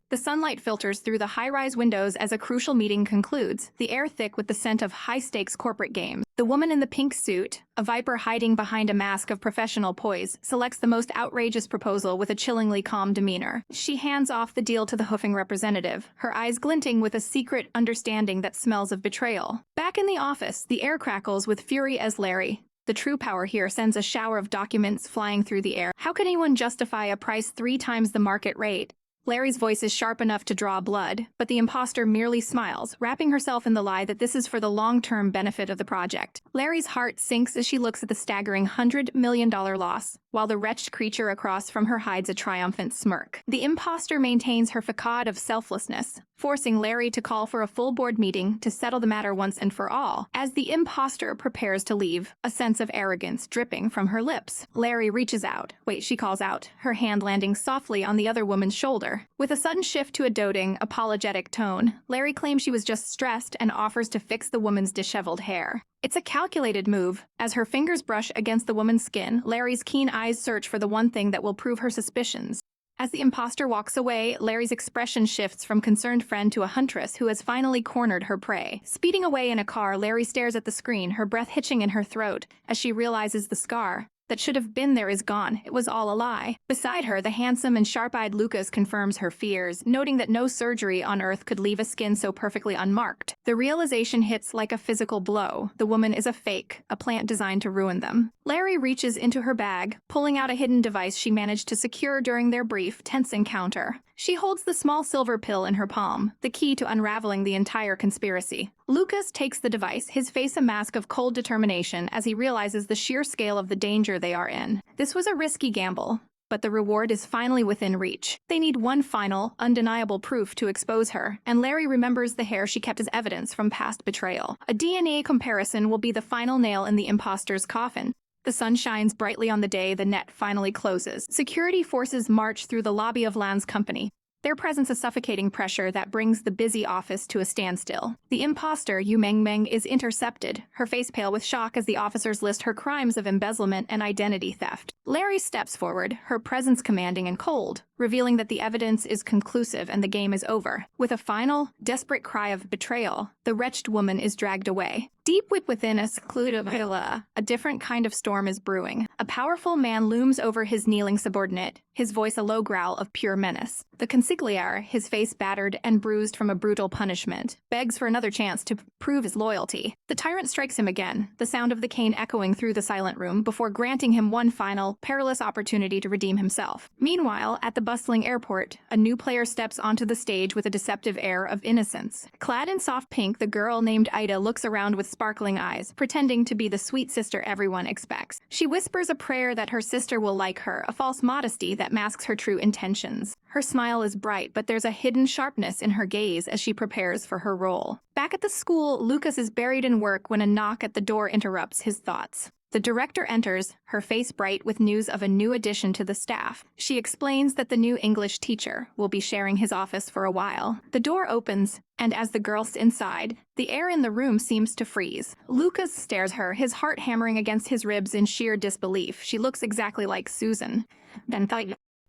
The sunlight filters through the high-rise windows as a crucial meeting concludes, the air thick with the scent of high-stakes corporate games. The woman in the pink suit, a viper hiding behind a mask of professional poise, selects the most outrageous proposal with a chillingly calm demeanor. She hands off the deal to the hoofing representative, her eyes glinting with a secret understanding that smells of betrayal. Back in the office, the air crackles with fury as Larry, the true power here, sends a shower of documents flying through the air. How could anyone justify a price 3 times the market rate? Larry's voice is sharp enough to draw blood, but the imposter merely smiles, wrapping herself in the lie that this is for the long-term benefit of the project. Larry's heart sinks as she looks at the staggering $100 million loss, while the wretched creature across from her hides a triumphant smirk. The imposter maintains her facade of selflessness, forcing Larry to call for a full board meeting to settle the matter once and for all. As the imposter prepares to leave, a sense of arrogance dripping from her lips. Larry reaches out. Wait, she calls out, her hand landing softly on the other woman's shoulder. With a sudden shift to a doting, apologetic tone, Larry claims she was just stressed and offers to fix the woman's disheveled hair. It's a calculated move. As her fingers brush against the woman's skin, Larry's keen eyes search for the one thing that will prove her suspicions. As the imposter walks away, Larry's expression shifts from concerned friend to a huntress who has finally cornered her prey. Speeding away in a car, Larry stares at the screen, her breath hitching in her throat, as she realizes the scar that should have been there is gone. It was all a lie. Beside her, the handsome and sharp-eyed Lucas confirms her fears, noting that no surgery on Earth could leave a skin so perfectly unmarked. The realization hits like a physical blow. The woman is a fake, a plant designed to ruin them. Larry reaches into her bag, pulling out a hidden device she managed to secure during their brief, tense encounter. She holds the small silver pill in her palm, the key to unraveling the entire conspiracy. Lucas takes the device, his face a mask of cold determination as he realizes the sheer scale of the danger they are in. This was a risky gamble, but the reward is finally within reach. They need one final, undeniable proof to expose her, and Larry remembers the hair she kept as evidence from past betrayal. A DNA comparison will be the final nail in the imposter's coffin. The sun shines brightly on the day the net finally closes. Security forces march through the lobby of Lan's company, their presence a suffocating pressure that brings the busy office to a standstill. The imposter, Yu Mengmeng, is intercepted, her face pale with shock as the officers list her crimes of embezzlement and identity theft. Larry steps forward, her presence commanding and cold, revealing that the evidence is conclusive and the game is over. With a final, desperate cry of betrayal, the wretched woman is dragged away. Deep within a secluded villa, a different kind of storm is brewing. A powerful man looms over his kneeling subordinate, his voice a low growl of pure menace. The consigliere, his face battered and bruised from a brutal punishment, begs for another chance to prove his loyalty. The tyrant strikes him again, the sound of the cane echoing through the silent room before granting him one final, perilous opportunity to redeem himself. Meanwhile, at the bustling airport, a new player steps onto the stage with a deceptive air of innocence. Clad in soft pink, the girl named Ida looks around with sparkling eyes, pretending to be the sweet sister everyone expects. She whispers a prayer that her sister will like her, a false modesty that masks her true intentions. Her smile is bright, but there's a hidden sharpness in her gaze as she prepares for her role. Back at the school, Lucas is buried in work when a knock at the door interrupts his thoughts. The director enters, her face bright with news of a new addition to the staff. She explains that the new English teacher will be sharing his office for a while. The door opens, and as the girl sits inside, the air in the room seems to freeze. Lucas stares her, his heart hammering against his ribs in sheer disbelief. She looks exactly like Susan.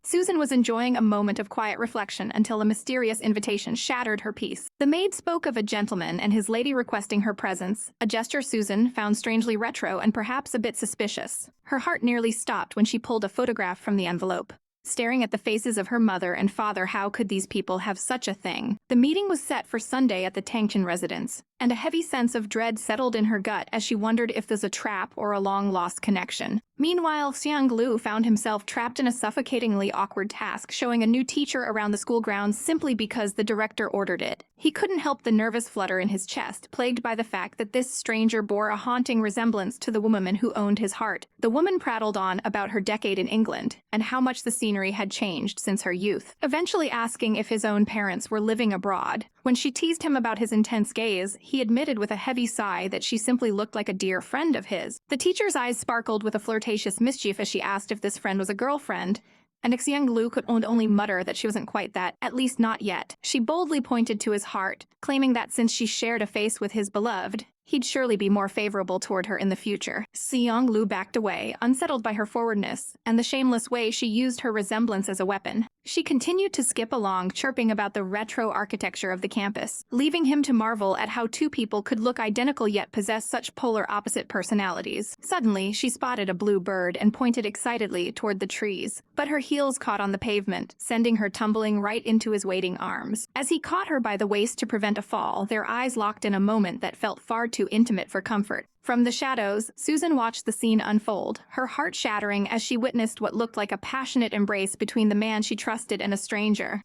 Susan was enjoying a moment of quiet reflection until a mysterious invitation shattered her peace. The maid spoke of a gentleman and his lady requesting her presence, a gesture Susan found strangely retro and perhaps a bit suspicious. Her heart nearly stopped when she pulled a photograph from the envelope. Staring at the faces of her mother and father, how could these people have such a thing? The meeting was set for Sunday at the Tangchen residence, and a heavy sense of dread settled in her gut as she wondered if there's a trap or a long-lost connection. Meanwhile, Xiang Lu found himself trapped in a suffocatingly awkward task, showing a new teacher around the school grounds simply because the director ordered it. He couldn't help the nervous flutter in his chest, plagued by the fact that this stranger bore a haunting resemblance to the woman who owned his heart. The woman prattled on about her decade in England, and how much the scenery had changed since her youth, eventually asking if his own parents were living abroad. When she teased him about his intense gaze, he admitted with a heavy sigh that she simply looked like a dear friend of his. The teacher's eyes sparkled with a flirtatious mischief as she asked if this friend was a girlfriend, and Xiang Lu could only mutter that she wasn't quite that, at least not yet. She boldly pointed to his heart, claiming that since she shared a face with his beloved, he'd surely be more favorable toward her in the future. Xiang Lu backed away, unsettled by her forwardness and the shameless way she used her resemblance as a weapon. She continued to skip along, chirping about the retro architecture of the campus, leaving him to marvel at how two people could look identical yet possess such polar opposite personalities. Suddenly, she spotted a blue bird and pointed excitedly toward the trees, but her heels caught on the pavement, sending her tumbling right into his waiting arms. As he caught her by the waist to prevent a fall, their eyes locked in a moment that felt far too intimate for comfort. From the shadows, Susan watched the scene unfold, her heart shattering as she witnessed what looked like a passionate embrace between the man she trusted and a stranger.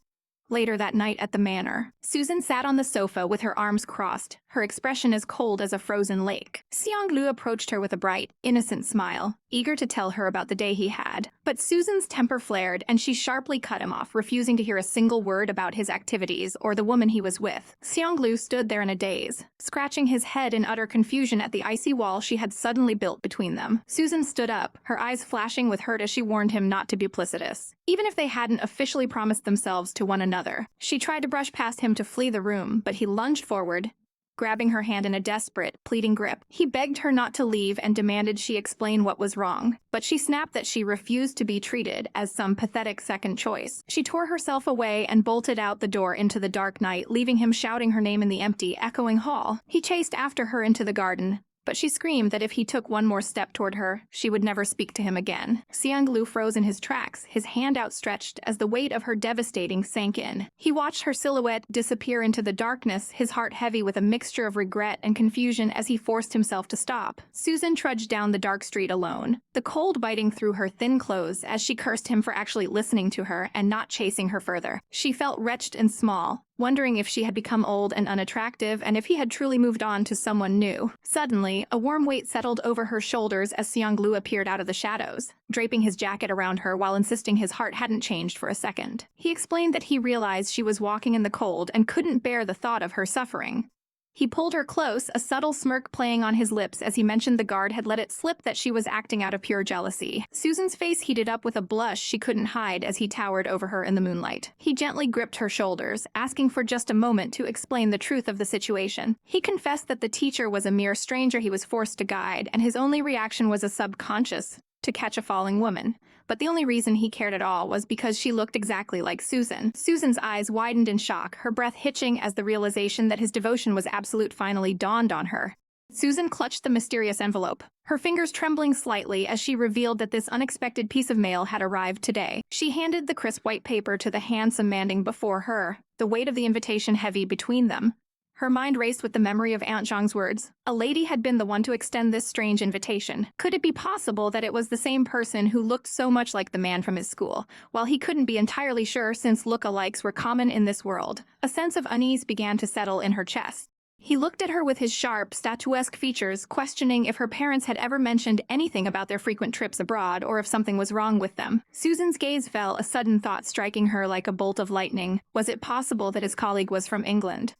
Later that night at the manor, Susan sat on the sofa with her arms crossed, her expression as cold as a frozen lake. Xiang Lu approached her with a bright, innocent smile, eager to tell her about the day he had. But Susan's temper flared, and she sharply cut him off, refusing to hear a single word about his activities or the woman he was with. Xiang Lu stood there in a daze, scratching his head in utter confusion at the icy wall she had suddenly built between them. Susan stood up, her eyes flashing with hurt as she warned him not to be duplicitous, even if they hadn't officially promised themselves to one another. She tried to brush past him to flee the room, but he lunged forward, grabbing her hand in a desperate, pleading grip. He begged her not to leave and demanded she explain what was wrong, but she snapped that she refused to be treated as some pathetic second choice. She tore herself away and bolted out the door into the dark night, leaving him shouting her name in the empty, echoing hall. He chased after her into the garden, but she screamed that if he took one more step toward her, she would never speak to him again. Xiang Lu froze in his tracks, his hand outstretched as the weight of her devastating sank in. He watched her silhouette disappear into the darkness, his heart heavy with a mixture of regret and confusion as he forced himself to stop. Susan trudged down the dark street alone, the cold biting through her thin clothes as she cursed him for actually listening to her and not chasing her further. She felt wretched and small, wondering if she had become old and unattractive and if he had truly moved on to someone new. Suddenly, a warm weight settled over her shoulders as Xiang Lu appeared out of the shadows, draping his jacket around her while insisting his heart hadn't changed for a second. He explained that he realized she was walking in the cold and couldn't bear the thought of her suffering. He pulled her close, a subtle smirk playing on his lips as he mentioned the guard had let it slip that she was acting out of pure jealousy. Susan's face heated up with a blush she couldn't hide as he towered over her in the moonlight. He gently gripped her shoulders, asking for just a moment to explain the truth of the situation. He confessed that the teacher was a mere stranger he was forced to guide, and his only reaction was a subconscious to catch a falling woman. But the only reason he cared at all was because she looked exactly like Susan. Susan's eyes widened in shock, her breath hitching as the realization that his devotion was absolute finally dawned on her. Susan clutched the mysterious envelope, her fingers trembling slightly as she revealed that this unexpected piece of mail had arrived today. She handed the crisp white paper to the handsome man before her, the weight of the invitation heavy between them. Her mind raced with the memory of Aunt Zhang's words. A lady had been the one to extend this strange invitation. Could it be possible that it was the same person who looked so much like the man from his school? While he couldn't be entirely sure since look-alikes were common in this world, a sense of unease began to settle in her chest. He looked at her with his sharp, statuesque features, questioning if her parents had ever mentioned anything about their frequent trips abroad or if something was wrong with them. Susan's gaze fell, a sudden thought striking her like a bolt of lightning. Was it possible that his colleague was from England?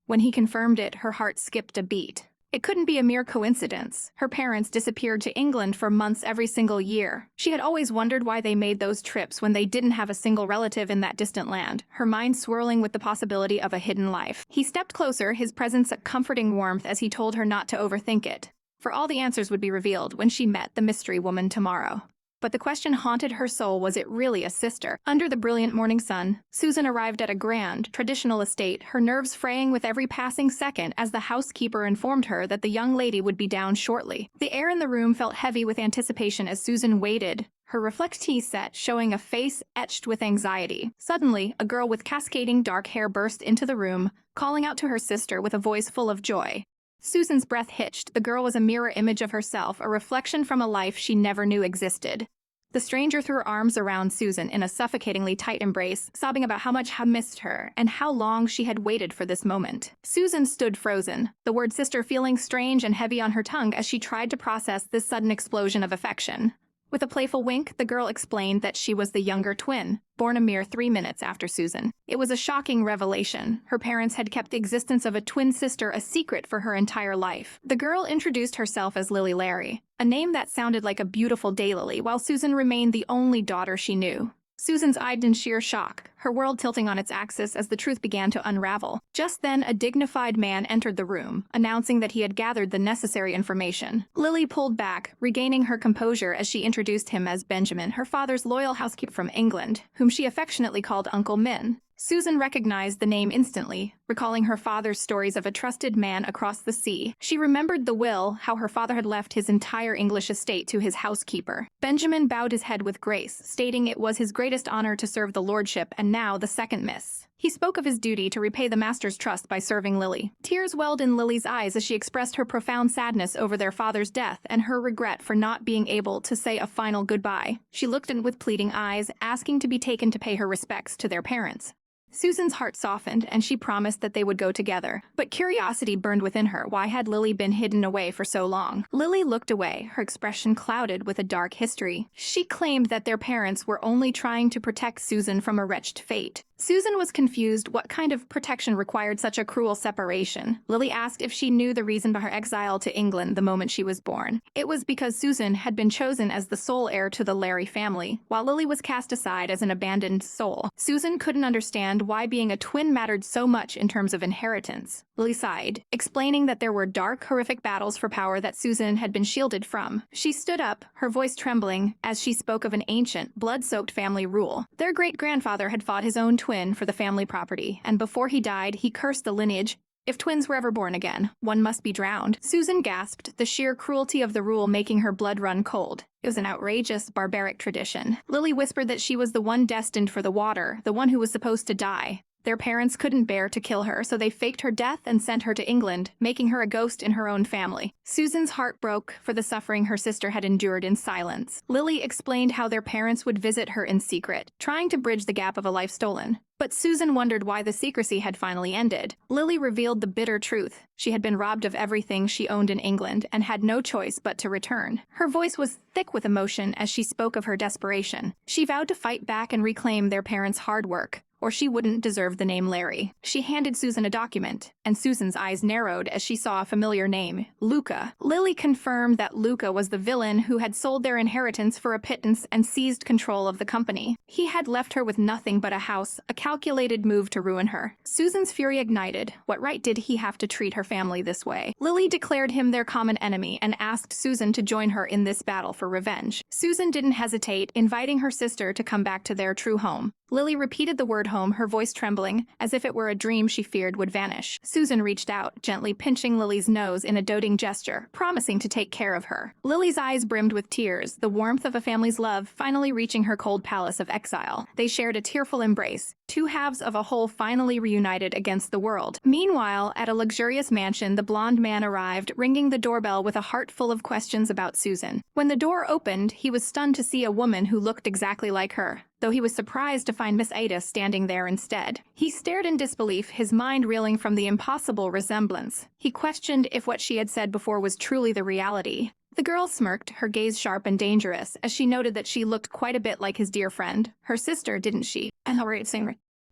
When he confirmed it, her heart skipped a beat. It couldn't be a mere coincidence. Her parents disappeared to England for months every single year. She had always wondered why they made those trips when they didn't have a single relative in that distant land, her mind swirling with the possibility of a hidden life. He stepped closer, his presence a comforting warmth as he told her not to overthink it. For all the answers would be revealed when she met the mystery woman tomorrow. But the question haunted her soul, was it really a sister? Under the brilliant morning sun, Susan arrived at a grand, traditional estate, her nerves fraying with every passing second as the housekeeper informed her that the young lady would be down shortly. The air in the room felt heavy with anticipation as Susan waited, her reflectivity set showing a face etched with anxiety. Suddenly, a girl with cascading dark hair burst into the room, calling out to her sister with a voice full of joy. Susan's breath hitched. The girl was a mirror image of herself, a reflection from a life she never knew existed. The stranger threw her arms around Susan in a suffocatingly tight embrace, sobbing about how much had missed her and how long she had waited for this moment. Susan stood frozen, the word sister feeling strange and heavy on her tongue as she tried to process this sudden explosion of affection. With a playful wink, the girl explained that she was the younger twin, born a mere 3 minutes after Susan. It was a shocking revelation. Her parents had kept the existence of a twin sister a secret for her entire life. The girl introduced herself as Lily Larry, a name that sounded like a beautiful daylily, while Susan remained the only daughter she knew. Susan's eyed in sheer shock, her world tilting on its axis as the truth began to unravel. Just then, a dignified man entered the room, announcing that he had gathered the necessary information. Lily pulled back, regaining her composure as she introduced him as Benjamin, her father's loyal housekeeper from England, whom she affectionately called Uncle Min. Susan recognized the name instantly, recalling her father's stories of a trusted man across the sea. She remembered the will, how her father had left his entire English estate to his housekeeper. Benjamin bowed his head with grace, stating it was his greatest honor to serve the lordship and now the second miss. He spoke of his duty to repay the master's trust by serving Lily. Tears welled in Lily's eyes as she expressed her profound sadness over their father's death and her regret for not being able to say a final goodbye. She looked in with pleading eyes, asking to be taken to pay her respects to their parents. Susan's heart softened, and she promised that they would go together. But curiosity burned within her. Why had Lily been hidden away for so long? Lily looked away, her expression clouded with a dark history. She claimed that their parents were only trying to protect Susan from a wretched fate. Susan was confused. What kind of protection required such a cruel separation? Lily asked if she knew the reason for her exile to England the moment she was born. It was because Susan had been chosen as the sole heir to the Larry family, while Lily was cast aside as an abandoned soul. Susan couldn't understand why being a twin mattered so much in terms of inheritance. Lily sighed, explaining that there were dark, horrific battles for power that Susan had been shielded from. She stood up, her voice trembling, as she spoke of an ancient, blood-soaked family rule. Their great-grandfather had fought his own twin for the family property, and before he died, he cursed the lineage. If twins were ever born again, one must be drowned. Susan gasped, the sheer cruelty of the rule making her blood run cold. It was an outrageous, barbaric tradition. Lily whispered that she was the one destined for the water, the one who was supposed to die. Their parents couldn't bear to kill her, so they faked her death and sent her to England, making her a ghost in her own family. Susan's heart broke for the suffering her sister had endured in silence. Lily explained how their parents would visit her in secret, trying to bridge the gap of a life stolen. But Susan wondered why the secrecy had finally ended. Lily revealed the bitter truth. She had been robbed of everything she owned in England and had no choice but to return. Her voice was thick with emotion as she spoke of her desperation. She vowed to fight back and reclaim their parents' hard work, or she wouldn't deserve the name Larry. She handed Susan a document, and Susan's eyes narrowed as she saw a familiar name, Luca. Lily confirmed that Luca was the villain who had sold their inheritance for a pittance and seized control of the company. He had left her with nothing but a house, a calculated move to ruin her. Susan's fury ignited. What right did he have to treat her family this way? Lily declared him their common enemy and asked Susan to join her in this battle for revenge. Susan didn't hesitate, inviting her sister to come back to their true home. Lily repeated the word home, her voice trembling, as if it were a dream she feared would vanish. Susan reached out, gently pinching Lily's nose in a doting gesture, promising to take care of her. Lily's eyes brimmed with tears, the warmth of a family's love finally reaching her cold palace of exile. They shared a tearful embrace, two halves of a whole finally reunited against the world. Meanwhile, at a luxurious mansion, the blonde man arrived, ringing the doorbell with a heart full of questions about Susan. When the door opened, he was stunned to see a woman who looked exactly like her. though he was surprised to find Miss Ada standing there instead. He stared in disbelief, his mind reeling from the impossible resemblance. He questioned if what she had said before was truly the reality. The girl smirked, her gaze sharp and dangerous, as she noted that she looked quite a bit like his dear friend. Her sister, didn't she?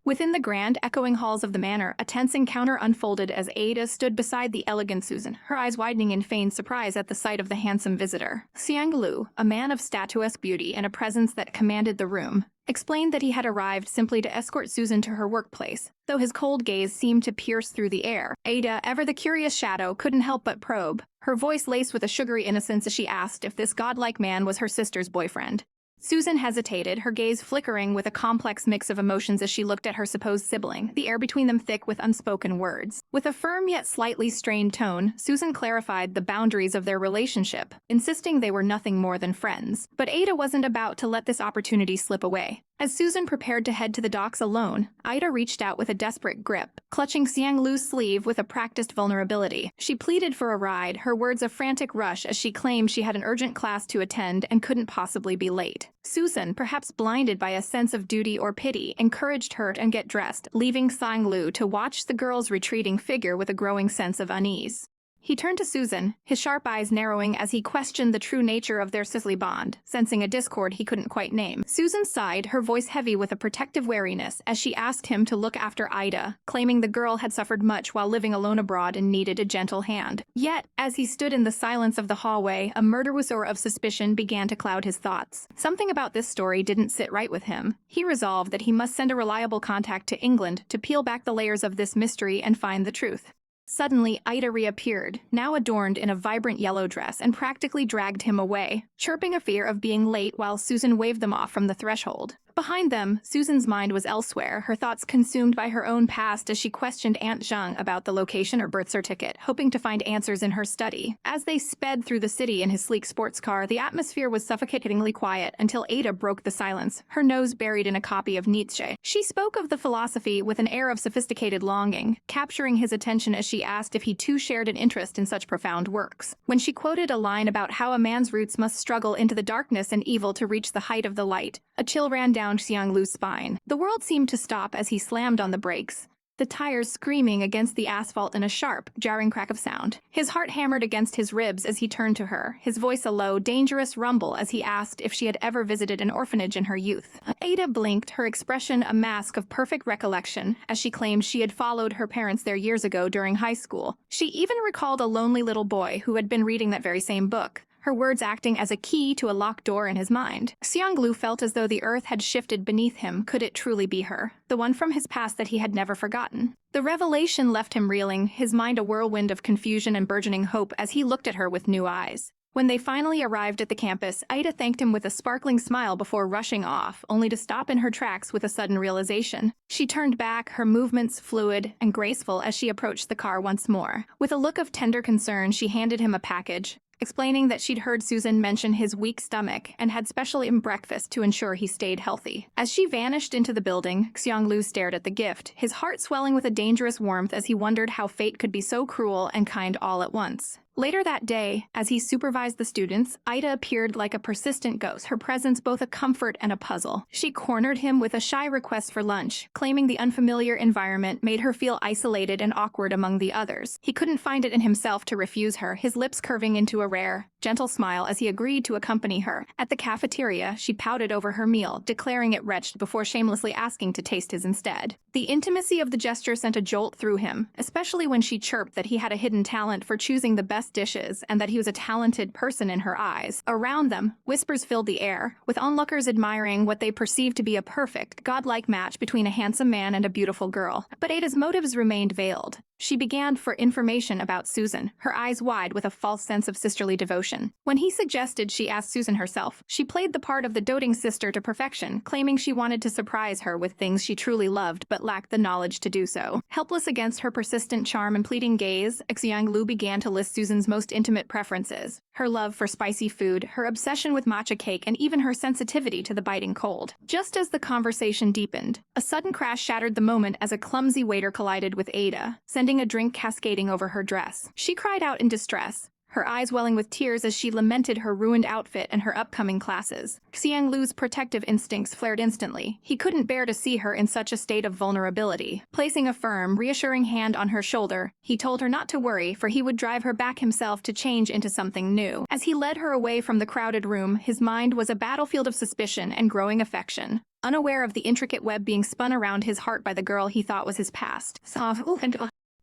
Within the grand, echoing halls of the manor, a tense encounter unfolded as Ada stood beside the elegant Susan, her eyes widening in feigned surprise at the sight of the handsome visitor. Xiang Lu, a man of statuesque beauty and a presence that commanded the room, explained that he had arrived simply to escort Susan to her workplace, though his cold gaze seemed to pierce through the air. Ada, ever the curious shadow, couldn't help but probe, her voice laced with a sugary innocence as she asked if this godlike man was her sister's boyfriend. Susan hesitated, her gaze flickering with a complex mix of emotions as she looked at her supposed sibling, the air between them thick with unspoken words. With a firm yet slightly strained tone, Susan clarified the boundaries of their relationship, insisting they were nothing more than friends. But Ada wasn't about to let this opportunity slip away. As Susan prepared to head to the docks alone, Ida reached out with a desperate grip, clutching Xiang Lu's sleeve with a practiced vulnerability. She pleaded for a ride, her words a frantic rush as she claimed she had an urgent class to attend and couldn't possibly be late. Susan, perhaps blinded by a sense of duty or pity, encouraged her to get dressed, leaving Xiang Lu to watch the girl's retreating figure with a growing sense of unease. He turned to Susan, his sharp eyes narrowing as he questioned the true nature of their sisterly bond, sensing a discord he couldn't quite name. Susan sighed, her voice heavy with a protective wariness, as she asked him to look after Ida, claiming the girl had suffered much while living alone abroad and needed a gentle hand. Yet, as he stood in the silence of the hallway, a murderous aura of suspicion began to cloud his thoughts. Something about this story didn't sit right with him. He resolved that he must send a reliable contact to England to peel back the layers of this mystery and find the truth. Suddenly, Ida reappeared, now adorned in a vibrant yellow dress, and practically dragged him away, chirping a fear of being late while Susan waved them off from the threshold. Behind them, Susan's mind was elsewhere, her thoughts consumed by her own past as she questioned Aunt Zheng about the location or birth certificate, hoping to find answers in her study. As they sped through the city in his sleek sports car, the atmosphere was suffocatingly quiet until Ada broke the silence, her nose buried in a copy of Nietzsche. She spoke of the philosophy with an air of sophisticated longing, capturing his attention as she asked if he too shared an interest in such profound works. When she quoted a line about how a man's roots must struggle into the darkness and evil to reach the height of the light, a chill ran down Xiang Lu's spine. The world seemed to stop as he slammed on the brakes, the tires screaming against the asphalt in a sharp, jarring crack of sound. His heart hammered against his ribs as he turned to her, his voice a low, dangerous rumble as he asked if she had ever visited an orphanage in her youth. Ada blinked, her expression a mask of perfect recollection, as she claimed she had followed her parents there years ago during high school. She even recalled a lonely little boy who had been reading that very same book, her words acting as a key to a locked door in his mind. Xiang Lu felt as though the earth had shifted beneath him. Could it truly be her, the one from his past that he had never forgotten? The revelation left him reeling, his mind a whirlwind of confusion and burgeoning hope as he looked at her with new eyes. When they finally arrived at the campus, Ida thanked him with a sparkling smile before rushing off, only to stop in her tracks with a sudden realization. She turned back, her movements fluid and graceful as she approached the car once more. With a look of tender concern, she handed him a package, explaining that she'd heard Susan mention his weak stomach and had specially made breakfast to ensure he stayed healthy. As she vanished into the building, Xiang Lu stared at the gift, his heart swelling with a dangerous warmth as he wondered how fate could be so cruel and kind all at once. Later that day, as he supervised the students, Ida appeared like a persistent ghost, her presence both a comfort and a puzzle. She cornered him with a shy request for lunch, claiming the unfamiliar environment made her feel isolated and awkward among the others. He couldn't find it in himself to refuse her, his lips curving into a rare, gentle smile as he agreed to accompany her. At the cafeteria, she pouted over her meal, declaring it wretched before shamelessly asking to taste his instead. The intimacy of the gesture sent a jolt through him, especially when she chirped that he had a hidden talent for choosing the best dishes and that he was a talented person in her eyes. Around them, whispers filled the air, with onlookers admiring what they perceived to be a perfect, godlike match between a handsome man and a beautiful girl. But Ada's motives remained veiled. She began for information about Susan, her eyes wide with a false sense of sisterly devotion. When he suggested she ask Susan herself, she played the part of the doting sister to perfection, claiming she wanted to surprise her with things she truly loved but lacked the knowledge to do so. Helpless against her persistent charm and pleading gaze, Xiang Lu began to list Susan's most intimate preferences: her love for spicy food, her obsession with matcha cake, and even her sensitivity to the biting cold. Just as the conversation deepened, a sudden crash shattered the moment as a clumsy waiter collided with Ada, sending a drink cascading over her dress. She cried out in distress, her eyes welling with tears as she lamented her ruined outfit and her upcoming classes. Xiang Lu's protective instincts flared instantly. He couldn't bear to see her in such a state of vulnerability. Placing a firm, reassuring hand on her shoulder, he told her not to worry, for he would drive her back himself to change into something new. As he led her away from the crowded room, his mind was a battlefield of suspicion and growing affection. Unaware of the intricate web being spun around his heart by the girl he thought was his past.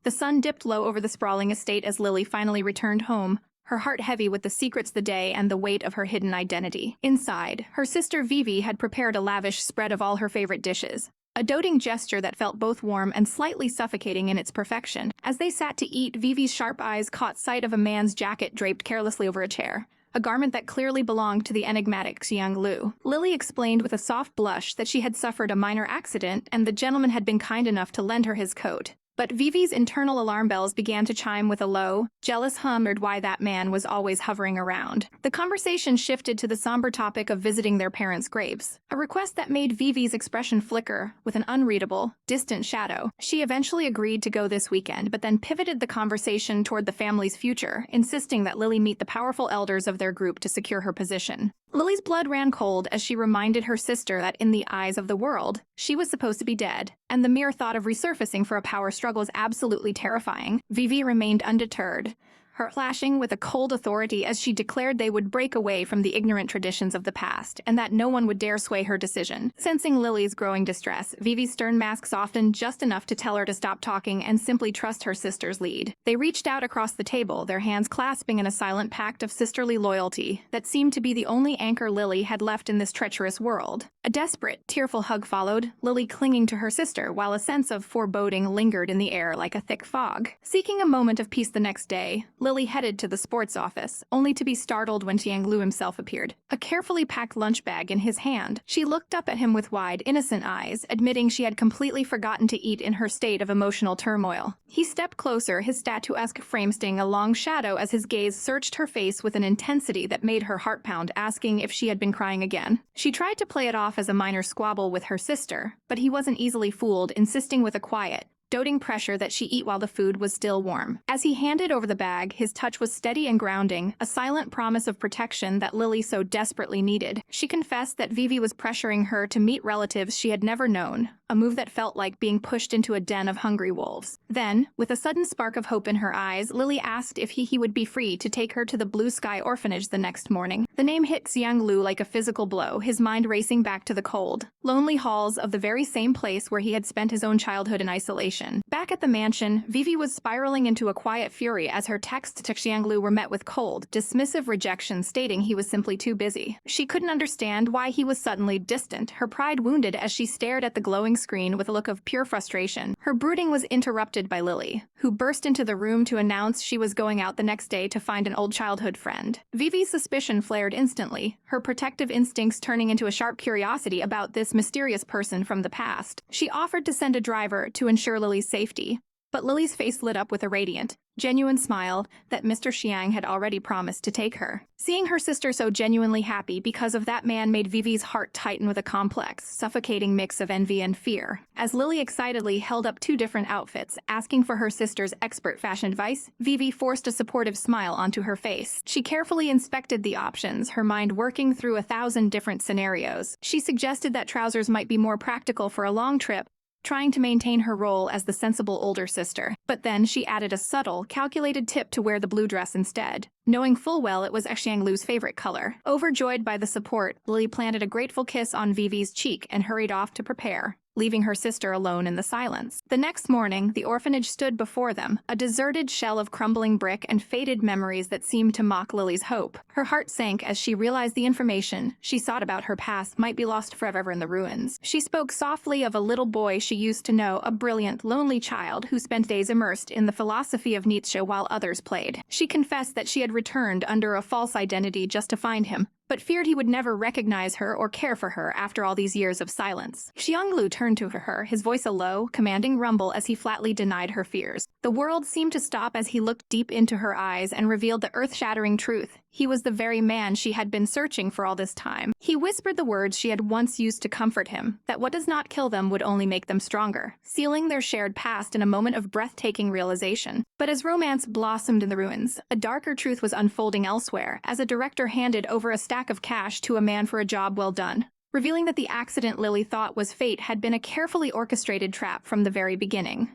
The sun dipped low over the sprawling estate as Lily finally returned home, her heart heavy with the secrets the day and the weight of her hidden identity. Inside, her sister Vivi had prepared a lavish spread of all her favorite dishes, a doting gesture that felt both warm and slightly suffocating in its perfection. As they sat to eat, Vivi's sharp eyes caught sight of a man's jacket draped carelessly over a chair, a garment that clearly belonged to the enigmatic Xiang Lu. Lily explained with a soft blush that she had suffered a minor accident and the gentleman had been kind enough to lend her his coat. But Vivi's internal alarm bells began to chime with a low, jealous hum or why that man was always hovering around. The conversation shifted to the somber topic of visiting their parents' graves, a request that made Vivi's expression flicker with an unreadable, distant shadow. She eventually agreed to go this weekend, but then pivoted the conversation toward the family's future, insisting that Lily meet the powerful elders of their group to secure her position. Lily's blood ran cold as she reminded her sister that in the eyes of the world, she was supposed to be dead, and the mere thought of resurfacing for a power struggle is absolutely terrifying. Vivi remained undeterred, her flashing with a cold authority as she declared they would break away from the ignorant traditions of the past, and that no one would dare sway her decision. Sensing Lily's growing distress, Vivi's stern mask softened just enough to tell her to stop talking and simply trust her sister's lead. They reached out across the table, their hands clasping in a silent pact of sisterly loyalty that seemed to be the only anchor Lily had left in this treacherous world. A desperate, tearful hug followed, Lily clinging to her sister, while a sense of foreboding lingered in the air like a thick fog. Seeking a moment of peace the next day, Lily headed to the sports office, only to be startled when Xiang Lu himself appeared, a carefully packed lunch bag in his hand. She looked up at him with wide, innocent eyes, admitting she had completely forgotten to eat in her state of emotional turmoil. He stepped closer, his statuesque frame staying a long shadow as his gaze searched her face with an intensity that made her heart pound, asking if she had been crying again. She tried to play it off as a minor squabble with her sister, but he wasn't easily fooled, insisting with a quiet, doting pressure that she eat while the food was still warm. As he handed over the bag, his touch was steady and grounding, a silent promise of protection that Lily so desperately needed. She confessed that Vivi was pressuring her to meet relatives she had never known, a move that felt like being pushed into a den of hungry wolves. Then, with a sudden spark of hope in her eyes, Lily asked if he would be free to take her to the Blue Sky Orphanage the next morning. The name hit Xiang Lu like a physical blow, his mind racing back to the cold, lonely halls of the very same place where he had spent his own childhood in isolation. Back at the mansion, Vivi was spiraling into a quiet fury as her texts to Xiang Lu were met with cold, dismissive rejection stating he was simply too busy. She couldn't understand why he was suddenly distant, her pride wounded as she stared at the glowing screen with a look of pure frustration. Her brooding was interrupted by Lily, who burst into the room to announce she was going out the next day to find an old childhood friend. Vivi's suspicion flared instantly, her protective instincts turning into a sharp curiosity about this mysterious person from the past. She offered to send a driver to ensure Lily's safety, but Lily's face lit up with a radiant, genuine smile that Mr. Xiang had already promised to take her. Seeing her sister so genuinely happy because of that man made Vivi's heart tighten with a complex, suffocating mix of envy and fear. As Lily excitedly held up two different outfits, asking for her sister's expert fashion advice, Vivi forced a supportive smile onto her face. She carefully inspected the options, her mind working through 1,000 different scenarios. She suggested that trousers might be more practical for a long trip, trying to maintain her role as the sensible older sister. But then she added a subtle, calculated tip to wear the blue dress instead, knowing full well it was Xiang Lu's favorite color. Overjoyed by the support, Lily planted a grateful kiss on Vivi's cheek and hurried off to prepare, leaving her sister alone in the silence. The next morning, the orphanage stood before them, a deserted shell of crumbling brick and faded memories that seemed to mock Lily's hope. Her heart sank as she realized the information she sought about her past might be lost forever in the ruins. She spoke softly of a little boy she used to know, a brilliant, lonely child who spent days immersed in the philosophy of Nietzsche while others played. She confessed that she had returned under a false identity just to find him, but feared he would never recognize her or care for her after all these years of silence. Xiang Lu turned to her, his voice a low, commanding rumble as he flatly denied her fears. The world seemed to stop as he looked deep into her eyes and revealed the earth-shattering truth. He was the very man she had been searching for all this time. He whispered the words she had once used to comfort him, that what does not kill them would only make them stronger, sealing their shared past in a moment of breathtaking realization. But as romance blossomed in the ruins, a darker truth was unfolding elsewhere, as a director handed over a stack of cash to a man for a job well done, revealing that the accident Lily thought was fate had been a carefully orchestrated trap from the very beginning.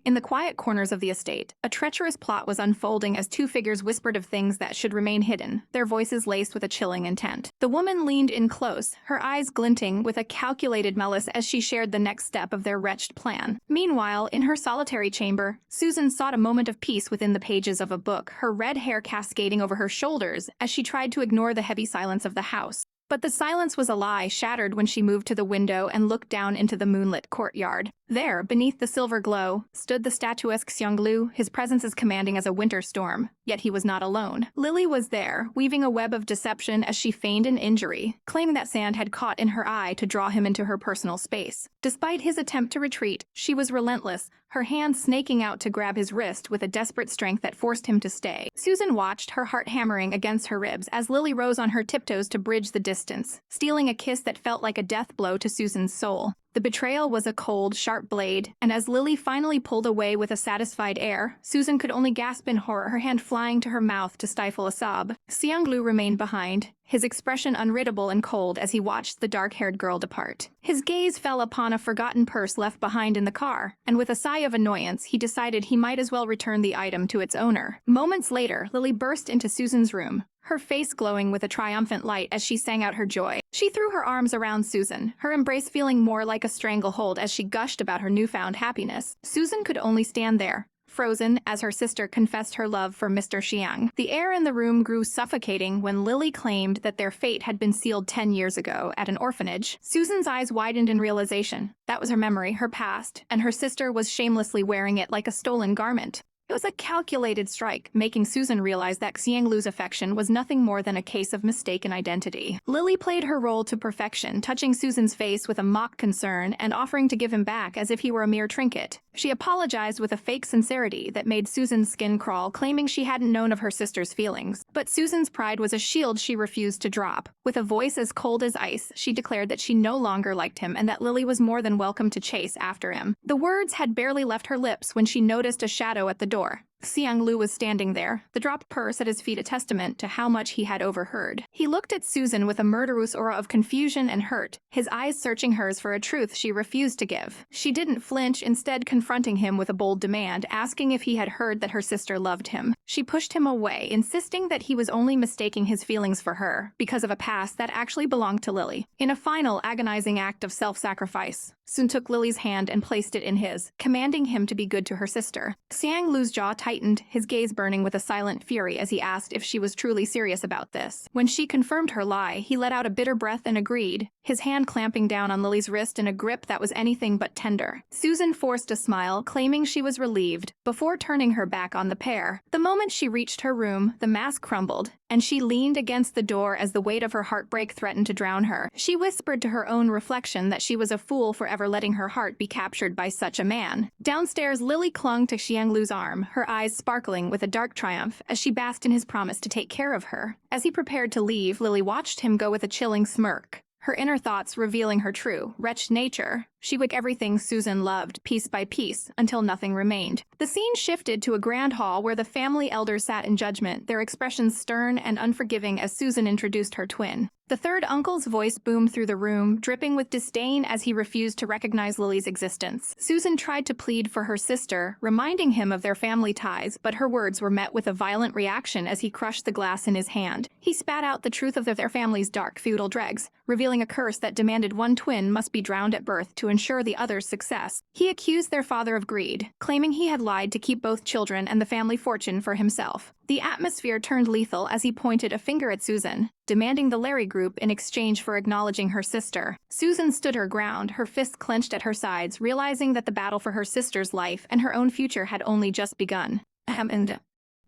In the quiet corners of the estate, a treacherous plot was unfolding as two figures whispered of things that should remain hidden, their voices laced with a chilling intent. The woman leaned in close, her eyes glinting with a calculated malice as she shared the next step of their wretched plan. Meanwhile, in her solitary chamber, Susan sought a moment of peace within the pages of a book, her red hair cascading over her shoulders as she tried to ignore the heavy silence of the house. But the silence was a lie shattered when she moved to the window and looked down into the moonlit courtyard. There, beneath the silver glow, stood the statuesque Xiang Lu, his presence as commanding as a winter storm. Yet he was not alone. Lily was there, weaving a web of deception as she feigned an injury, claiming that sand had caught in her eye to draw him into her personal space. Despite his attempt to retreat, she was relentless, her hand snaking out to grab his wrist with a desperate strength that forced him to stay. Susan watched, her heart hammering against her ribs, as Lily rose on her tiptoes to bridge the distance, stealing a kiss that felt like a death blow to Susan's soul. The betrayal was a cold, sharp blade, and as Lily finally pulled away with a satisfied air, Susan could only gasp in horror, her hand flying to her mouth to stifle a sob. Xiang Lu remained behind, his expression unreadable and cold as he watched the dark-haired girl depart. His gaze fell upon a forgotten purse left behind in the car, and with a sigh of annoyance, he decided he might as well return the item to its owner. Moments later, Lily burst into Susan's room, her face glowing with a triumphant light as she sang out her joy. She threw her arms around Susan, her embrace feeling more like a stranglehold as she gushed about her newfound happiness. Susan could only stand there, frozen, as her sister confessed her love for Mr. Xiang. The air in the room grew suffocating when Lily claimed that their fate had been sealed 10 years ago at an orphanage. Susan's eyes widened in realization. That was her memory, her past, and her sister was shamelessly wearing it like a stolen garment. It was a calculated strike, making Susan realize that Xiang Lu's affection was nothing more than a case of mistaken identity. Lily played her role to perfection, touching Susan's face with a mock concern and offering to give him back as if he were a mere trinket. She apologized with a fake sincerity that made Susan's skin crawl, claiming she hadn't known of her sister's feelings. But Susan's pride was a shield she refused to drop. With a voice as cold as ice, she declared that she no longer liked him and that Lily was more than welcome to chase after him. The words had barely left her lips when she noticed a shadow at the door. Xiang Lu was standing there, the dropped purse at his feet a testament to how much he had overheard. He looked at Susan with a murderous aura of confusion and hurt, his eyes searching hers for a truth she refused to give. She didn't flinch, instead confronting him with a bold demand, asking if he had heard that her sister loved him. She pushed him away, insisting that he was only mistaking his feelings for her, because of a past that actually belonged to Lily. In a final, agonizing act of self-sacrifice, Sun took Lily's hand and placed it in his, commanding him to be good to her sister. Xiang Lu's jaw tightened, his gaze burning with a silent fury as he asked if she was truly serious about this. When she confirmed her lie, he let out a bitter breath and agreed, his hand clamping down on Lily's wrist in a grip that was anything but tender. Susan forced a smile, claiming she was relieved, before turning her back on the pair. The moment she reached her room, the mask crumbled, and she leaned against the door as the weight of her heartbreak threatened to drown her. She whispered to her own reflection that she was a fool for ever letting her heart be captured by such a man. Downstairs, Lily clung to Xiang Lu's arm, her eyes sparkling with a dark triumph as she basked in his promise to take care of her. As he prepared to leave, Lily watched him go with a chilling smirk, her inner thoughts revealing her true, wretched nature. She took everything Susan loved, piece by piece, until nothing remained. The scene shifted to a grand hall where the family elders sat in judgment, their expressions stern and unforgiving as Susan introduced her twin. The third uncle's voice boomed through the room, dripping with disdain as he refused to recognize Lily's existence. Susan tried to plead for her sister, reminding him of their family ties, but her words were met with a violent reaction as he crushed the glass in his hand. He spat out the truth of their family's dark feudal dregs, revealing a curse that demanded one twin must be drowned at birth to ensure the other's success. He accused their father of greed, claiming he had lied to keep both children and the family fortune for himself. The atmosphere turned lethal as he pointed a finger at Susan, demanding the Larry group in exchange for acknowledging her sister. Susan stood her ground, her fists clenched at her sides, realizing that the battle for her sister's life and her own future had only just begun.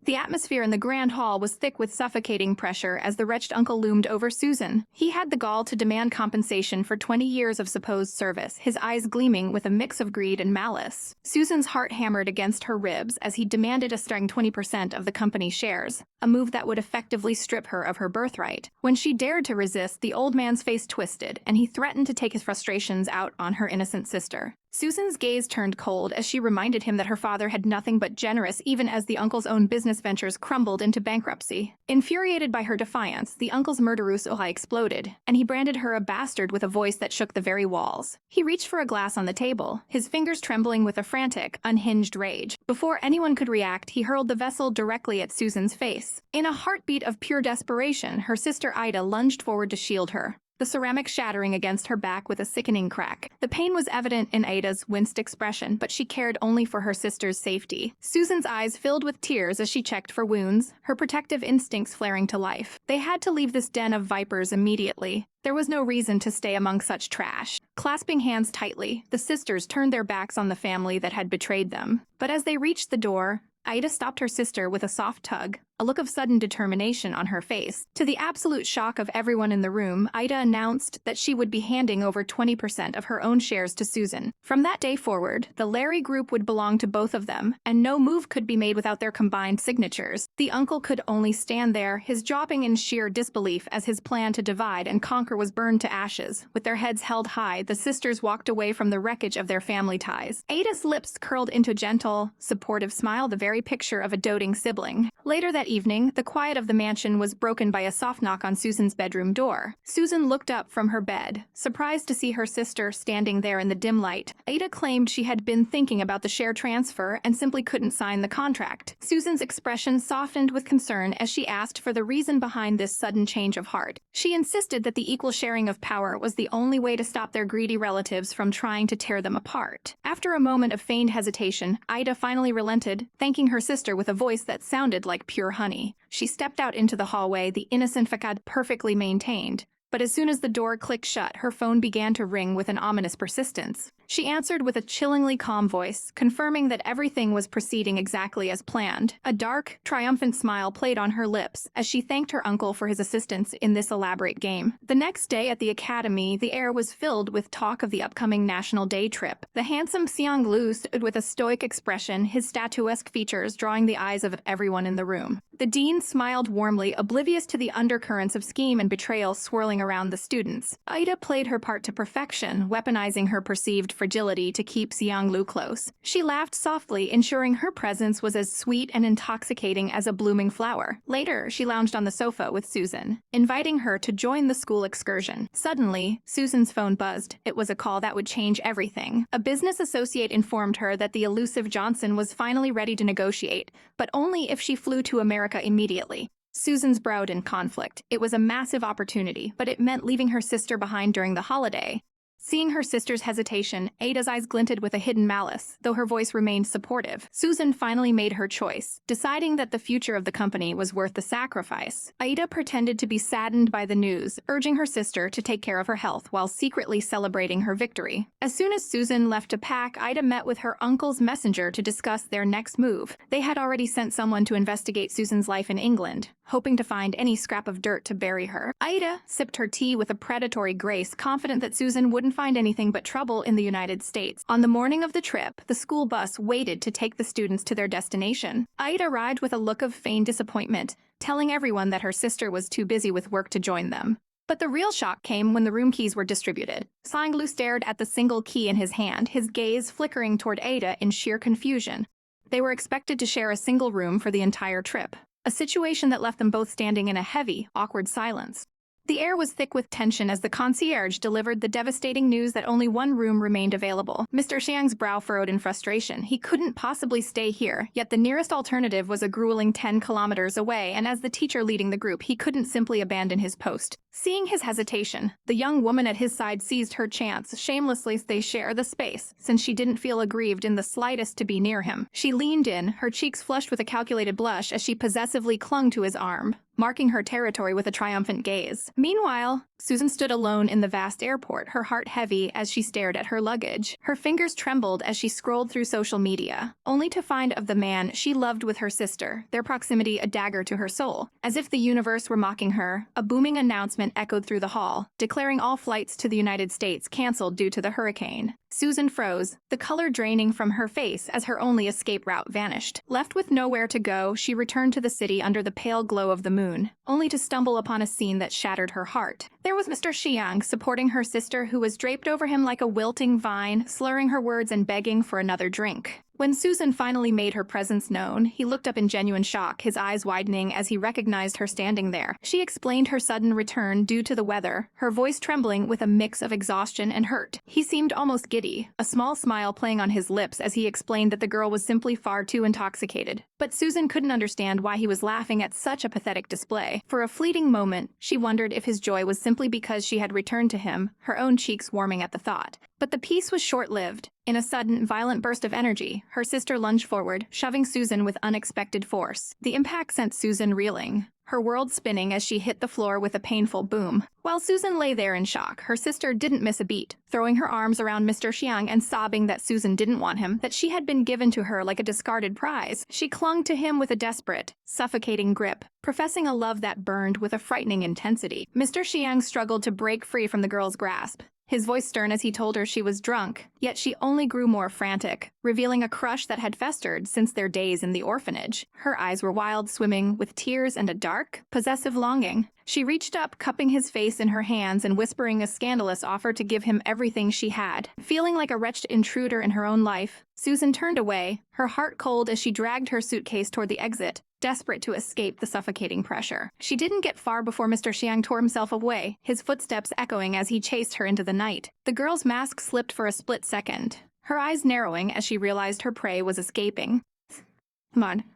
The atmosphere in the grand hall was thick with suffocating pressure as the wretched uncle loomed over Susan. He had the gall to demand compensation for 20 years of supposed service, his eyes gleaming with a mix of greed and malice. Susan's heart hammered against her ribs as he demanded a staggering 20% of the company's shares, a move that would effectively strip her of her birthright. When she dared to resist, the old man's face twisted, and he threatened to take his frustrations out on her innocent sister. Susan's gaze turned cold as she reminded him that her father had nothing but generous even as the uncle's own business ventures crumbled into bankruptcy. Infuriated by her defiance, the uncle's murderous eye exploded, and he branded her a bastard with a voice that shook the very walls. He reached for a glass on the table, his fingers trembling with a frantic, unhinged rage. Before anyone could react, he hurled the vessel directly at Susan's face. In a heartbeat of pure desperation, her sister Ida lunged forward to shield her, the ceramic shattering against her back with a sickening crack. The pain was evident in Ida's winced expression, but she cared only for her sister's safety. Susan's eyes filled with tears as she checked for wounds, her protective instincts flaring to life. They had to leave this den of vipers immediately. There was no reason to stay among such trash. Clasping hands tightly, the sisters turned their backs on the family that had betrayed them. But as they reached the door, Ida stopped her sister with a soft tug, a look of sudden determination on her face. To the absolute shock of everyone in the room, Ida announced that she would be handing over 20% of her own shares to Susan. From that day forward, the Larry group would belong to both of them, and no move could be made without their combined signatures. The uncle could only stand there, his dropping in sheer disbelief as his plan to divide and conquer was burned to ashes. With their heads held high, the sisters walked away from the wreckage of their family ties. Ada's lips curled into a gentle, supportive smile, the very picture of a doting sibling. Later that evening, the quiet of the mansion was broken by a soft knock on Susan's bedroom door. Susan looked up from her bed, surprised to see her sister standing there in the dim light. Ada claimed she had been thinking about the share transfer and simply couldn't sign the contract. Susan's expression softened with concern as she asked for the reason behind this sudden change of heart. She insisted that the equal sharing of power was the only way to stop their greedy relatives from trying to tear them apart. After a moment of feigned hesitation, Ida finally relented, thanking her sister with a voice that sounded like pure honey. She stepped out into the hallway, the innocent facade perfectly maintained. But as soon as the door clicked shut, her phone began to ring with an ominous persistence. She answered with a chillingly calm voice, confirming that everything was proceeding exactly as planned. A dark, triumphant smile played on her lips as she thanked her uncle for his assistance in this elaborate game. The next day at the academy, the air was filled with talk of the upcoming National Day trip. The handsome Xiang Lu stood with a stoic expression, his statuesque features drawing the eyes of everyone in the room. The dean smiled warmly, oblivious to the undercurrents of scheme and betrayal swirling around the students. Ida played her part to perfection, weaponizing her perceived fragility to keep Xiang Lu close. She laughed softly, ensuring her presence was as sweet and intoxicating as a blooming flower. Later, she lounged on the sofa with Susan, inviting her to join the school excursion. Suddenly, Susan's phone buzzed. It was a call that would change everything. A business associate informed her that the elusive Johnson was finally ready to negotiate, but only if she flew to America immediately. Susan's browed in conflict. It was a massive opportunity, but it meant leaving her sister behind during the holiday. Seeing her sister's hesitation, Ada's eyes glinted with a hidden malice, though her voice remained supportive. Susan finally made her choice, deciding that the future of the company was worth the sacrifice. Ada pretended to be saddened by the news, urging her sister to take care of her health while secretly celebrating her victory. As soon as Susan left to pack, Ida met with her uncle's messenger to discuss their next move. They had already sent someone to investigate Susan's life in England, hoping to find any scrap of dirt to bury her. Ida sipped her tea with a predatory grace, confident that Susan wouldn't find anything but trouble in the United States. On the morning of the trip, the school bus waited to take the students to their destination. Ida arrived with a look of feigned disappointment, telling everyone that her sister was too busy with work to join them. But the real shock came when the room keys were distributed. Xiang Lu stared at the single key in his hand, his gaze flickering toward Ada in sheer confusion. They were expected to share a single room for the entire trip, a situation that left them both standing in a heavy, awkward silence. The air was thick with tension as the concierge delivered the devastating news that only one room remained available. Mr. Xiang's brow furrowed in frustration. He couldn't possibly stay here, yet the nearest alternative was a grueling 10 kilometers away, and as the teacher leading the group, he couldn't simply abandon his post. Seeing his hesitation, the young woman at his side seized her chance. Shamelessly, they share the space, since she didn't feel aggrieved in the slightest to be near him. She leaned in, her cheeks flushed with a calculated blush as she possessively clung to his arm, marking her territory with a triumphant gaze. Meanwhile, Susan stood alone in the vast airport, her heart heavy as she stared at her luggage. Her fingers trembled as she scrolled through social media, only to find of the man she loved with her sister, their proximity a dagger to her soul. As if the universe were mocking her, a booming announcement echoed through the hall, declaring all flights to the United States canceled due to the hurricane. Susan froze, the color draining from her face as her only escape route vanished. Left with nowhere to go, she returned to the city under the pale glow of the moon, only to stumble upon a scene that shattered her heart. There was Mr. Xiang supporting her sister, who was draped over him like a wilting vine, slurring her words and begging for another drink. When Susan finally made her presence known, he looked up in genuine shock, his eyes widening as he recognized her standing there. She explained her sudden return due to the weather, her voice trembling with a mix of exhaustion and hurt. He seemed almost giddy, a small smile playing on his lips as he explained that the girl was simply far too intoxicated. But Susan couldn't understand why he was laughing at such a pathetic display. For a fleeting moment, she wondered if his joy was simply because she had returned to him, her own cheeks warming at the thought. But the peace was short-lived. In a sudden, violent burst of energy, her sister lunged forward, shoving Susan with unexpected force. The impact sent Susan reeling, her world spinning as she hit the floor with a painful boom. While Susan lay there in shock, her sister didn't miss a beat, throwing her arms around Mr. Xiang and sobbing that Susan didn't want him, that she had been given to her like a discarded prize. She clung to him with a desperate, suffocating grip, professing a love that burned with a frightening intensity. Mr. Xiang struggled to break free from the girl's grasp, his voice stern as he told her she was drunk, yet she only grew more frantic, revealing a crush that had festered since their days in the orphanage. Her eyes were wild, swimming with tears and a dark, possessive longing. She reached up, cupping his face in her hands and whispering a scandalous offer to give him everything she had. Feeling like a wretched intruder in her own life, Susan turned away, her heart cold as she dragged her suitcase toward the exit, desperate to escape the suffocating pressure. She didn't get far before Mr. Xiang tore himself away, his footsteps echoing as he chased her into the night. The girl's mask slipped for a split second, her eyes narrowing as she realized her prey was escaping.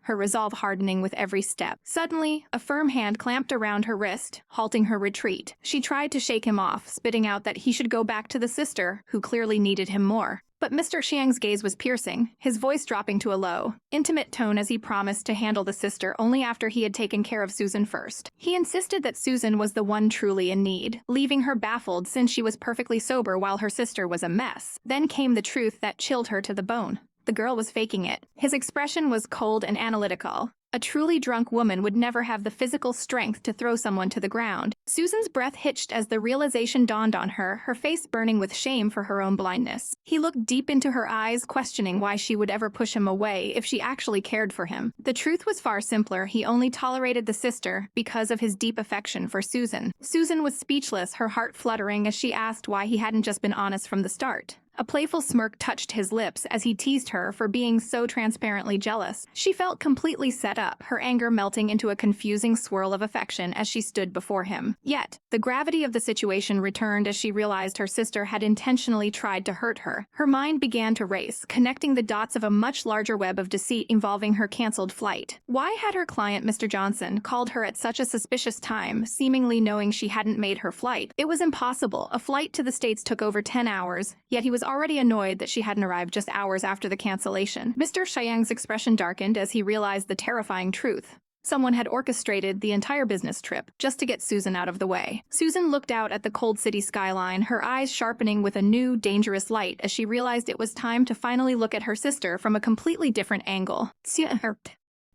Her resolve hardening with every step. Suddenly, a firm hand clamped around her wrist, halting her retreat. She tried to shake him off, spitting out that he should go back to the sister, who clearly needed him more. But Mr. Xiang's gaze was piercing, his voice dropping to a low, intimate tone as he promised to handle the sister only after he had taken care of Susan first. He insisted that Susan was the one truly in need, leaving her baffled since she was perfectly sober while her sister was a mess. Then came the truth that chilled her to the bone. The girl was faking it. His expression was cold and analytical. A truly drunk woman would never have the physical strength to throw someone to the ground. Susan's breath hitched as the realization dawned on her, her face burning with shame for her own blindness. He looked deep into her eyes, questioning why she would ever push him away if she actually cared for him. The truth was far simpler. He only tolerated the sister because of his deep affection for Susan. Susan was speechless, her heart fluttering as she asked why he hadn't just been honest from the start. A playful smirk touched his lips as he teased her for being so transparently jealous. She felt completely set up, her anger melting into a confusing swirl of affection as she stood before him. Yet, the gravity of the situation returned as she realized her sister had intentionally tried to hurt her. Her mind began to race, connecting the dots of a much larger web of deceit involving her canceled flight. Why had her client, Mr. Johnson, called her at such a suspicious time, seemingly knowing she hadn't made her flight? It was impossible. A flight to the States took over 10 hours, yet he was already annoyed that she hadn't arrived just hours after the cancellation. Mr. Xiang's expression darkened as he realized the terrifying truth. Someone had orchestrated the entire business trip just to get Susan out of the way. Susan looked out at the cold city skyline, her eyes sharpening with a new, dangerous light as she realized it was time to finally look at her sister from a completely different angle.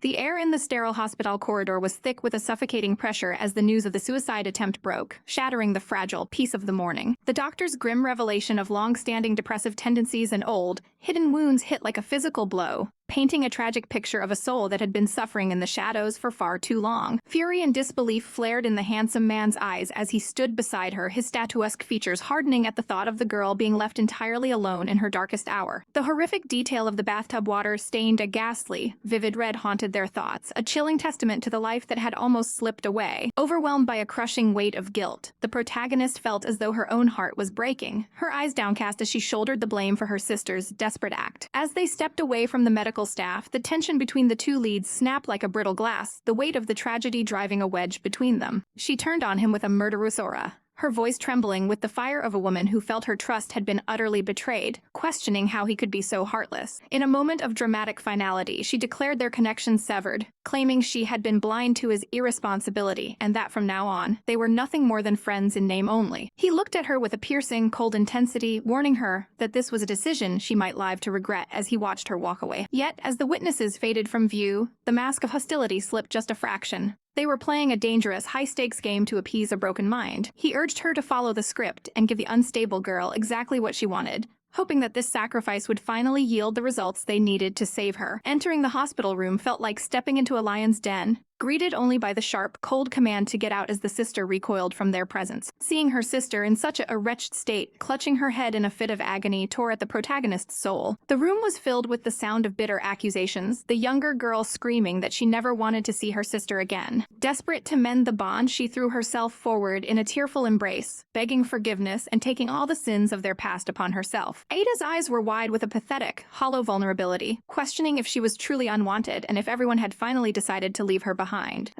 The air in the sterile hospital corridor was thick with a suffocating pressure as the news of the suicide attempt broke, shattering the fragile peace of the morning. The doctor's grim revelation of long-standing depressive tendencies and old, hidden wounds hit like a physical blow, painting a tragic picture of a soul that had been suffering in the shadows for far too long. Fury and disbelief flared in the handsome man's eyes as he stood beside her, his statuesque features hardening at the thought of the girl being left entirely alone in her darkest hour. The horrific detail of the bathtub water stained a ghastly, vivid red haunted their thoughts, a chilling testament to the life that had almost slipped away. Overwhelmed by a crushing weight of guilt, the protagonist felt as though her own heart was breaking, her eyes downcast as she shouldered the blame for her sister's desperate act. As they stepped away from the medical staff, the tension between the two leads snapped like a brittle glass, the weight of the tragedy driving a wedge between them. She turned on him with a murderous aura, her voice trembling with the fire of a woman who felt her trust had been utterly betrayed, questioning how he could be so heartless. In a moment of dramatic finality, she declared their connection severed, claiming she had been blind to his irresponsibility and that from now on, they were nothing more than friends in name only. He looked at her with a piercing, cold intensity, warning her that this was a decision she might live to regret as he watched her walk away. Yet, as the witnesses faded from view, the mask of hostility slipped just a fraction. They were playing a dangerous, high-stakes game to appease a broken mind. He urged her to follow the script and give the unstable girl exactly what she wanted, hoping that this sacrifice would finally yield the results they needed to save her. Entering the hospital room felt like stepping into a lion's den, greeted only by the sharp, cold command to get out as the sister recoiled from their presence. Seeing her sister in such a wretched state, clutching her head in a fit of agony tore at the protagonist's soul. The room was filled with the sound of bitter accusations, the younger girl screaming that she never wanted to see her sister again. Desperate to mend the bond, she threw herself forward in a tearful embrace, begging forgiveness and taking all the sins of their past upon herself. Ada's eyes were wide with a pathetic, hollow vulnerability, questioning if she was truly unwanted and if everyone had finally decided to leave her behind.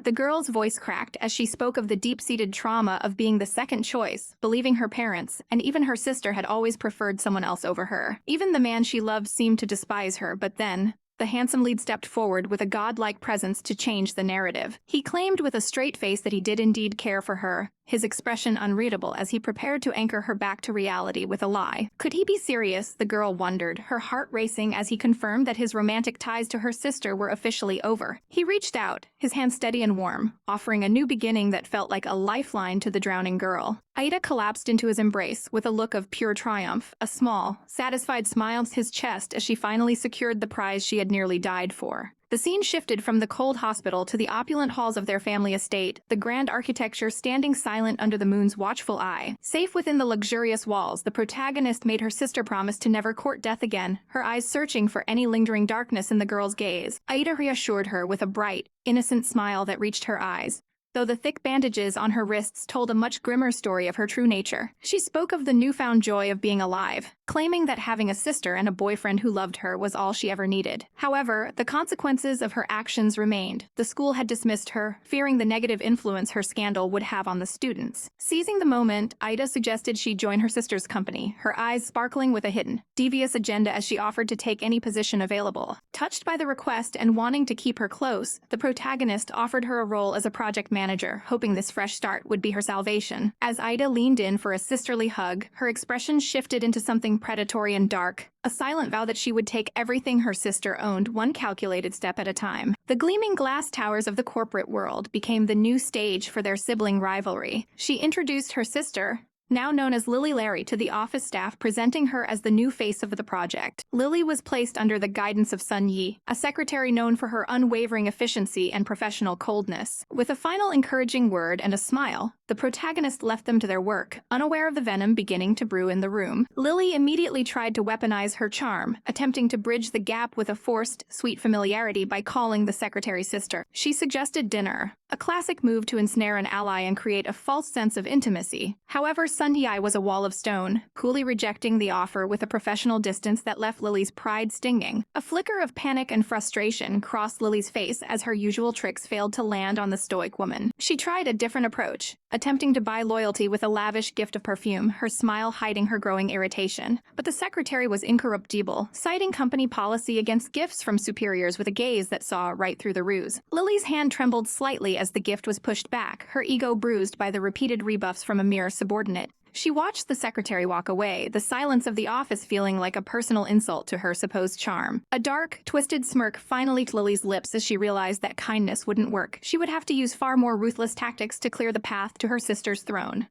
The girl's voice cracked as she spoke of the deep-seated trauma of being the second choice, believing her parents, and even her sister had always preferred someone else over her. Even the man she loved seemed to despise her, but then, the handsome lead stepped forward with a godlike presence to change the narrative. He claimed with a straight face that he did indeed care for her, his expression unreadable as he prepared to anchor her back to reality with a lie. Could he be serious? The girl wondered, her heart racing as he confirmed that his romantic ties to her sister were officially over. He reached out, his hand steady and warm, offering a new beginning that felt like a lifeline to the drowning girl. Ida collapsed into his embrace with a look of pure triumph, a small, satisfied smile on his chest as she finally secured the prize she had nearly died for. The scene shifted from the cold hospital to the opulent halls of their family estate, the grand architecture standing silent under the moon's watchful eye. Safe within the luxurious walls, the protagonist made her sister promise to never court death again, her eyes searching for any lingering darkness in the girl's gaze. Ida reassured her with a bright, innocent smile that reached her eyes, though the thick bandages on her wrists told a much grimmer story of her true nature. She spoke of the newfound joy of being alive, claiming that having a sister and a boyfriend who loved her was all she ever needed. However, the consequences of her actions remained. The school had dismissed her, fearing the negative influence her scandal would have on the students. Seizing the moment, Ida suggested she join her sister's company, her eyes sparkling with a hidden, devious agenda as she offered to take any position available. Touched by the request and wanting to keep her close, the protagonist offered her a role as a project manager, hoping this fresh start would be her salvation. As Ida leaned in for a sisterly hug, her expression shifted into something predatory and dark, a silent vow that she would take everything her sister owned one calculated step at a time. The gleaming glass towers of the corporate world became the new stage for their sibling rivalry. She introduced her sister, now known as Lily Larry, to the office staff, presenting her as the new face of the project. Lily was placed under the guidance of Sun Yi, a secretary known for her unwavering efficiency and professional coldness. With a final encouraging word and a smile, the protagonist left them to their work, unaware of the venom beginning to brew in the room. Lily immediately tried to weaponize her charm, attempting to bridge the gap with a forced, sweet familiarity by calling the secretary sister. She suggested dinner, a classic move to ensnare an ally and create a false sense of intimacy. However, Sun Yi was a wall of stone, coolly rejecting the offer with a professional distance that left Lily's pride stinging. A flicker of panic and frustration crossed Lily's face as her usual tricks failed to land on the stoic woman. She tried a different approach, attempting to buy loyalty with a lavish gift of perfume, her smile hiding her growing irritation. But the secretary was incorruptible, citing company policy against gifts from superiors with a gaze that saw right through the ruse. Lily's hand trembled slightly as the gift was pushed back, her ego bruised by the repeated rebuffs from a mere subordinate. She watched the secretary walk away, the silence of the office feeling like a personal insult to her supposed charm. A dark, twisted smirk finally to Lily's lips as she realized that kindness wouldn't work. She would have to use far more ruthless tactics to clear the path to her sister's throne.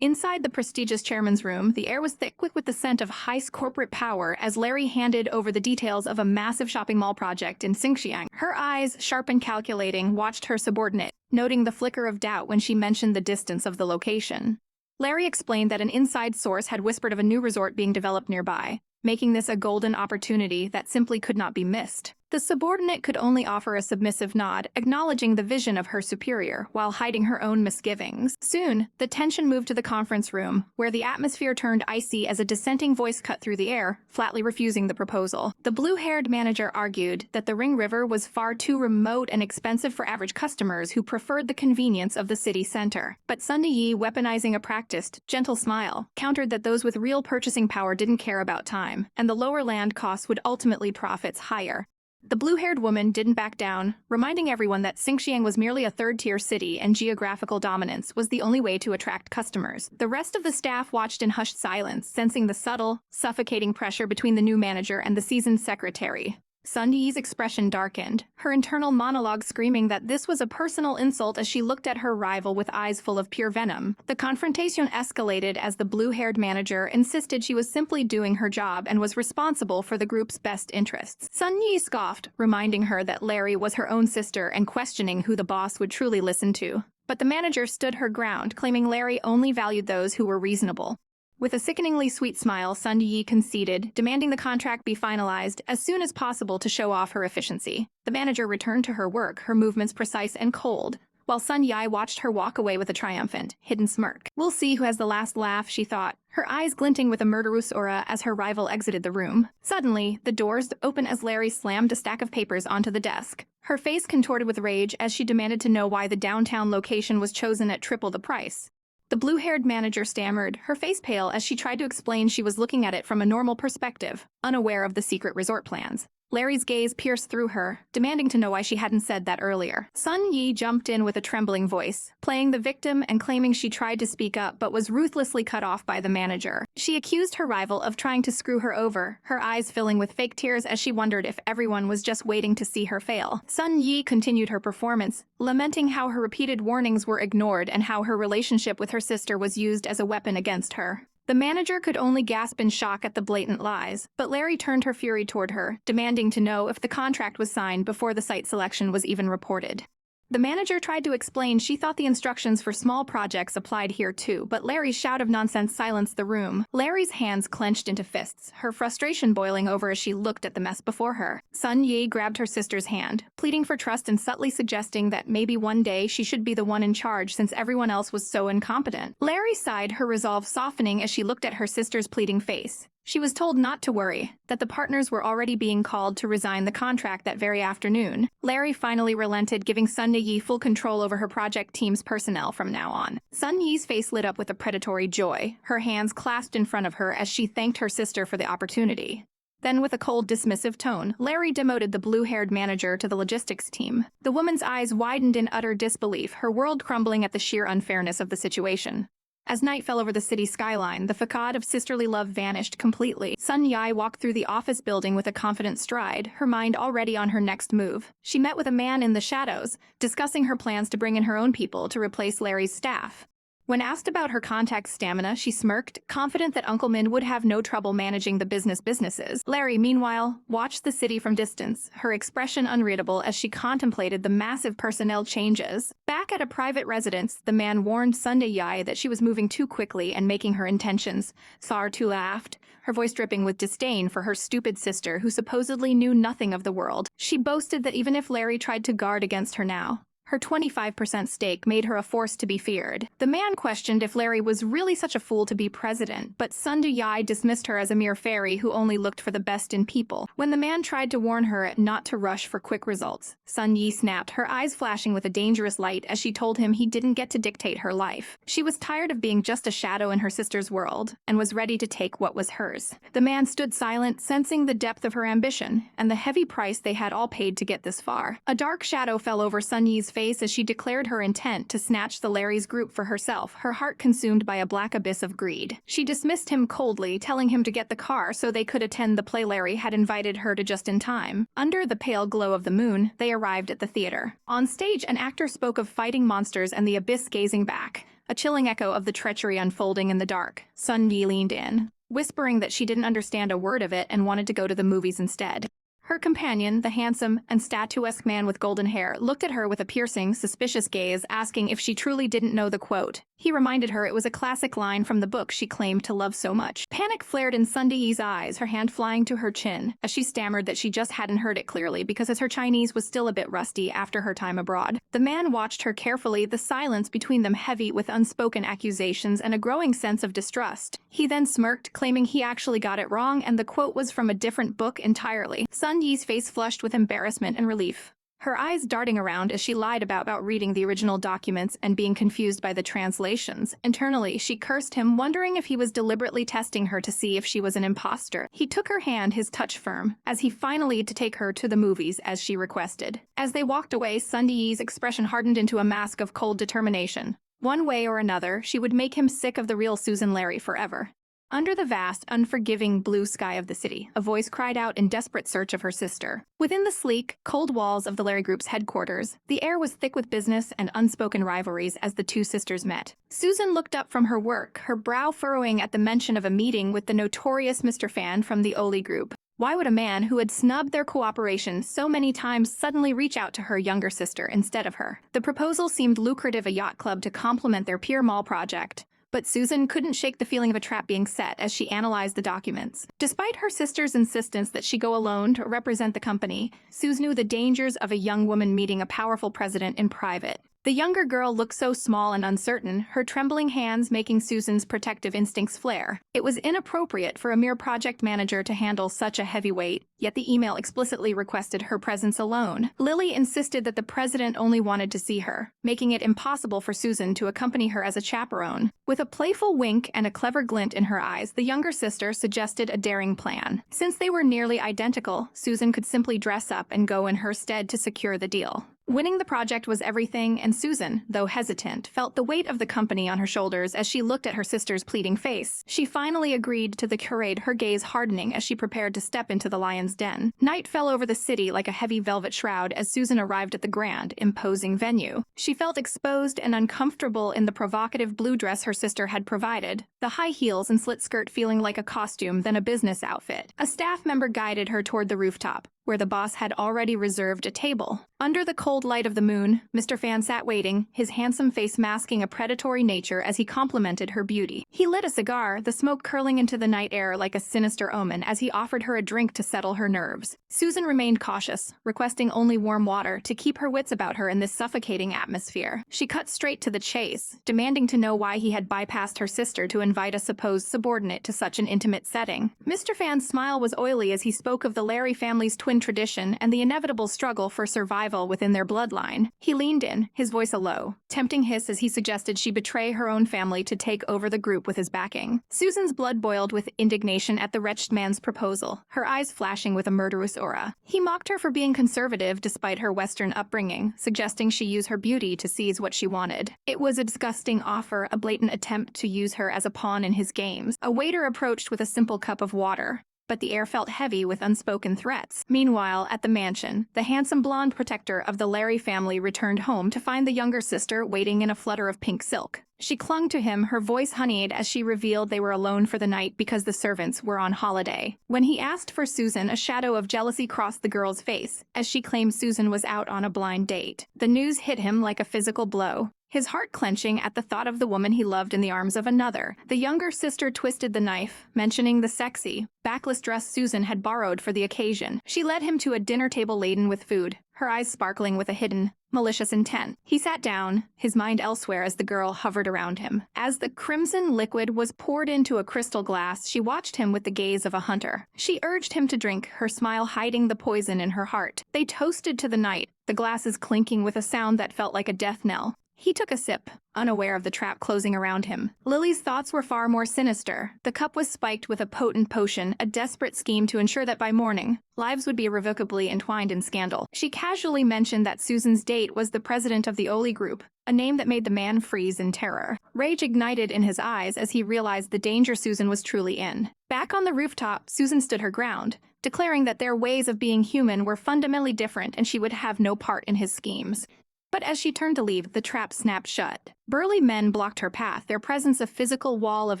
Inside the prestigious chairman's room, the air was thick with the scent of high corporate power as Larry handed over the details of a massive shopping mall project in Xinjiang. Her eyes, sharp and calculating, watched her subordinate, noting the flicker of doubt when she mentioned the distance of the location. Larry explained that an inside source had whispered of a new resort being developed nearby, making this a golden opportunity that simply could not be missed. The subordinate could only offer a submissive nod, acknowledging the vision of her superior, while hiding her own misgivings. Soon, the tension moved to the conference room, where the atmosphere turned icy as a dissenting voice cut through the air, flatly refusing the proposal. The blue-haired manager argued that the Ring River was far too remote and expensive for average customers who preferred the convenience of the city center. But Sun Yi, weaponizing a practiced, gentle smile, countered that those with real purchasing power didn't care about time, and the lower land costs would ultimately profits higher. The blue-haired woman didn't back down, reminding everyone that Xinjiang was merely a third-tier city and geographical dominance was the only way to attract customers. The rest of the staff watched in hushed silence, sensing the subtle, suffocating pressure between the new manager and the seasoned secretary. Sun Yi's expression darkened, her internal monologue screaming that this was a personal insult as she looked at her rival with eyes full of pure venom. The confrontation escalated as the blue-haired manager insisted she was simply doing her job and was responsible for the group's best interests. Sun Yi scoffed, reminding her that Larry was her own sister and questioning who the boss would truly listen to. But the manager stood her ground, claiming Larry only valued those who were reasonable. With a sickeningly sweet smile, Sun Yi conceded, demanding the contract be finalized as soon as possible to show off her efficiency. The manager returned to her work, her movements precise and cold, while Sun Yi watched her walk away with a triumphant, hidden smirk. "We'll see who has the last laugh," she thought, her eyes glinting with a murderous aura as her rival exited the room. Suddenly, the doors opened as Larry slammed a stack of papers onto the desk. Her face contorted with rage as she demanded to know why the downtown location was chosen at triple the price. The blue-haired manager stammered, her face pale as she tried to explain she was looking at it from a normal perspective, unaware of the secret resort plans. Larry's gaze pierced through her, demanding to know why she hadn't said that earlier. Sun Yi jumped in with a trembling voice, playing the victim and claiming she tried to speak up but was ruthlessly cut off by the manager. She accused her rival of trying to screw her over, her eyes filling with fake tears as she wondered if everyone was just waiting to see her fail. Sun Yi continued her performance, lamenting how her repeated warnings were ignored and how her relationship with her sister was used as a weapon against her. The manager could only gasp in shock at the blatant lies, but Larry turned her fury toward her, demanding to know if the contract was signed before the site selection was even reported. The manager tried to explain she thought the instructions for small projects applied here too, but Larry's shout of nonsense silenced the room. Larry's hands clenched into fists, her frustration boiling over as she looked at the mess before her. Sun Yi grabbed her sister's hand, pleading for trust and subtly suggesting that maybe one day she should be the one in charge since everyone else was so incompetent. Larry sighed, her resolve softening as she looked at her sister's pleading face. She was told not to worry, that the partners were already being called to resign the contract that very afternoon. Larry finally relented, giving Sun Yi full control over her project team's personnel from now on. Sun Yi's face lit up with a predatory joy, her hands clasped in front of her as she thanked her sister for the opportunity. Then, with a cold, dismissive tone, Larry demoted the blue-haired manager to the logistics team. The woman's eyes widened in utter disbelief, her world crumbling at the sheer unfairness of the situation. As night fell over the city skyline, the facade of sisterly love vanished completely. Sun Yi walked through the office building with a confident stride, her mind already on her next move. She met with a man in the shadows, discussing her plans to bring in her own people to replace Larry's staff. When asked about her contact stamina, she smirked, confident that Uncle Min would have no trouble managing the businesses. Larry, meanwhile, watched the city from distance, her expression unreadable as she contemplated the massive personnel changes. Back at a private residence, the man warned Sun Yi that she was moving too quickly and making her intentions. Sartu laughed, her voice dripping with disdain for her stupid sister who supposedly knew nothing of the world. She boasted that even if Larry tried to guard against her now, her 25% stake made her a force to be feared. The man questioned if Larry was really such a fool to be president, but Sun Yi dismissed her as a mere fairy who only looked for the best in people. When the man tried to warn her not to rush for quick results, Sun Yi snapped, her eyes flashing with a dangerous light as she told him he didn't get to dictate her life. She was tired of being just a shadow in her sister's world, and was ready to take what was hers. The man stood silent, sensing the depth of her ambition, and the heavy price they had all paid to get this far. A dark shadow fell over Sun Yi's face as she declared her intent to snatch the Larry's group for herself, her heart consumed by a black abyss of greed. She dismissed him coldly, telling him to get the car so they could attend the play Larry had invited her to just in time. Under the pale glow of the moon, they arrived at the theater. On stage, an actor spoke of fighting monsters and the abyss gazing back, a chilling echo of the treachery unfolding in the dark. Sun Yi leaned in, whispering that she didn't understand a word of it and wanted to go to the movies instead. Her companion, the handsome and statuesque man with golden hair, looked at her with a piercing, suspicious gaze, asking if she truly didn't know the quote. He reminded her it was a classic line from the book she claimed to love so much. Panic flared in Sun Yi's eyes, her hand flying to her chin, as she stammered that she just hadn't heard it clearly because her Chinese was still a bit rusty after her time abroad. The man watched her carefully, the silence between them heavy with unspoken accusations and a growing sense of distrust. He then smirked, claiming he actually got it wrong and the quote was from a different book entirely. Sun Yi's face flushed with embarrassment and relief, her eyes darting around as she lied about reading the original documents and being confused by the translations. Internally, she cursed him, wondering if he was deliberately testing her to see if she was an imposter. He took her hand, his touch firm, as he finally to take her to the movies as she requested. As they walked away, Sun Yi's expression hardened into a mask of cold determination. One way or another, she would make him sick of the real Susan Larry forever. Under the vast, unforgiving blue sky of the city, a voice cried out in desperate search of her sister. Within the sleek, cold walls of the Larry Group's headquarters, the air was thick with business and unspoken rivalries as the two sisters met. Susan looked up from her work, her brow furrowing at the mention of a meeting with the notorious Mr. Fan from the Oli Group. Why would a man who had snubbed their cooperation so many times suddenly reach out to her younger sister instead of her? The proposal seemed lucrative, a yacht club to complement their Pier Mall project. But Susan couldn't shake the feeling of a trap being set as she analyzed the documents. Despite her sister's insistence that she go alone to represent the company, Susan knew the dangers of a young woman meeting a powerful president in private. The younger girl looked so small and uncertain, her trembling hands making Susan's protective instincts flare. It was inappropriate for a mere project manager to handle such a heavy weight, yet the email explicitly requested her presence alone. Lily insisted that the president only wanted to see her, making it impossible for Susan to accompany her as a chaperone. With a playful wink and a clever glint in her eyes, the younger sister suggested a daring plan. Since they were nearly identical, Susan could simply dress up and go in her stead to secure the deal. Winning the project was everything, and Susan, though hesitant, felt the weight of the company on her shoulders as she looked at her sister's pleading face. She finally agreed to the charade, her gaze hardening as she prepared to step into the lion's den. Night fell over the city like a heavy velvet shroud as Susan arrived at the grand, imposing venue. She felt exposed and uncomfortable in the provocative blue dress her sister had provided, the high heels and slit skirt feeling like a costume than a business outfit. A staff member guided her toward the rooftop, where the boss had already reserved a table. Under the cold light of the moon, Mr. Fan sat waiting, his handsome face masking a predatory nature as he complimented her beauty. He lit a cigar, the smoke curling into the night air like a sinister omen as he offered her a drink to settle her nerves. Susan remained cautious, requesting only warm water to keep her wits about her in this suffocating atmosphere. She cut straight to the chase, demanding to know why he had bypassed her sister to invite a supposed subordinate to such an intimate setting. Mr. Fan's smile was oily as he spoke of the Larry family's twin tradition and the inevitable struggle for survival within their bloodline. He leaned in, his voice a low, tempting hiss as he suggested she betray her own family to take over the group with his backing. Susan's blood boiled with indignation at the wretched man's proposal, her eyes flashing with a murderous aura. He mocked her for being conservative despite her Western upbringing, suggesting she use her beauty to seize what she wanted. It was a disgusting offer, a blatant attempt to use her as a pawn in his games. A waiter approached with a simple cup of water, but the air felt heavy with unspoken threats. Meanwhile, at the mansion, the handsome blonde protector of the Larry family returned home to find the younger sister waiting in a flutter of pink silk. She clung to him, her voice honeyed as she revealed they were alone for the night because the servants were on holiday. When he asked for Susan, a shadow of jealousy crossed the girl's face, as she claimed Susan was out on a blind date. The news hit him like a physical blow, his heart clenching at the thought of the woman he loved in the arms of another. The younger sister twisted the knife, mentioning the sexy, backless dress Susan had borrowed for the occasion. She led him to a dinner table laden with food, her eyes sparkling with a hidden, malicious intent. He sat down, his mind elsewhere as the girl hovered around him. As the crimson liquid was poured into a crystal glass, she watched him with the gaze of a hunter. She urged him to drink, her smile hiding the poison in her heart. They toasted to the night, the glasses clinking with a sound that felt like a death knell. He took a sip, unaware of the trap closing around him. Lily's thoughts were far more sinister. The cup was spiked with a potent potion, a desperate scheme to ensure that by morning, lives would be irrevocably entwined in scandal. She casually mentioned that Susan's date was the president of the Oli Group, a name that made the man freeze in terror. Rage ignited in his eyes as he realized the danger Susan was truly in. Back on the rooftop, Susan stood her ground, declaring that their ways of being human were fundamentally different and she would have no part in his schemes. But as she turned to leave, the trap snapped shut. Burly men blocked her path, their presence a physical wall of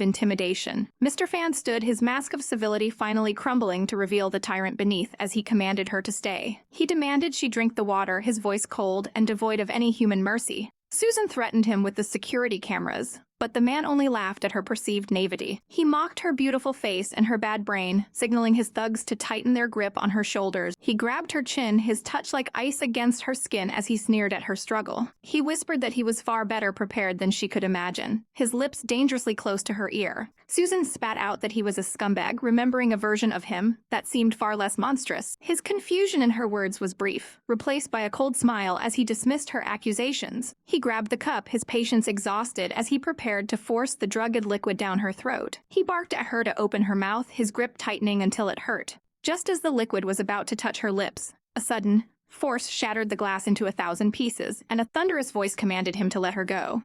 intimidation. Mr. Fan stood, his mask of civility finally crumbling to reveal the tyrant beneath as he commanded her to stay. He demanded she drink the water, his voice cold and devoid of any human mercy. Susan threatened him with the security cameras, but the man only laughed at her perceived naivety. He mocked her beautiful face and her bad brain, signaling his thugs to tighten their grip on her shoulders. He grabbed her chin, his touch like ice against her skin as he sneered at her struggle. He whispered that he was far better prepared than she could imagine, his lips dangerously close to her ear. Susan spat out that he was a scumbag, remembering a version of him that seemed far less monstrous. His confusion in her words was brief, replaced by a cold smile as he dismissed her accusations. He grabbed the cup, his patience exhausted as he prepared to force the drugged liquid down her throat. He barked at her to open her mouth, his grip tightening until it hurt. Just as the liquid was about to touch her lips, a sudden force shattered the glass into 1,000 pieces, and a thunderous voice commanded him to let her go.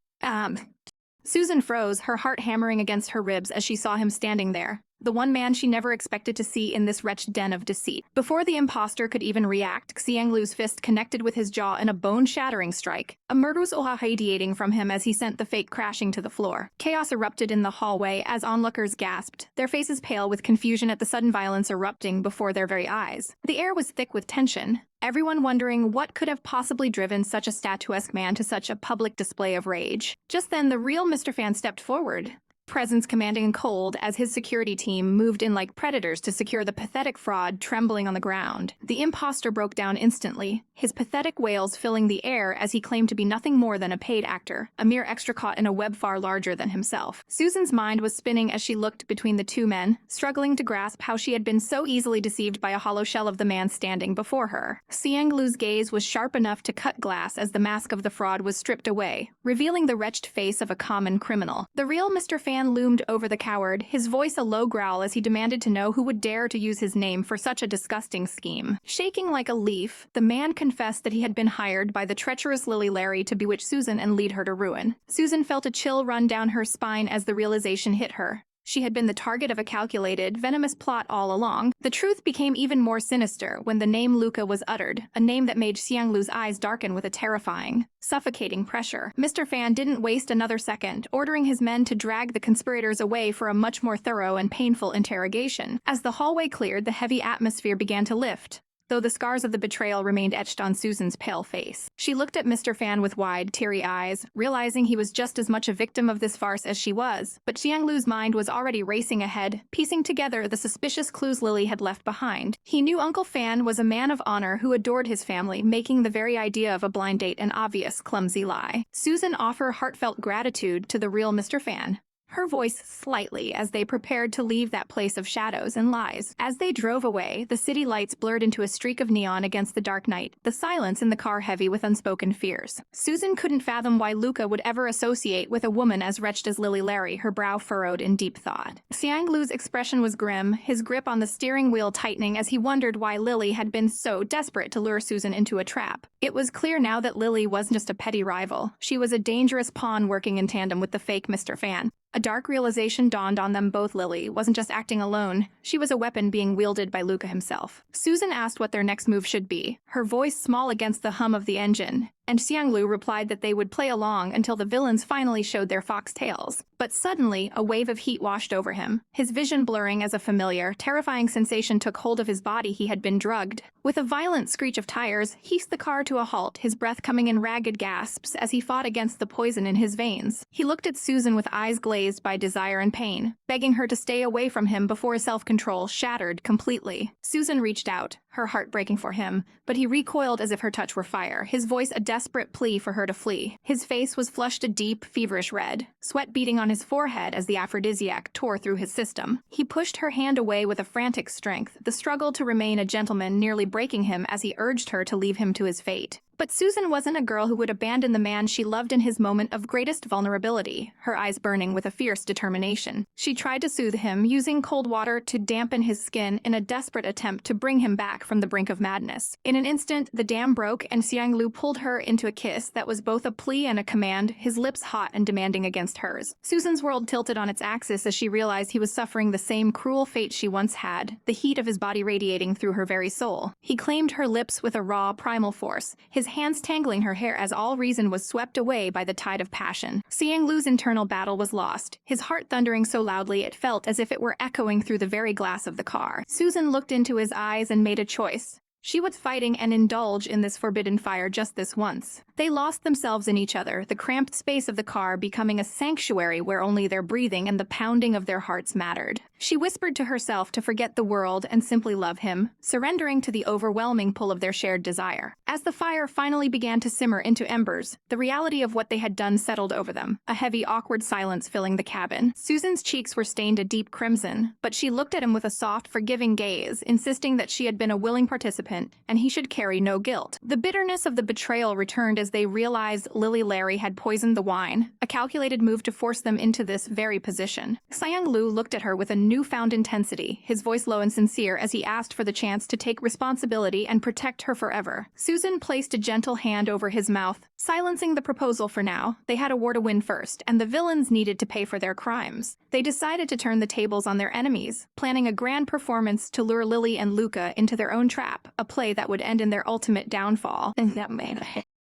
Susan froze, her heart hammering against her ribs as she saw him standing there, the one man she never expected to see in this wretched den of deceit. Before the imposter could even react, Xiang Lu's fist connected with his jaw in a bone-shattering strike, a murderous aura radiating from him as he sent the fake crashing to the floor. Chaos erupted in the hallway as onlookers gasped, their faces pale with confusion at the sudden violence erupting before their very eyes. The air was thick with tension, everyone wondering what could have possibly driven such a statuesque man to such a public display of rage. Just then, the real Mr. Fan stepped forward, presence commanding and cold as his security team moved in like predators to secure the pathetic fraud trembling on the ground. The imposter broke down instantly, his pathetic wails filling the air as he claimed to be nothing more than a paid actor, a mere extra caught in a web far larger than himself. Susan's mind was spinning as she looked between the two men, struggling to grasp how she had been so easily deceived by a hollow shell of the man standing before her. Xiang Lu's gaze was sharp enough to cut glass as the mask of the fraud was stripped away, revealing the wretched face of a common criminal. The real Mr. Fan loomed over the coward, his voice a low growl as he demanded to know who would dare to use his name for such a disgusting scheme. Shaking like a leaf, the man confessed that he had been hired by the treacherous Lily Larry to bewitch Susan and lead her to ruin. Susan felt a chill run down her spine as the realization hit her. She had been the target of a calculated, venomous plot all along. The truth became even more sinister when the name Luca was uttered, a name that made Xiang Lu's eyes darken with a terrifying, suffocating pressure. Mr. Fan didn't waste another second, ordering his men to drag the conspirators away for a much more thorough and painful interrogation. As the hallway cleared, the heavy atmosphere began to lift, though the scars of the betrayal remained etched on Susan's pale face. She looked at Mr. Fan with wide, teary eyes, realizing he was just as much a victim of this farce as she was. But Xiang Lu's mind was already racing ahead, piecing together the suspicious clues Lily had left behind. He knew Uncle Fan was a man of honor who adored his family, making the very idea of a blind date an obvious, clumsy lie. Susan offered heartfelt gratitude to the real Mr. Fan, her voice slightly as they prepared to leave that place of shadows and lies. As they drove away, the city lights blurred into a streak of neon against the dark night, the silence in the car heavy with unspoken fears. Susan couldn't fathom why Luca would ever associate with a woman as wretched as Lily Larry, her brow furrowed in deep thought. Xiang Lu's expression was grim, his grip on the steering wheel tightening as he wondered why Lily had been so desperate to lure Susan into a trap. It was clear now that Lily wasn't just a petty rival. She was a dangerous pawn working in tandem with the fake Mr. Fan. A dark realization dawned on them both. Lily wasn't just acting alone, she was a weapon being wielded by Luca himself. Susan asked what their next move should be, her voice small against the hum of the engine, and Xiang Lu replied that they would play along until the villains finally showed their fox tails. But suddenly, a wave of heat washed over him, his vision blurring as a familiar, terrifying sensation took hold of his body. He had been drugged. With a violent screech of tires, he hissed the car to a halt, his breath coming in ragged gasps as he fought against the poison in his veins. He looked at Susan with eyes glazed by desire and pain, begging her to stay away from him before his self-control shattered completely. Susan reached out, her heart breaking for him, but he recoiled as if her touch were fire, his voice a desperate plea for her to flee. His face was flushed a deep, feverish red, sweat beading on his forehead as the aphrodisiac tore through his system. He pushed her hand away with a frantic strength, the struggle to remain a gentleman nearly breaking him as he urged her to leave him to his fate. But Susan wasn't a girl who would abandon the man she loved in his moment of greatest vulnerability, her eyes burning with a fierce determination. She tried to soothe him, using cold water to dampen his skin in a desperate attempt to bring him back from the brink of madness. In an instant, the dam broke and Xiang Lu pulled her into a kiss that was both a plea and a command, his lips hot and demanding against hers. Susan's world tilted on its axis as she realized he was suffering the same cruel fate she once had, the heat of his body radiating through her very soul. He claimed her lips with a raw, primal force, his his hands tangling her hair as all reason was swept away by the tide of passion. Xiang Lu's internal battle was lost, his heart thundering so loudly it felt as if it were echoing through the very glass of the car. Susan looked into his eyes and made a choice. She was fighting and indulge in this forbidden fire just this once. They lost themselves in each other, the cramped space of the car becoming a sanctuary where only their breathing and the pounding of their hearts mattered. She whispered to herself to forget the world and simply love him, surrendering to the overwhelming pull of their shared desire. As the fire finally began to simmer into embers, the reality of what they had done settled over them, a heavy, awkward silence filling the cabin. Susan's cheeks were stained a deep crimson, but she looked at him with a soft, forgiving gaze, insisting that she had been a willing participant and he should carry no guilt. The bitterness of the betrayal returned as they realized Lily Larry had poisoned the wine, a calculated move to force them into this very position. Xiang Lu looked at her with a newfound intensity, his voice low and sincere as he asked for the chance to take responsibility and protect her forever. Susan placed a gentle hand over his mouth, silencing the proposal for now. They had a war to win first, and the villains needed to pay for their crimes. They decided to turn the tables on their enemies, planning a grand performance to lure Lily and Luca into their own trap, a play that would end in their ultimate downfall.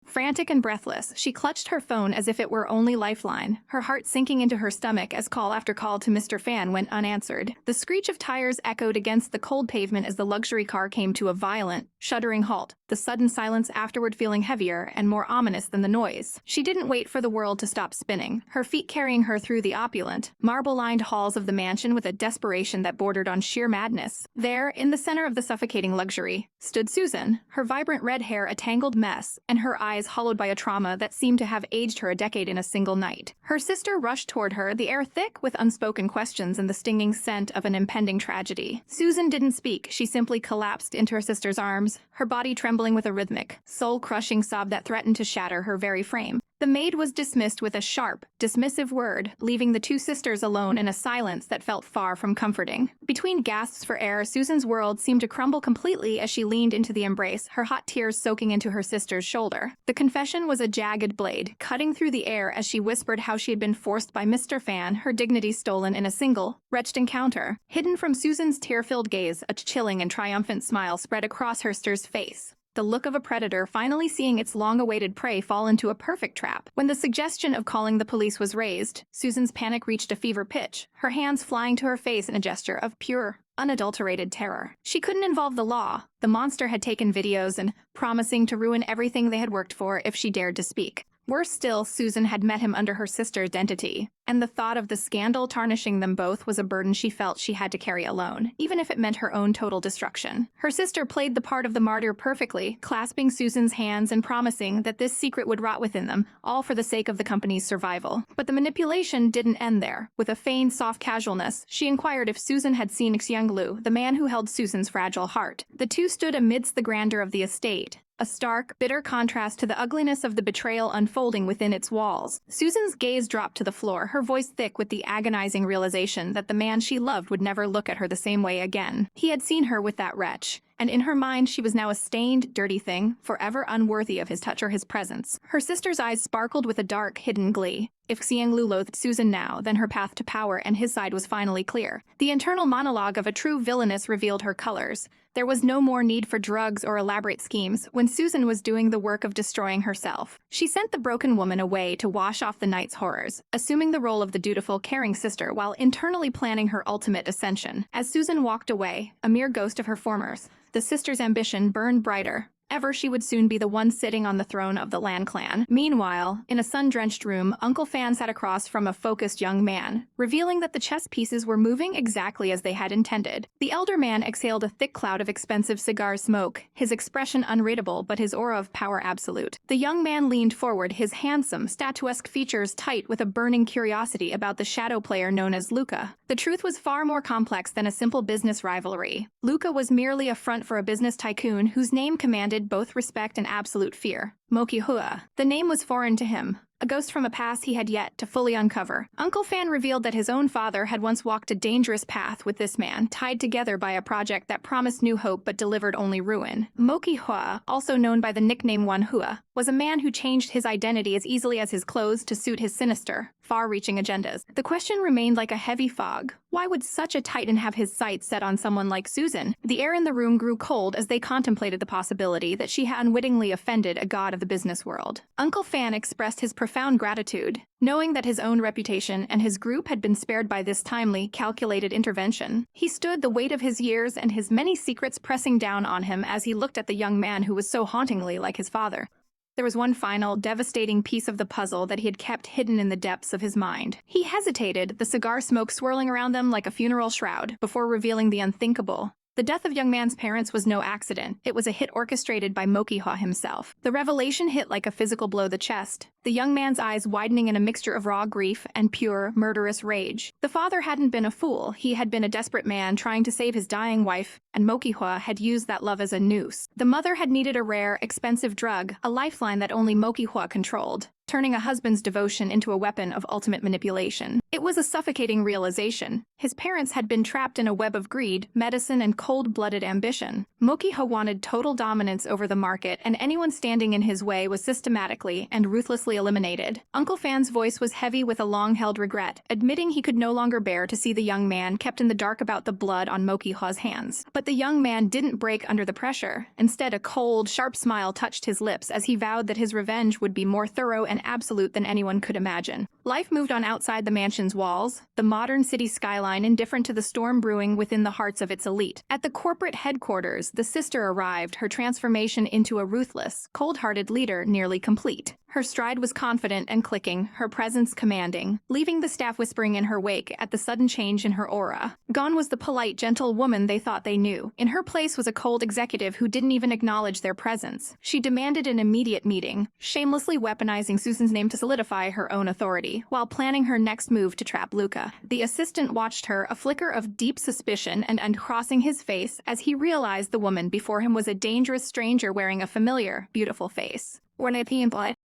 Frantic and breathless, she clutched her phone as if it were only lifeline, her heart sinking into her stomach as call after call to Mr. Fan went unanswered. The screech of tires echoed against the cold pavement as the luxury car came to a violent, shuddering halt, the sudden silence afterward feeling heavier and more ominous than the noise. She didn't wait for the world to stop spinning, her feet carrying her through the opulent, marble-lined halls of the mansion with a desperation that bordered on sheer madness. There, in the center of the suffocating luxury, stood Susan, her vibrant red hair a tangled mess, and her eyes hollowed by a trauma that seemed to have aged her a decade in a single night. Her sister rushed toward her, the air thick with unspoken questions and the stinging scent of an impending tragedy. Susan didn't speak, she simply collapsed into her sister's arms, her body trembling with a rhythmic, soul-crushing sob that threatened to shatter her very frame. The maid was dismissed with a sharp, dismissive word, leaving the two sisters alone in a silence that felt far from comforting. Between gasps for air, Susan's world seemed to crumble completely as she leaned into the embrace, her hot tears soaking into her sister's shoulder. The confession was a jagged blade, cutting through the air as she whispered how she had been forced by Mr. Fan, her dignity stolen in a single, wretched encounter. Hidden from Susan's tear-filled gaze, a chilling and triumphant smile spread across her sister's face. The look of a predator finally seeing its long-awaited prey fall into a perfect trap. When the suggestion of calling the police was raised, Susan's panic reached a fever pitch, her hands flying to her face in a gesture of pure, unadulterated terror. She couldn't involve the law. The monster had taken videos and promising to ruin everything they had worked for if she dared to speak. Worse still, Susan had met him under her sister's identity, and the thought of the scandal tarnishing them both was a burden she felt she had to carry alone, even if it meant her own total destruction. Her sister played the part of the martyr perfectly, clasping Susan's hands and promising that this secret would rot within them, all for the sake of the company's survival. But the manipulation didn't end there. With a feigned soft casualness, she inquired if Susan had seen Xiang Lu, the man who held Susan's fragile heart. The two stood amidst the grandeur of the estate, a stark, bitter contrast to the ugliness of the betrayal unfolding within its walls. Susan's gaze dropped to the floor, her voice thick with the agonizing realization that the man she loved would never look at her the same way again. He had seen her with that wretch, and in her mind she was now a stained, dirty thing, forever unworthy of his touch or his presence. Her sister's eyes sparkled with a dark, hidden glee. If Xiang Lu loathed Susan now, then her path to power and his side was finally clear. The internal monologue of a true villainess revealed her colors. There was no more need for drugs or elaborate schemes when Susan was doing the work of destroying herself. She sent the broken woman away to wash off the night's horrors, assuming the role of the dutiful, caring sister while internally planning her ultimate ascension. As Susan walked away, a mere ghost of her formers, the sister's ambition burned brighter. Ever she would soon be the one sitting on the throne of the Lan clan. Meanwhile, in a sun-drenched room, Uncle Fan sat across from a focused young man, revealing that the chess pieces were moving exactly as they had intended. The elder man exhaled a thick cloud of expensive cigar smoke, his expression unreadable but his aura of power absolute. The young man leaned forward, his handsome, statuesque features tight with a burning curiosity about the shadow player known as Luca. The truth was far more complex than a simple business rivalry. Luca was merely a front for a business tycoon whose name commanded both respect and absolute fear. Manhwa. The name was foreign to him, a ghost from a past he had yet to fully uncover. Uncle Fan revealed that his own father had once walked a dangerous path with this man, tied together by a project that promised new hope but delivered only ruin. Manhwa, also known by the nickname Manhua, was a man who changed his identity as easily as his clothes to suit his sinister, far-reaching agendas. The question remained like a heavy fog. Why would such a titan have his sights set on someone like Susan? The air in the room grew cold as they contemplated the possibility that she had unwittingly offended a god of the business world. Uncle Fan expressed his profound gratitude, knowing that his own reputation and his group had been spared by this timely, calculated intervention. He stood the weight of his years and his many secrets pressing down on him as he looked at the young man who was so hauntingly like his father. There was one final, devastating piece of the puzzle that he had kept hidden in the depths of his mind. He hesitated, the cigar smoke swirling around them like a funeral shroud, before revealing the unthinkable. The death of young man's parents was no accident. It was a hit orchestrated by Mokiha himself. The revelation hit like a physical blow to the chest, the young man's eyes widening in a mixture of raw grief and pure, murderous rage. The father hadn't been a fool. He had been a desperate man trying to save his dying wife, and Mokiha had used that love as a noose. The mother had needed a rare, expensive drug, a lifeline that only Mokiha controlled, turning a husband's devotion into a weapon of ultimate manipulation. It was a suffocating realization. His parents had been trapped in a web of greed, medicine, and cold-blooded ambition. Mokiha wanted total dominance over the market, and anyone standing in his way was systematically and ruthlessly eliminated. Uncle Fan's voice was heavy with a long-held regret, admitting he could no longer bear to see the young man kept in the dark about the blood on Mokiha's hands. But the young man didn't break under the pressure. Instead, a cold, sharp smile touched his lips as he vowed that his revenge would be more thorough and absolute than anyone could imagine. Life moved on outside the mansion's walls, the modern city skyline indifferent to the storm brewing within the hearts of its elite. At the corporate headquarters, the sister arrived, her transformation into a ruthless, cold-hearted leader nearly complete. Her stride was confident and clicking, her presence commanding, leaving the staff whispering in her wake at the sudden change in her aura. Gone was the polite, gentle woman they thought they knew. In her place was a cold executive who didn't even acknowledge their presence. She demanded an immediate meeting, shamelessly weaponizing Susan's name to solidify her own authority, while planning her next move to trap Luca. The assistant watched her, a flicker of deep suspicion and uncrossing his face as he realized the woman before him was a dangerous stranger wearing a familiar, beautiful face.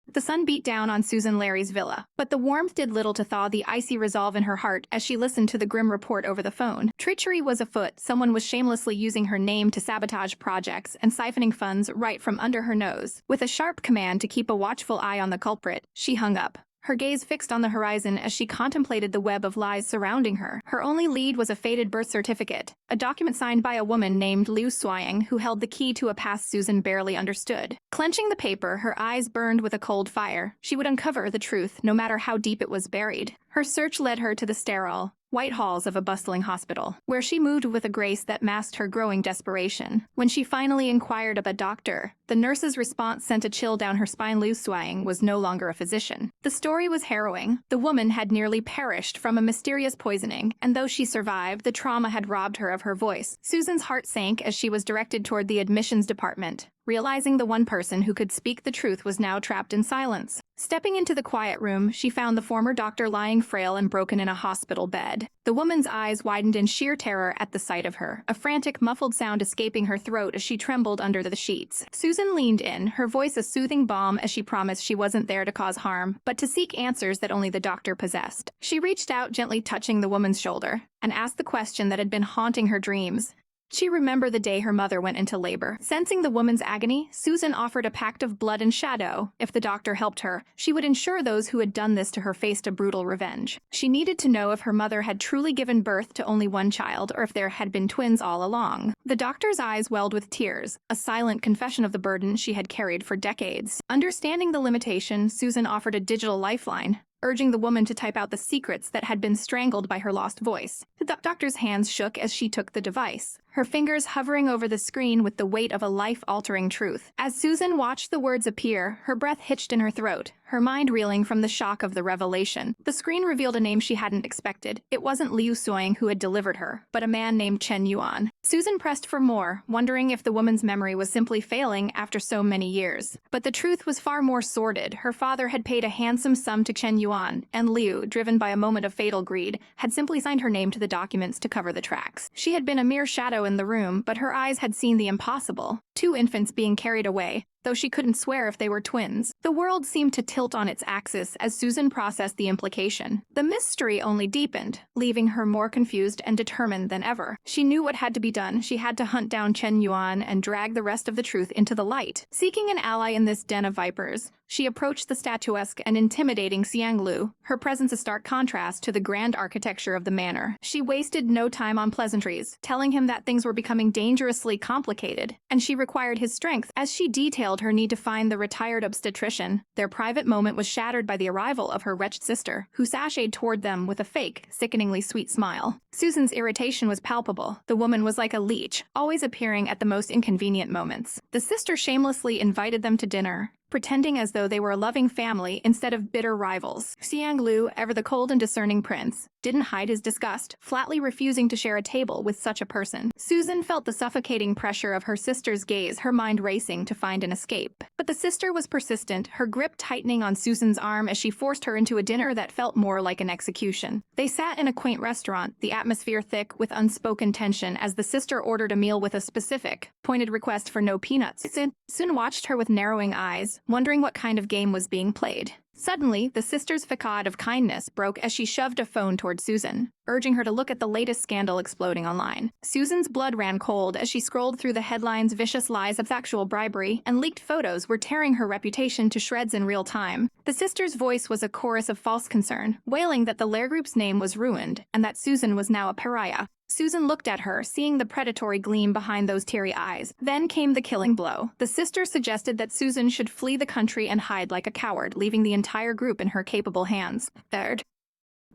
The sun beat down on Susan Larry's villa, but the warmth did little to thaw the icy resolve in her heart as she listened to the grim report over the phone. Treachery was afoot. Someone was shamelessly using her name to sabotage projects and siphoning funds right from under her nose. With a sharp command to keep a watchful eye on the culprit, she hung up, her gaze fixed on the horizon as she contemplated the web of lies surrounding her. Her only lead was a faded birth certificate, a document signed by a woman named Liu Suiying who held the key to a past Susan barely understood. Clenching the paper, her eyes burned with a cold fire. She would uncover the truth, no matter how deep it was buried. Her search led her to the sterile, white halls of a bustling hospital, where she moved with a grace that masked her growing desperation. When she finally inquired of a doctor, the nurse's response sent a chill down her spine. Liu Suiying was no longer a physician. The story was harrowing. The woman had nearly perished from a mysterious poisoning, and though she survived, the trauma had robbed her of her voice. Susan's heart sank as she was directed toward the admissions department, realizing the one person who could speak the truth was now trapped in silence. Stepping into the quiet room, she found the former doctor lying frail and broken in a hospital bed. The woman's eyes widened in sheer terror at the sight of her, a frantic, muffled sound escaping her throat as she trembled under the sheets. Susan leaned in, her voice a soothing balm as she promised she wasn't there to cause harm, but to seek answers that only the doctor possessed. She reached out, gently touching the woman's shoulder, and asked the question that had been haunting her dreams. She remembered the day her mother went into labor. Sensing the woman's agony, Susan offered a pact of blood and shadow. If the doctor helped her, she would ensure those who had done this to her faced a brutal revenge. She needed to know if her mother had truly given birth to only one child, or if there had been twins all along. The doctor's eyes welled with tears, a silent confession of the burden she had carried for decades. Understanding the limitation, Susan offered a digital lifeline, urging the woman to type out the secrets that had been strangled by her lost voice. The doctor's hands shook as she took the device, her fingers hovering over the screen with the weight of a life-altering truth. As Susan watched the words appear, her breath hitched in her throat, her mind reeling from the shock of the revelation. The screen revealed a name she hadn't expected. It wasn't Liu Suiying who had delivered her, but a man named Chen Yuan. Susan pressed for more, wondering if the woman's memory was simply failing after so many years. But the truth was far more sordid. Her father had paid a handsome sum to Chen Yuan, and Liu, driven by a moment of fatal greed, had simply signed her name to the documents to cover the tracks. She had been a mere shadow in the room, but her eyes had seen the impossible. 2 infants being carried away, though she couldn't swear if they were twins. The world seemed to tilt on its axis as Susan processed the implication. The mystery only deepened, leaving her more confused and determined than ever. She knew what had to be done. She had to hunt down Chen Yuan and drag the rest of the truth into the light. Seeking an ally in this den of vipers, she approached the statuesque and intimidating Xiang Lu, her presence a stark contrast to the grand architecture of the manor. She wasted no time on pleasantries, telling him that things were becoming dangerously complicated, and she required his strength. As she detailed her need to find the retired obstetrician, their private moment was shattered by the arrival of her wretched sister, who sashayed toward them with a fake, sickeningly sweet smile. Susan's irritation was palpable. The woman was like a leech, always appearing at the most inconvenient moments. The sister shamelessly invited them to dinner, pretending as though they were a loving family instead of bitter rivals. Xiang Lu, ever the cold and discerning prince, didn't hide his disgust, flatly refusing to share a table with such a person. Susan felt the suffocating pressure of her sister's gaze, her mind racing to find an escape. But the sister was persistent, her grip tightening on Susan's arm as she forced her into a dinner that felt more like an execution. They sat in a quaint restaurant, the atmosphere thick with unspoken tension as the sister ordered a meal with a specific, pointed request for no peanuts. Susan watched her with narrowing eyes, wondering what kind of game was being played. Suddenly, the sister's facade of kindness broke as she shoved a phone toward Susan, urging her to look at the latest scandal exploding online. Susan's blood ran cold as she scrolled through the headlines. Vicious lies of sexual bribery and leaked photos were tearing her reputation to shreds in real time. The sister's voice was a chorus of false concern, wailing that the Lair Group's name was ruined and that Susan was now a pariah. Susan looked at her, seeing the predatory gleam behind those teary eyes. Then came the killing blow. The sister suggested that Susan should flee the country and hide like a coward, leaving the entire group in her capable hands. Third,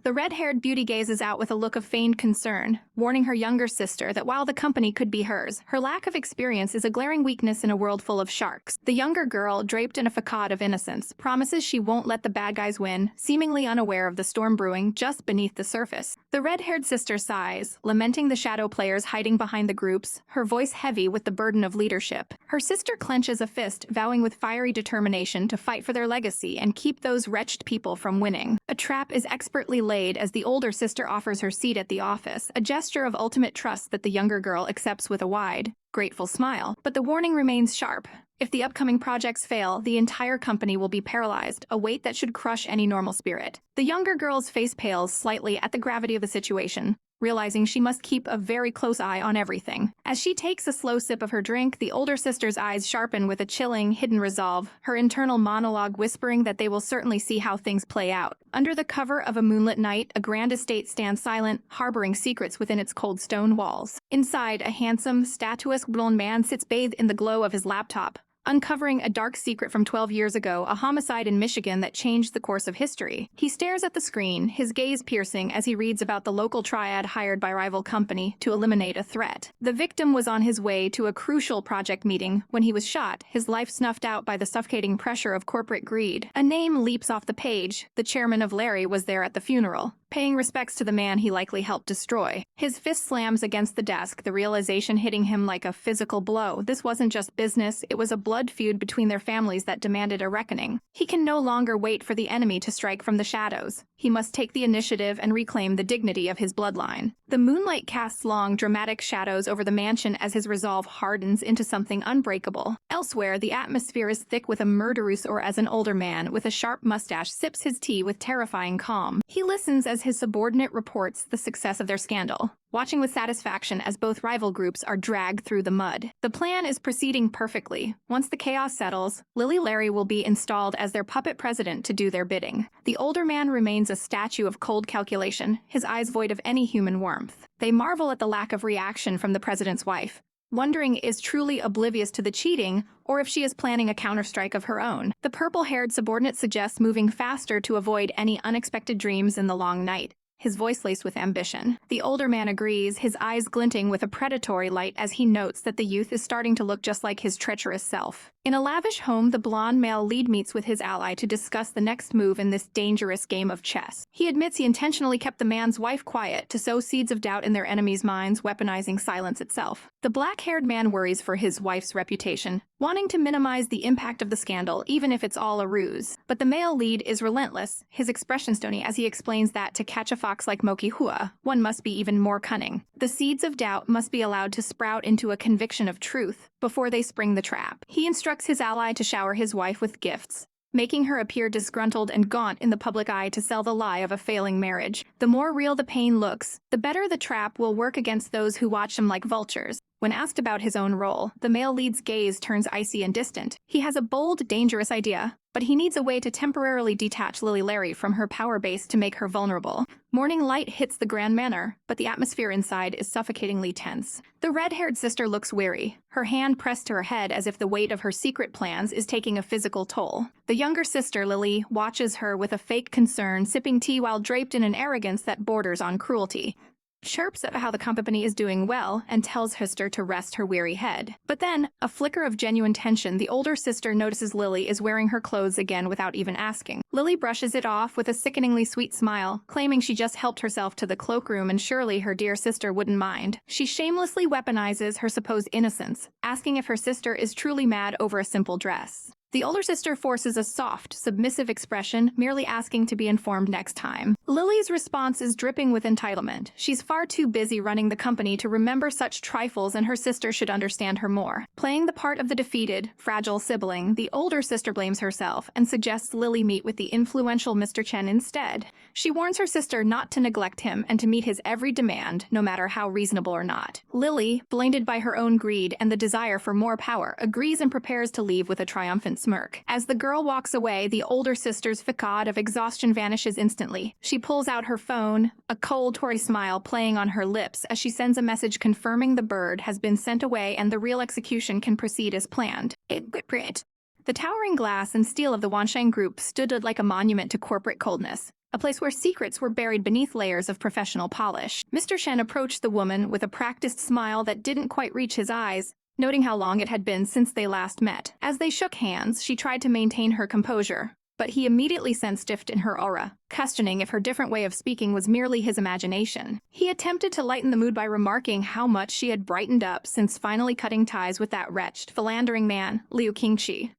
the red-haired beauty gazes out with a look of feigned concern, warning her younger sister that while the company could be hers, her lack of experience is a glaring weakness in a world full of sharks. The younger girl, draped in a facade of innocence, promises she won't let the bad guys win, seemingly unaware of the storm brewing just beneath the surface. The red-haired sister sighs, lamenting the shadow players hiding behind the groups, her voice heavy with the burden of leadership. Her sister clenches a fist, vowing with fiery determination to fight for their legacy and keep those wretched people from winning. A trap is expertly laid as the older sister offers her seat at the office, a gesture of ultimate trust that the younger girl accepts with a wide, grateful smile. But the warning remains sharp. If the upcoming projects fail, the entire company will be paralyzed, a weight that should crush any normal spirit. The younger girl's face pales slightly at the gravity of the situation, realizing she must keep a very close eye on everything. As she takes a slow sip of her drink, the older sister's eyes sharpen with a chilling, hidden resolve, her internal monologue whispering that they will certainly see how things play out. Under the cover of a moonlit night, a grand estate stands silent, harboring secrets within its cold stone walls. Inside, a handsome, statuesque blonde man sits bathed in the glow of his laptop, uncovering a dark secret from 12 years ago, a homicide in Michigan that changed the course of history. He stares at the screen, his gaze piercing as he reads about the local triad hired by rival company to eliminate a threat. The victim was on his way to a crucial project meeting when he was shot, his life snuffed out by the suffocating pressure of corporate greed. A name leaps off the page. The chairman of Larry was there at the funeral, paying respects to the man he likely helped destroy. His fist slams against the desk, the realization hitting him like a physical blow. This wasn't just business, it was a blood feud between their families that demanded a reckoning. He can no longer wait for the enemy to strike from the shadows. He must take the initiative and reclaim the dignity of his bloodline. The moonlight casts long, dramatic shadows over the mansion as his resolve hardens into something unbreakable. Elsewhere, the atmosphere is thick with a murderous, or as an older man with a sharp mustache sips his tea with terrifying calm. He listens as his subordinate reports the success of their scandal, watching with satisfaction as both rival groups are dragged through the mud. The plan is proceeding perfectly. Once the chaos settles, Lily Larry will be installed as their puppet president to do their bidding. The older man remains a statue of cold calculation, his eyes void of any human warmth. They marvel at the lack of reaction from the president's wife, wondering is truly oblivious to the cheating or if she is planning a counterstrike of her own. The purple-haired subordinate suggests moving faster to avoid any unexpected dreams in the long night, his voice laced with ambition. The older man agrees, his eyes glinting with a predatory light as he notes that the youth is starting to look just like his treacherous self. In a lavish home, the blonde male lead meets with his ally to discuss the next move in this dangerous game of chess. He admits he intentionally kept the man's wife quiet to sow seeds of doubt in their enemies' minds, weaponizing silence itself. The black-haired man worries for his wife's reputation, wanting to minimize the impact of the scandal even if it's all a ruse. But the male lead is relentless, his expression stony as he explains that to catch a fox like Mokihua, one must be even more cunning. The seeds of doubt must be allowed to sprout into a conviction of truth before they spring the trap. He instructs his ally to shower his wife with gifts, making her appear disgruntled and gaunt in the public eye to sell the lie of a failing marriage. The more real the pain looks, the better the trap will work against those who watch him like vultures. When asked about his own role, the male lead's gaze turns icy and distant. He has a bold, dangerous idea, but he needs a way to temporarily detach Lily Larry from her power base to make her vulnerable. Morning light hits the grand manor, but the atmosphere inside is suffocatingly tense. The red-haired sister looks weary, her hand pressed to her head as if the weight of her secret plans is taking a physical toll. The younger sister, Lily, watches her with a fake concern, sipping tea while draped in an arrogance that borders on cruelty. Chirps at how the company is doing well and tells her sister to rest her weary head. But then, a flicker of genuine tension, the older sister notices Lily is wearing her clothes again without even asking. Lily brushes it off with a sickeningly sweet smile, claiming she just helped herself to the cloakroom and surely her dear sister wouldn't mind. She shamelessly weaponizes her supposed innocence, asking if her sister is truly mad over a simple dress. The older sister forces a soft, submissive expression, merely asking to be informed next time. Lily's response is dripping with entitlement. She's far too busy running the company to remember such trifles, and her sister should understand her more. Playing the part of the defeated, fragile sibling, the older sister blames herself and suggests Lily meet with the influential Mr. Chen instead. She warns her sister not to neglect him and to meet his every demand, no matter how reasonable or not. Lily, blinded by her own greed and the desire for more power, agrees and prepares to leave with a triumphant smirk. As the girl walks away, the older sister's facade of exhaustion vanishes instantly. She pulls out her phone, a cold, toy smile playing on her lips as she sends a message confirming the bird has been sent away and the real execution can proceed as planned. The towering glass and steel of the Wansheng group stood like a monument to corporate coldness, a place where secrets were buried beneath layers of professional polish. Mr. Shen approached the woman with a practiced smile that didn't quite reach his eyes, noting how long it had been since they last met. As they shook hands, she tried to maintain her composure, but he immediately sensed shift in her aura, questioning if her different way of speaking was merely his imagination. He attempted to lighten the mood by remarking how much she had brightened up since finally cutting ties with that wretched, philandering man, Liu Qingqi.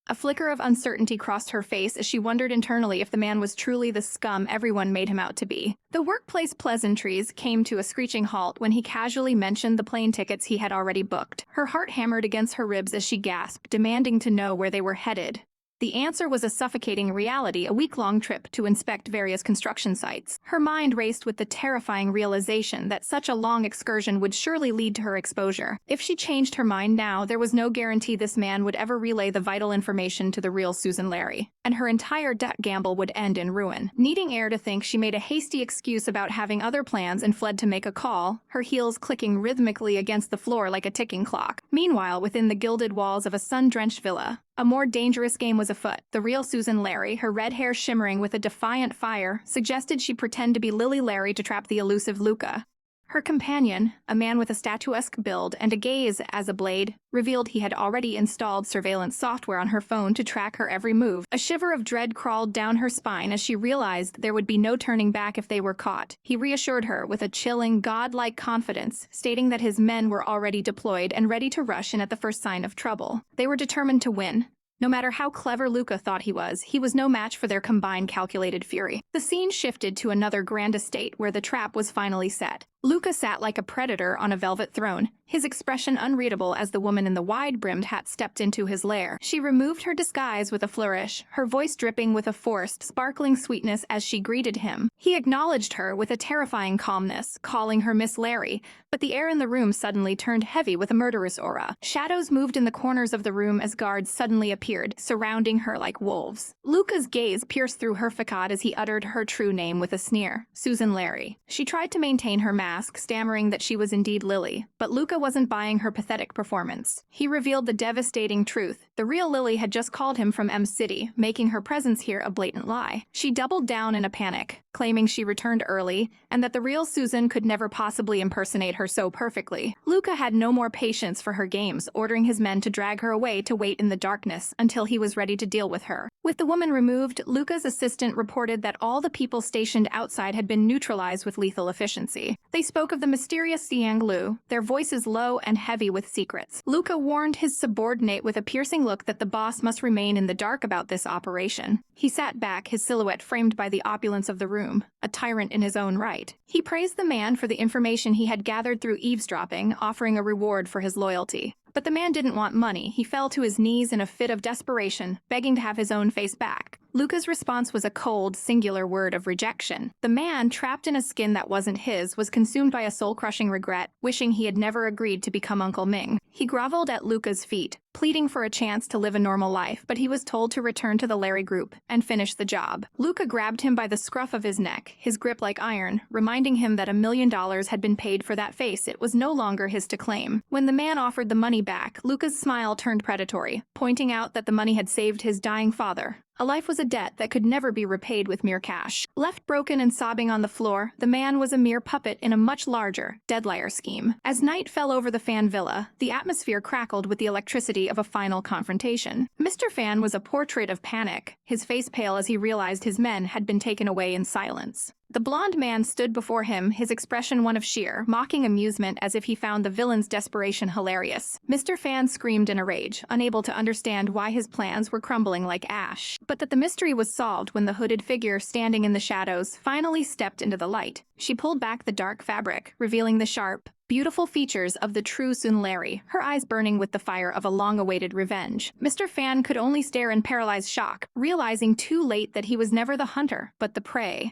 A flicker of uncertainty crossed her face as she wondered internally if the man was truly the scum everyone made him out to be. The workplace pleasantries came to a screeching halt when he casually mentioned the plane tickets he had already booked. Her heart hammered against her ribs as she gasped, demanding to know where they were headed. The answer was a suffocating reality, a week-long trip to inspect various construction sites. Her mind raced with the terrifying realization that such a long excursion would surely lead to her exposure. If she changed her mind now, there was no guarantee this man would ever relay the vital information to the real Susan Larry, and her entire debt gamble would end in ruin. Needing air to think, she made a hasty excuse about having other plans and fled to make a call, her heels clicking rhythmically against the floor like a ticking clock. Meanwhile, within the gilded walls of a sun-drenched villa, a more dangerous game was afoot. The real Susan Larry, her red hair shimmering with a defiant fire, suggested she pretend to be Lily Larry to trap the elusive Luca. Her companion, a man with a statuesque build and a gaze as a blade, revealed he had already installed surveillance software on her phone to track her every move. A shiver of dread crawled down her spine as she realized there would be no turning back if they were caught. He reassured her with a chilling, godlike confidence, stating that his men were already deployed and ready to rush in at the first sign of trouble. They were determined to win. No matter how clever Luca thought he was no match for their combined calculated fury. The scene shifted to another grand estate where the trap was finally set. Luca sat like a predator on a velvet throne, his expression unreadable as the woman in the wide-brimmed hat stepped into his lair. She removed her disguise with a flourish, her voice dripping with a forced, sparkling sweetness as she greeted him. He acknowledged her with a terrifying calmness, calling her Miss Larry, but the air in the room suddenly turned heavy with a murderous aura. Shadows moved in the corners of the room as guards suddenly appeared, surrounding her like wolves. Luca's gaze pierced through her facade as he uttered her true name with a sneer, Susan Larry. She tried to maintain her mask, stammering that she was indeed Lily, but Luca wasn't buying her pathetic performance. He revealed the devastating truth. The real Lily had just called him from M City, making her presence here a blatant lie. She doubled down in a panic, claiming she returned early and that the real Susan could never possibly impersonate her so perfectly. Luca had no more patience for her games, ordering his men to drag her away to wait in the darkness until he was ready to deal with her. With the woman removed, Luca's assistant reported that all the people stationed outside had been neutralized with lethal efficiency. They spoke of the mysterious Xiang Lu, their voices low and heavy with secrets. Luca warned his subordinate with a piercing look that the boss must remain in the dark about this operation. He sat back, his silhouette framed by the opulence of the room, a tyrant in his own right. He praised the man for the information he had gathered through eavesdropping, offering a reward for his loyalty. But the man didn't want money. He fell to his knees in a fit of desperation, begging to have his own face back. Luca's response was a cold, singular word of rejection. The man, trapped in a skin that wasn't his, was consumed by a soul-crushing regret, wishing he had never agreed to become Uncle Ming. He groveled at Luca's feet, pleading for a chance to live a normal life, but he was told to return to the Larry group and finish the job. Luca grabbed him by the scruff of his neck, his grip like iron, reminding him that $1 million had been paid for that face. It was no longer his to claim. When the man offered the money back, Luca's smile turned predatory, pointing out that the money had saved his dying father. A life was a debt that could never be repaid with mere cash. Left broken and sobbing on the floor, the man was a mere puppet in a much larger, deadlier scheme. As night fell over the Fan villa, the atmosphere crackled with the electricity of a final confrontation. Mr. Fan was a portrait of panic, his face pale as he realized his men had been taken away in silence. The blond man stood before him, his expression one of sheer, mocking amusement as if he found the villain's desperation hilarious. Mr. Fan screamed in a rage, unable to understand why his plans were crumbling like ash. But that the mystery was solved when the hooded figure standing in the shadows finally stepped into the light. She pulled back the dark fabric, revealing the sharp, beautiful features of the true Sun Larry, her eyes burning with the fire of a long-awaited revenge. Mr. Fan could only stare in paralyzed shock, realizing too late that he was never the hunter, but the prey.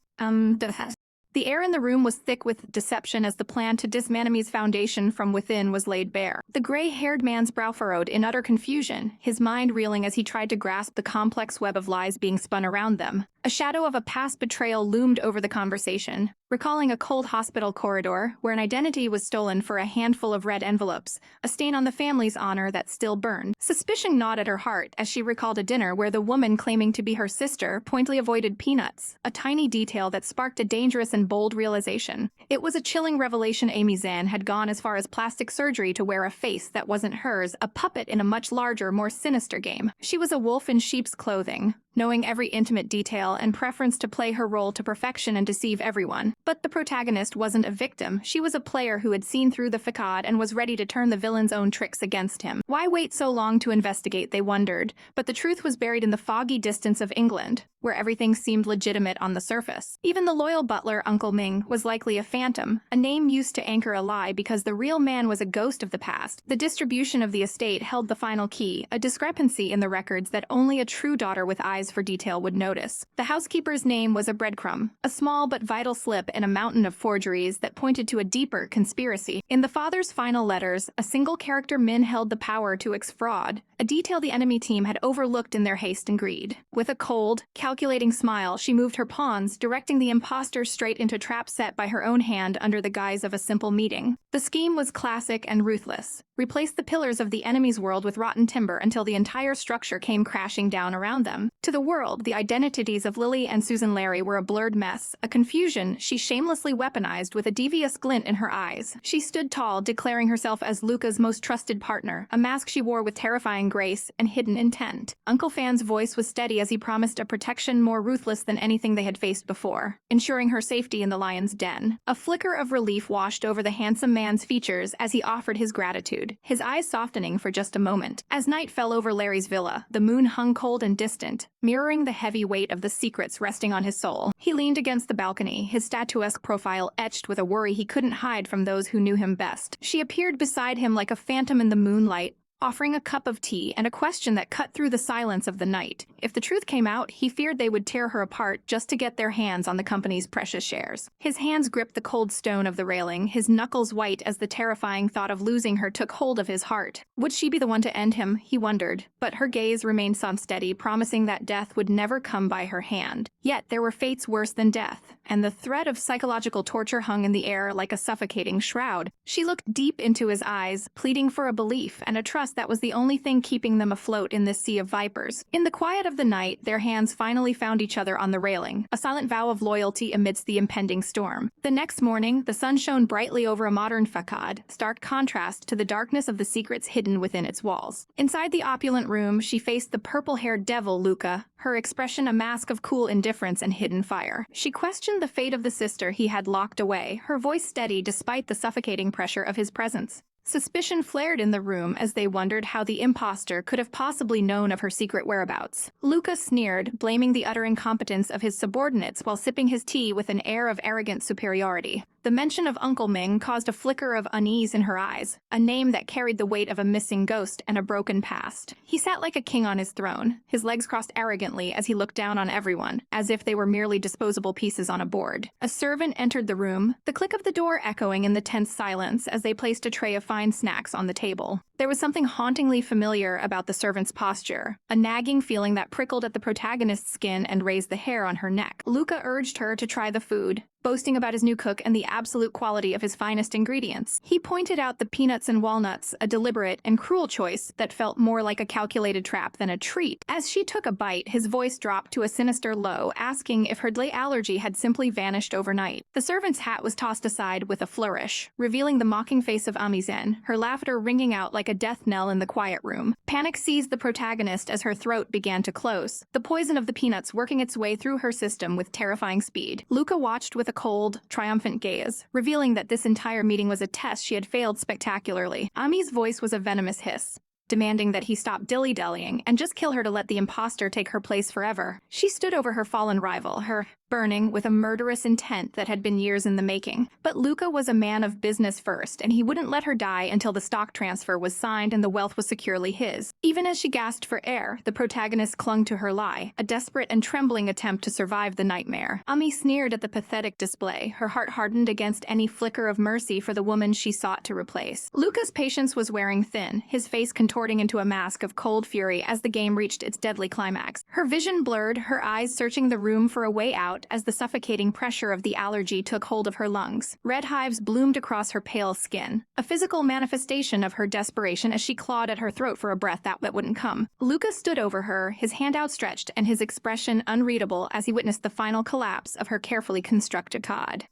The air in the room was thick with deception as the plan to Dismantling foundation from within was laid bare. The gray-haired man's brow furrowed in utter confusion, his mind reeling as he tried to grasp the complex web of lies being spun around them. A shadow of a past betrayal loomed over the conversation, recalling a cold hospital corridor where an identity was stolen for a handful of red envelopes, a stain on the family's honor that still burned. Suspicion gnawed at her heart as she recalled a dinner where the woman claiming to be her sister pointedly avoided peanuts, a tiny detail that sparked a dangerous and bold realization. It was a chilling revelation. Amy Zan had gone as far as plastic surgery to wear a face that wasn't hers, a puppet in a much larger, more sinister game. She was a wolf in sheep's clothing, knowing every intimate detail and preference to play her role to perfection and deceive everyone. But the protagonist wasn't a victim. She was a player who had seen through the facade and was ready to turn the villain's own tricks against him. Why wait so long to investigate, they wondered, but the truth was buried in the foggy distance of England, where everything seemed legitimate on the surface. Even the loyal butler, Uncle Ming, was likely a phantom, a name used to anchor a lie because the real man was a ghost of the past. The distribution of the estate held the final key, a discrepancy in the records that only a true daughter with eyes for detail would notice. The housekeeper's name was a breadcrumb, a small but vital slip in a mountain of forgeries that pointed to a deeper conspiracy. In the father's final letters, a single character Min held the power to fraud, a detail the enemy team had overlooked in their haste and greed. With a cold, calculating smile, she moved her pawns, directing the imposter straight into traps set by her own hand under the guise of a simple meeting. The scheme was classic and ruthless. Replace the pillars of the enemy's world with rotten timber until the entire structure came crashing down around them. To the world, the identities of Lily and Susan Larry were a blurred mess, a confusion she shamelessly weaponized with a devious glint in her eyes. She stood tall, declaring herself as Luca's most trusted partner, a mask she wore with terrifying grace and hidden intent. Uncle Fan's voice was steady as he promised a protection more ruthless than anything they had faced before, ensuring her safety in the lion's den. A flicker of relief washed over the handsome man's features as he offered his gratitude, his eyes softening for just a moment. As night fell over Larry's villa, the moon hung cold and distant, mirroring the heavy weight of the secrets resting on his soul. He leaned against the balcony, his statuesque profile etched with a worry he couldn't hide from those who knew him best. She appeared beside him like a phantom in the moonlight, offering a cup of tea and a question that cut through the silence of the night. If the truth came out, he feared they would tear her apart just to get their hands on the company's precious shares. His hands gripped the cold stone of the railing, his knuckles white as the terrifying thought of losing her took hold of his heart. Would she be the one to end him, he wondered, but her gaze remained unsteady, promising that death would never come by her hand. Yet there were fates worse than death, and the threat of psychological torture hung in the air like a suffocating shroud. She looked deep into his eyes, pleading for a belief and a trust trust that was the only thing keeping them afloat in this sea of vipers. In the quiet of the night, their hands finally found each other on the railing, a silent vow of loyalty amidst the impending storm. The next morning, the sun shone brightly over a modern facade, stark contrast to the darkness of the secrets hidden within its walls. Inside the opulent room, she faced the purple-haired devil, Luca, her expression a mask of cool indifference and hidden fire. She questioned the fate of the sister he had locked away, her voice steady despite the suffocating pressure of his presence. Suspicion flared in the room as they wondered how the impostor could have possibly known of her secret whereabouts. Luca sneered, blaming the utter incompetence of his subordinates while sipping his tea with an air of arrogant superiority. The mention of Uncle Ming caused a flicker of unease in her eyes, a name that carried the weight of a missing ghost and a broken past. He sat like a king on his throne, his legs crossed arrogantly as he looked down on everyone, as if they were merely disposable pieces on a board. A servant entered the room, the click of the door echoing in the tense silence as they placed a tray of fine snacks on the table. There was something hauntingly familiar about the servant's posture, a nagging feeling that prickled at the protagonist's skin and raised the hair on her neck. Luca urged her to try the food, boasting about his new cook and the absolute quality of his finest ingredients. He pointed out the peanuts and walnuts, a deliberate and cruel choice that felt more like a calculated trap than a treat. As she took a bite, his voice dropped to a sinister low, asking if her delay allergy had simply vanished overnight. The servant's hat was tossed aside with a flourish, revealing the mocking face of Amizen, her laughter ringing out like a death knell in the quiet room. Panic seized the protagonist as her throat began to close, the poison of the peanuts working its way through her system with terrifying speed. Luca watched with a cold, triumphant gaze, revealing that this entire meeting was a test she had failed spectacularly. Ami's voice was a venomous hiss, demanding that he stop dilly-dallying and just kill her to let the imposter take her place forever. She stood over her fallen rival, her burning with a murderous intent that had been years in the making. But Luca was a man of business first, and he wouldn't let her die until the stock transfer was signed and the wealth was securely his. Even as she gasped for air, the protagonist clung to her lie, a desperate and trembling attempt to survive the nightmare. Ami sneered at the pathetic display, her heart hardened against any flicker of mercy for the woman she sought to replace. Luca's patience was wearing thin, his face contorting into a mask of cold fury as the game reached its deadly climax. Her vision blurred, her eyes searching the room for a way out as the suffocating pressure of the allergy took hold of her lungs. Red hives bloomed across her pale skin, a physical manifestation of her desperation as she clawed at her throat for a breath that wouldn't come. Luca stood over her, his hand outstretched and his expression unreadable as he witnessed the final collapse of her carefully constructed cod.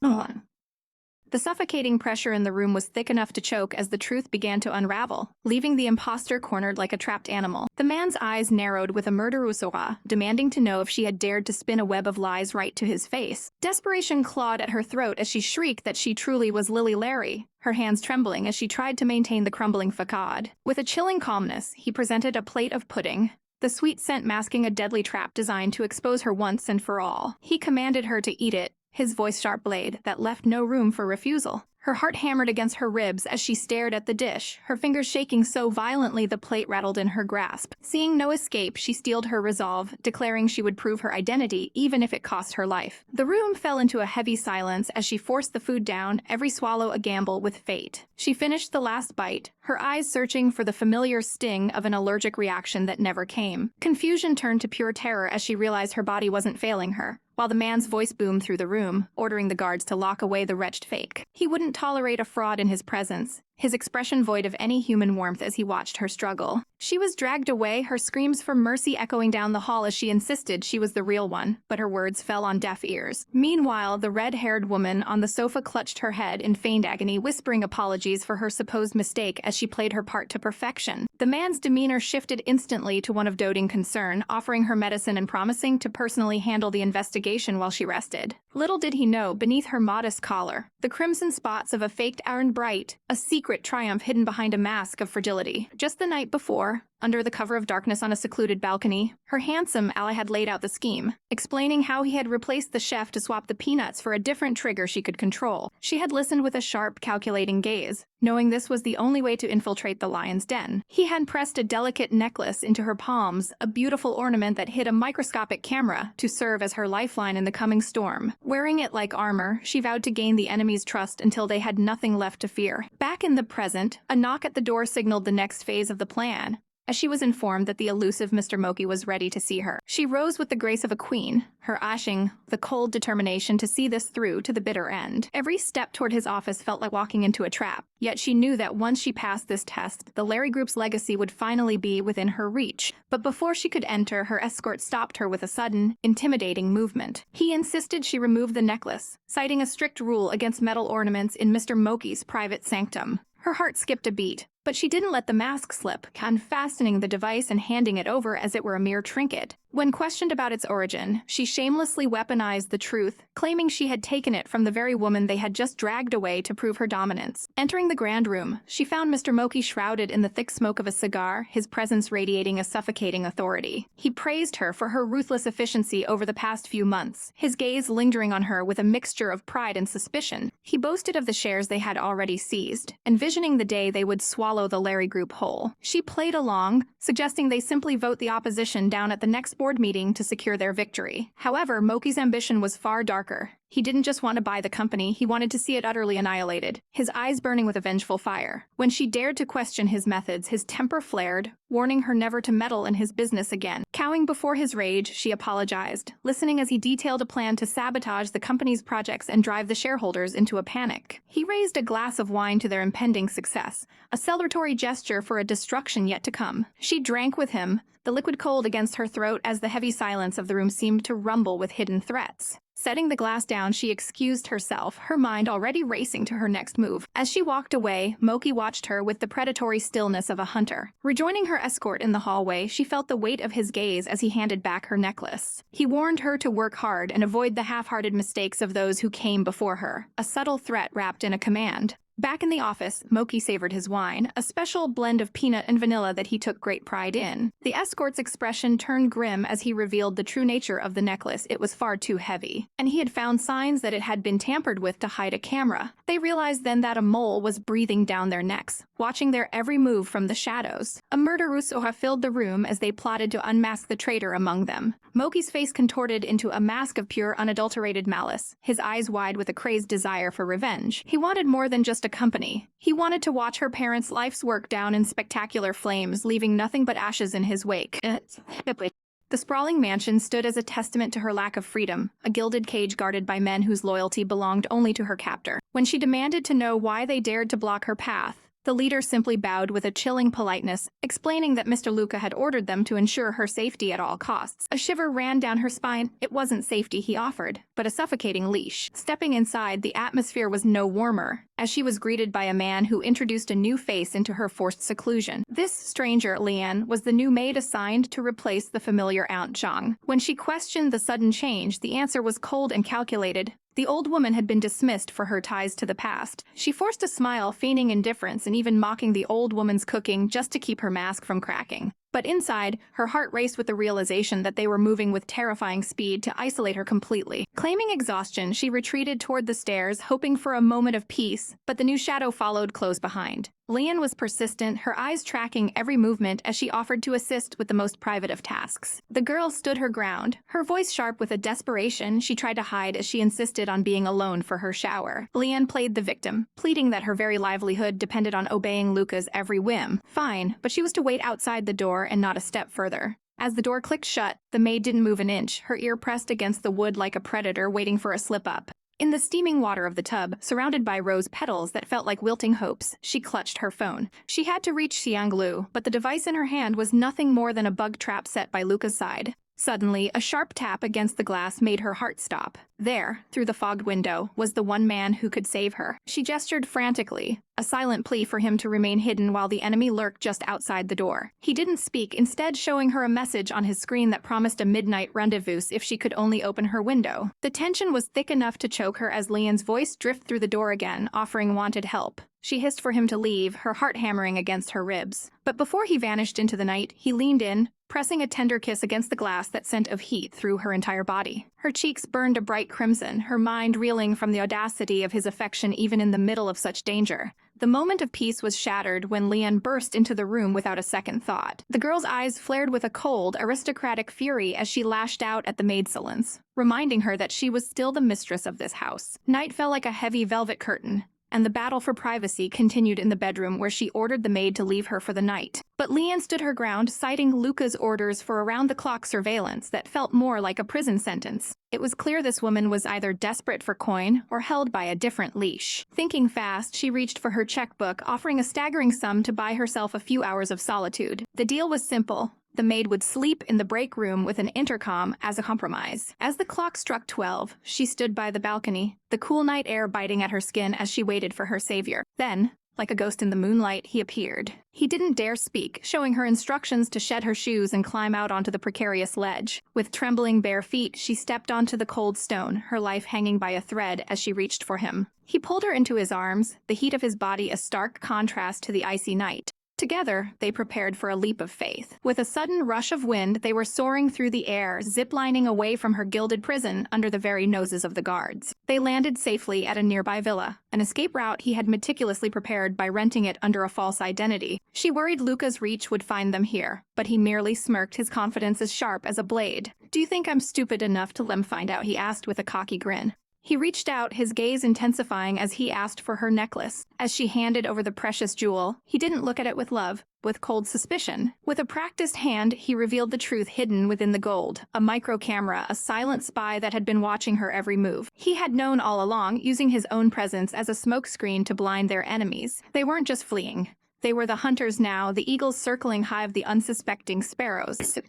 The suffocating pressure in the room was thick enough to choke as the truth began to unravel, leaving the imposter cornered like a trapped animal. The man's eyes narrowed with a murderous aura, demanding to know if she had dared to spin a web of lies right to his face. Desperation clawed at her throat as she shrieked that she truly was Lily Larry, her hands trembling as she tried to maintain the crumbling facade. With a chilling calmness, he presented a plate of pudding, the sweet scent masking a deadly trap designed to expose her once and for all. He commanded her to eat it, his voice sharp blade that left no room for refusal. Her heart hammered against her ribs as she stared at the dish, her fingers shaking so violently the plate rattled in her grasp. Seeing no escape, she steeled her resolve, declaring she would prove her identity even if it cost her life. The room fell into a heavy silence as she forced the food down, every swallow a gamble with fate. She finished the last bite, her eyes searching for the familiar sting of an allergic reaction that never came. Confusion turned to pure terror as she realized her body wasn't failing her, while the man's voice boomed through the room, ordering the guards to lock away the wretched fake. He wouldn't tolerate a fraud in his presence, his expression void of any human warmth as he watched her struggle. She was dragged away, her screams for mercy echoing down the hall as she insisted she was the real one, but her words fell on deaf ears. Meanwhile, the red-haired woman on the sofa clutched her head in feigned agony, whispering apologies for her supposed mistake as she played her part to perfection. The man's demeanor shifted instantly to one of doting concern, offering her medicine and promising to personally handle the investigation while she rested. Little did he know, beneath her modest collar, the crimson spots of a faked iron bright, a secret triumph hidden behind a mask of fragility. Just the night before, under the cover of darkness on a secluded balcony, her handsome ally had laid out the scheme, explaining how he had replaced the chef to swap the peanuts for a different trigger she could control. She had listened with a sharp, calculating gaze, knowing this was the only way to infiltrate the lion's den. He had pressed a delicate necklace into her palms, a beautiful ornament that hid a microscopic camera to serve as her lifeline in the coming storm. Wearing it like armor, she vowed to gain the enemy's trust until they had nothing left to fear. Back in the present, a knock at the door signaled the next phase of the plan. as she was informed that the elusive Mr. Moki was ready to see her. She rose with the grace of a queen, her ashing the cold determination to see this through to the bitter end. Every step toward his office felt like walking into a trap, yet she knew that once she passed this test, the Larry Group's legacy would finally be within her reach. But before she could enter, her escort stopped her with a sudden, intimidating movement. He insisted she remove the necklace, citing a strict rule against metal ornaments in Mr. Moki's private sanctum. Her heart skipped a beat, but she didn't let the mask slip, unfastening the device and handing it over as it were a mere trinket. When questioned about its origin, she shamelessly weaponized the truth, claiming she had taken it from the very woman they had just dragged away to prove her dominance. Entering the grand room, she found Mr. Moki shrouded in the thick smoke of a cigar, his presence radiating a suffocating authority. He praised her for her ruthless efficiency over the past few months, his gaze lingering on her with a mixture of pride and suspicion. He boasted of the shares they had already seized, envisioning the day they would swallow the Larry Group whole. She played along, suggesting they simply vote the opposition down at the next board meeting to secure their victory. However, Moki's ambition was far darker. He didn't just want to buy the company, he wanted to see it utterly annihilated, his eyes burning with a vengeful fire. When she dared to question his methods, his temper flared, warning her never to meddle in his business again. Cowing before his rage, she apologized, listening as he detailed a plan to sabotage the company's projects and drive the shareholders into a panic. He raised a glass of wine to their impending success, a celebratory gesture for a destruction yet to come. She drank with him, the liquid cold against her throat as the heavy silence of the room seemed to rumble with hidden threats. Setting the glass down, she excused herself, her mind already racing to her next move. As she walked away, Moki watched her with the predatory stillness of a hunter. Rejoining her escort in the hallway, she felt the weight of his gaze as he handed back her necklace. He warned her to work hard and avoid the half-hearted mistakes of those who came before her, a subtle threat wrapped in a command. Back in the office, Moki savored his wine, a special blend of peanut and vanilla that he took great pride in. The escort's expression turned grim as he revealed the true nature of the necklace. It was far too heavy, and he had found signs that it had been tampered with to hide a camera. They realized then that a mole was breathing down their necks, watching their every move from the shadows. A murderous aura filled the room as they plotted to unmask the traitor among them. Moki's face contorted into a mask of pure, unadulterated malice, his eyes wide with a crazed desire for revenge. He wanted more than just a company. He wanted to watch her parents' life's work down in spectacular flames, leaving nothing but ashes in his wake. The sprawling mansion stood as a testament to her lack of freedom, a gilded cage guarded by men whose loyalty belonged only to her captor. When she demanded to know why they dared to block her path, the leader simply bowed with a chilling politeness, explaining that Mr. Luca had ordered them to ensure her safety at all costs. A shiver ran down her spine. It wasn't safety he offered, but a suffocating leash. Stepping inside, the atmosphere was no warmer, as she was greeted by a man who introduced a new face into her forced seclusion. This stranger, Lian, was the new maid assigned to replace the familiar Aunt Zhang. When she questioned the sudden change, the answer was cold and calculated. The old woman had been dismissed for her ties to the past. She forced a smile, feigning indifference and even mocking the old woman's cooking just to keep her mask from cracking. But inside, her heart raced with the realization that they were moving with terrifying speed to isolate her completely. Claiming exhaustion, she retreated toward the stairs, hoping for a moment of peace, but the new shadow followed close behind. Lian was persistent, her eyes tracking every movement as she offered to assist with the most private of tasks. The girl stood her ground, her voice sharp with a desperation she tried to hide as she insisted on being alone for her shower. Lian played the victim, pleading that her very livelihood depended on obeying Luca's every whim. Fine, but she was to wait outside the door and not a step further. As the door clicked shut, the maid didn't move an inch, her ear pressed against the wood like a predator waiting for a slip-up. In the steaming water of the tub, surrounded by rose petals that felt like wilting hopes, she clutched her phone. She had to reach Xiang Lu, but the device in her hand was nothing more than a bug trap set by Luca's side. Suddenly, a sharp tap against the glass made her heart stop. There, through the fogged window, was the one man who could save her. She gestured frantically, a silent plea for him to remain hidden while the enemy lurked just outside the door. He didn't speak, instead showing her a message on his screen that promised a midnight rendezvous if she could only open her window. The tension was thick enough to choke her as Lian's voice drifted through the door again, offering wanted help. She hissed for him to leave, her heart hammering against her ribs. But before he vanished into the night, he leaned in, pressing a tender kiss against the glass that sent of heat through her entire body. Her cheeks burned a bright crimson, her mind reeling from the audacity of his affection even in the middle of such danger. The moment of peace was shattered when Lian burst into the room without a second thought. The girl's eyes flared with a cold, aristocratic fury as she lashed out at the maidservants, reminding her that she was still the mistress of this house. Night fell like a heavy velvet curtain, and the battle for privacy continued in the bedroom where she ordered the maid to leave her for the night. But Lian stood her ground, citing Luca's orders for around-the-clock surveillance that felt more like a prison sentence. It was clear this woman was either desperate for coin or held by a different leash. Thinking fast, she reached for her checkbook, offering a staggering sum to buy herself a few hours of solitude. The deal was simple. The maid would sleep in the break room with an intercom as a compromise. As the clock struck 12, she stood by the balcony, the cool night air biting at her skin as she waited for her savior. Then, like a ghost in the moonlight, he appeared. He didn't dare speak, showing her instructions to shed her shoes and climb out onto the precarious ledge. With trembling bare feet, she stepped onto the cold stone, her life hanging by a thread as she reached for him. He pulled her into his arms, the heat of his body a stark contrast to the icy night. Together, they prepared for a leap of faith. With a sudden rush of wind, they were soaring through the air, ziplining away from her gilded prison under the very noses of the guards. They landed safely at a nearby villa, an escape route he had meticulously prepared by renting it under a false identity. She worried Luca's reach would find them here, but he merely smirked, his confidence as sharp as a blade. "Do you think I'm stupid enough to let him find out?" he asked with a cocky grin. He reached out, his gaze intensifying as he asked for her necklace. As she handed over the precious jewel, he didn't look at it with love, with cold suspicion. With a practiced hand, he revealed the truth hidden within the gold, a micro-camera, a silent spy that had been watching her every move. He had known all along, using his own presence as a smokescreen to blind their enemies. They weren't just fleeing. They were the hunters now, the eagles circling high of the unsuspecting sparrows.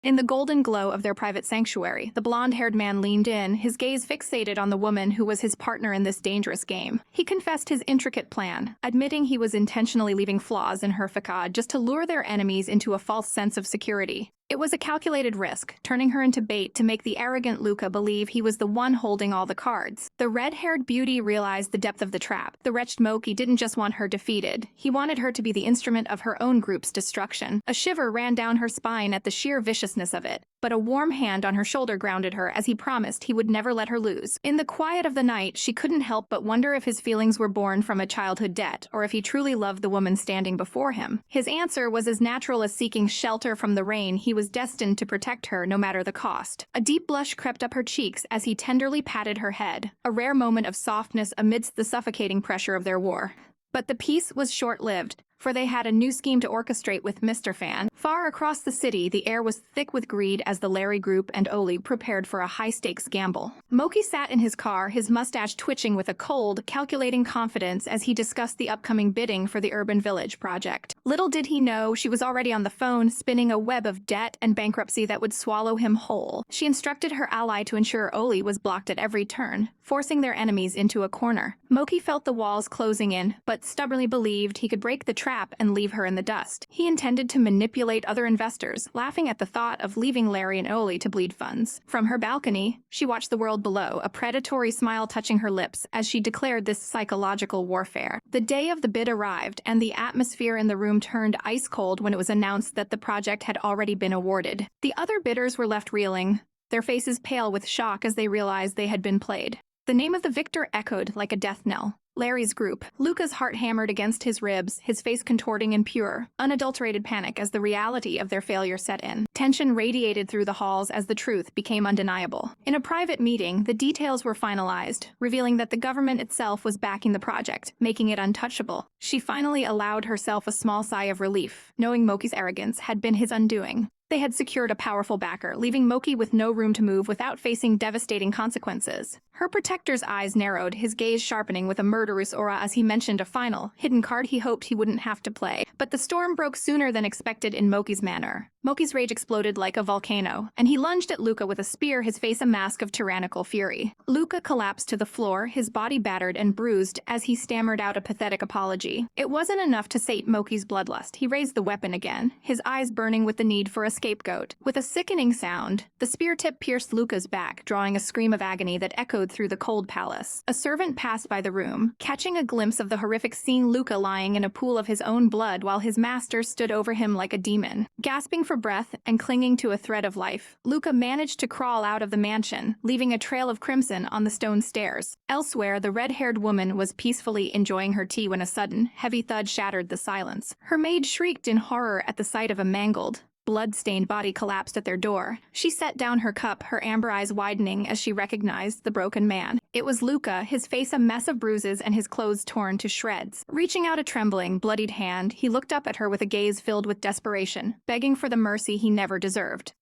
In the golden glow of their private sanctuary, the blonde-haired man leaned in, his gaze fixated on the woman who was his partner in this dangerous game. He confessed his intricate plan, admitting he was intentionally leaving flaws in her facade just to lure their enemies into a false sense of security. It was a calculated risk, turning her into bait to make the arrogant Luca believe he was the one holding all the cards. The red-haired beauty realized the depth of the trap. The wretched Moki didn't just want her defeated. He wanted her to be the instrument of her own group's destruction. A shiver ran down her spine at the sheer viciousness of it, but a warm hand on her shoulder grounded her as he promised he would never let her lose. In the quiet of the night, she couldn't help but wonder if his feelings were born from a childhood debt, or if he truly loved the woman standing before him. His answer was as natural as seeking shelter from the rain. He was destined to protect her no matter the cost. A deep blush crept up her cheeks as he tenderly patted her head, a rare moment of softness amidst the suffocating pressure of their war. But the peace was short-lived, for they had a new scheme to orchestrate with Mr. Fan. Far across the city, the air was thick with greed as the Larry Group and Oli prepared for a high-stakes gamble. Moki sat in his car, his mustache twitching with a cold, calculating confidence as he discussed the upcoming bidding for the Urban Village project. Little did he know, she was already on the phone, spinning a web of debt and bankruptcy that would swallow him whole. She instructed her ally to ensure Oli was blocked at every turn, forcing their enemies into a corner. Moki felt the walls closing in, but stubbornly believed he could break the trap and leave her in the dust. He intended to manipulate other investors, laughing at the thought of leaving Larry and Oli to bleed funds. From her balcony, she watched the world below, a predatory smile touching her lips as she declared this psychological warfare. The day of the bid arrived, and the atmosphere in the room turned ice cold when it was announced that the project had already been awarded. The other bidders were left reeling, their faces pale with shock as they realized they had been played. The name of the victor echoed like a death knell. Larry's Group. Luca's heart hammered against his ribs, his face contorting in pure, unadulterated panic as the reality of their failure set in. Tension radiated through the halls as the truth became undeniable. In a private meeting, the details were finalized, revealing that the government itself was backing the project, making it untouchable. She finally allowed herself a small sigh of relief, knowing Moki's arrogance had been his undoing. They had secured a powerful backer, leaving Moki with no room to move without facing devastating consequences. Her protector's eyes narrowed, his gaze sharpening with a murderous aura as he mentioned a final, hidden card he hoped he wouldn't have to play. But the storm broke sooner than expected in Moki's manner. Moki's rage exploded like a volcano, and he lunged at Luca with a spear, his face a mask of tyrannical fury. Luca collapsed to the floor, his body battered and bruised as he stammered out a pathetic apology. It wasn't enough to sate Moki's bloodlust. He raised the weapon again, his eyes burning with the need for a scapegoat. With a sickening sound, the spear tip pierced Luca's back, drawing a scream of agony that echoed through the cold palace. A servant passed by the room, catching a glimpse of the horrific scene, Luca lying in a pool of his own blood while his master stood over him like a demon. Gasping for breath and clinging to a thread of life, Luca managed to crawl out of the mansion, leaving a trail of crimson on the stone stairs. Elsewhere, the red-haired woman was peacefully enjoying her tea when a sudden, heavy thud shattered the silence. Her maid shrieked in horror at the sight of a mangled, blood-stained body collapsed at their door. She set down her cup, her amber eyes widening as she recognized the broken man. It was Luca, his face a mess of bruises and his clothes torn to shreds. Reaching out a trembling, bloodied hand, he looked up at her with a gaze filled with desperation, begging for the mercy he never deserved.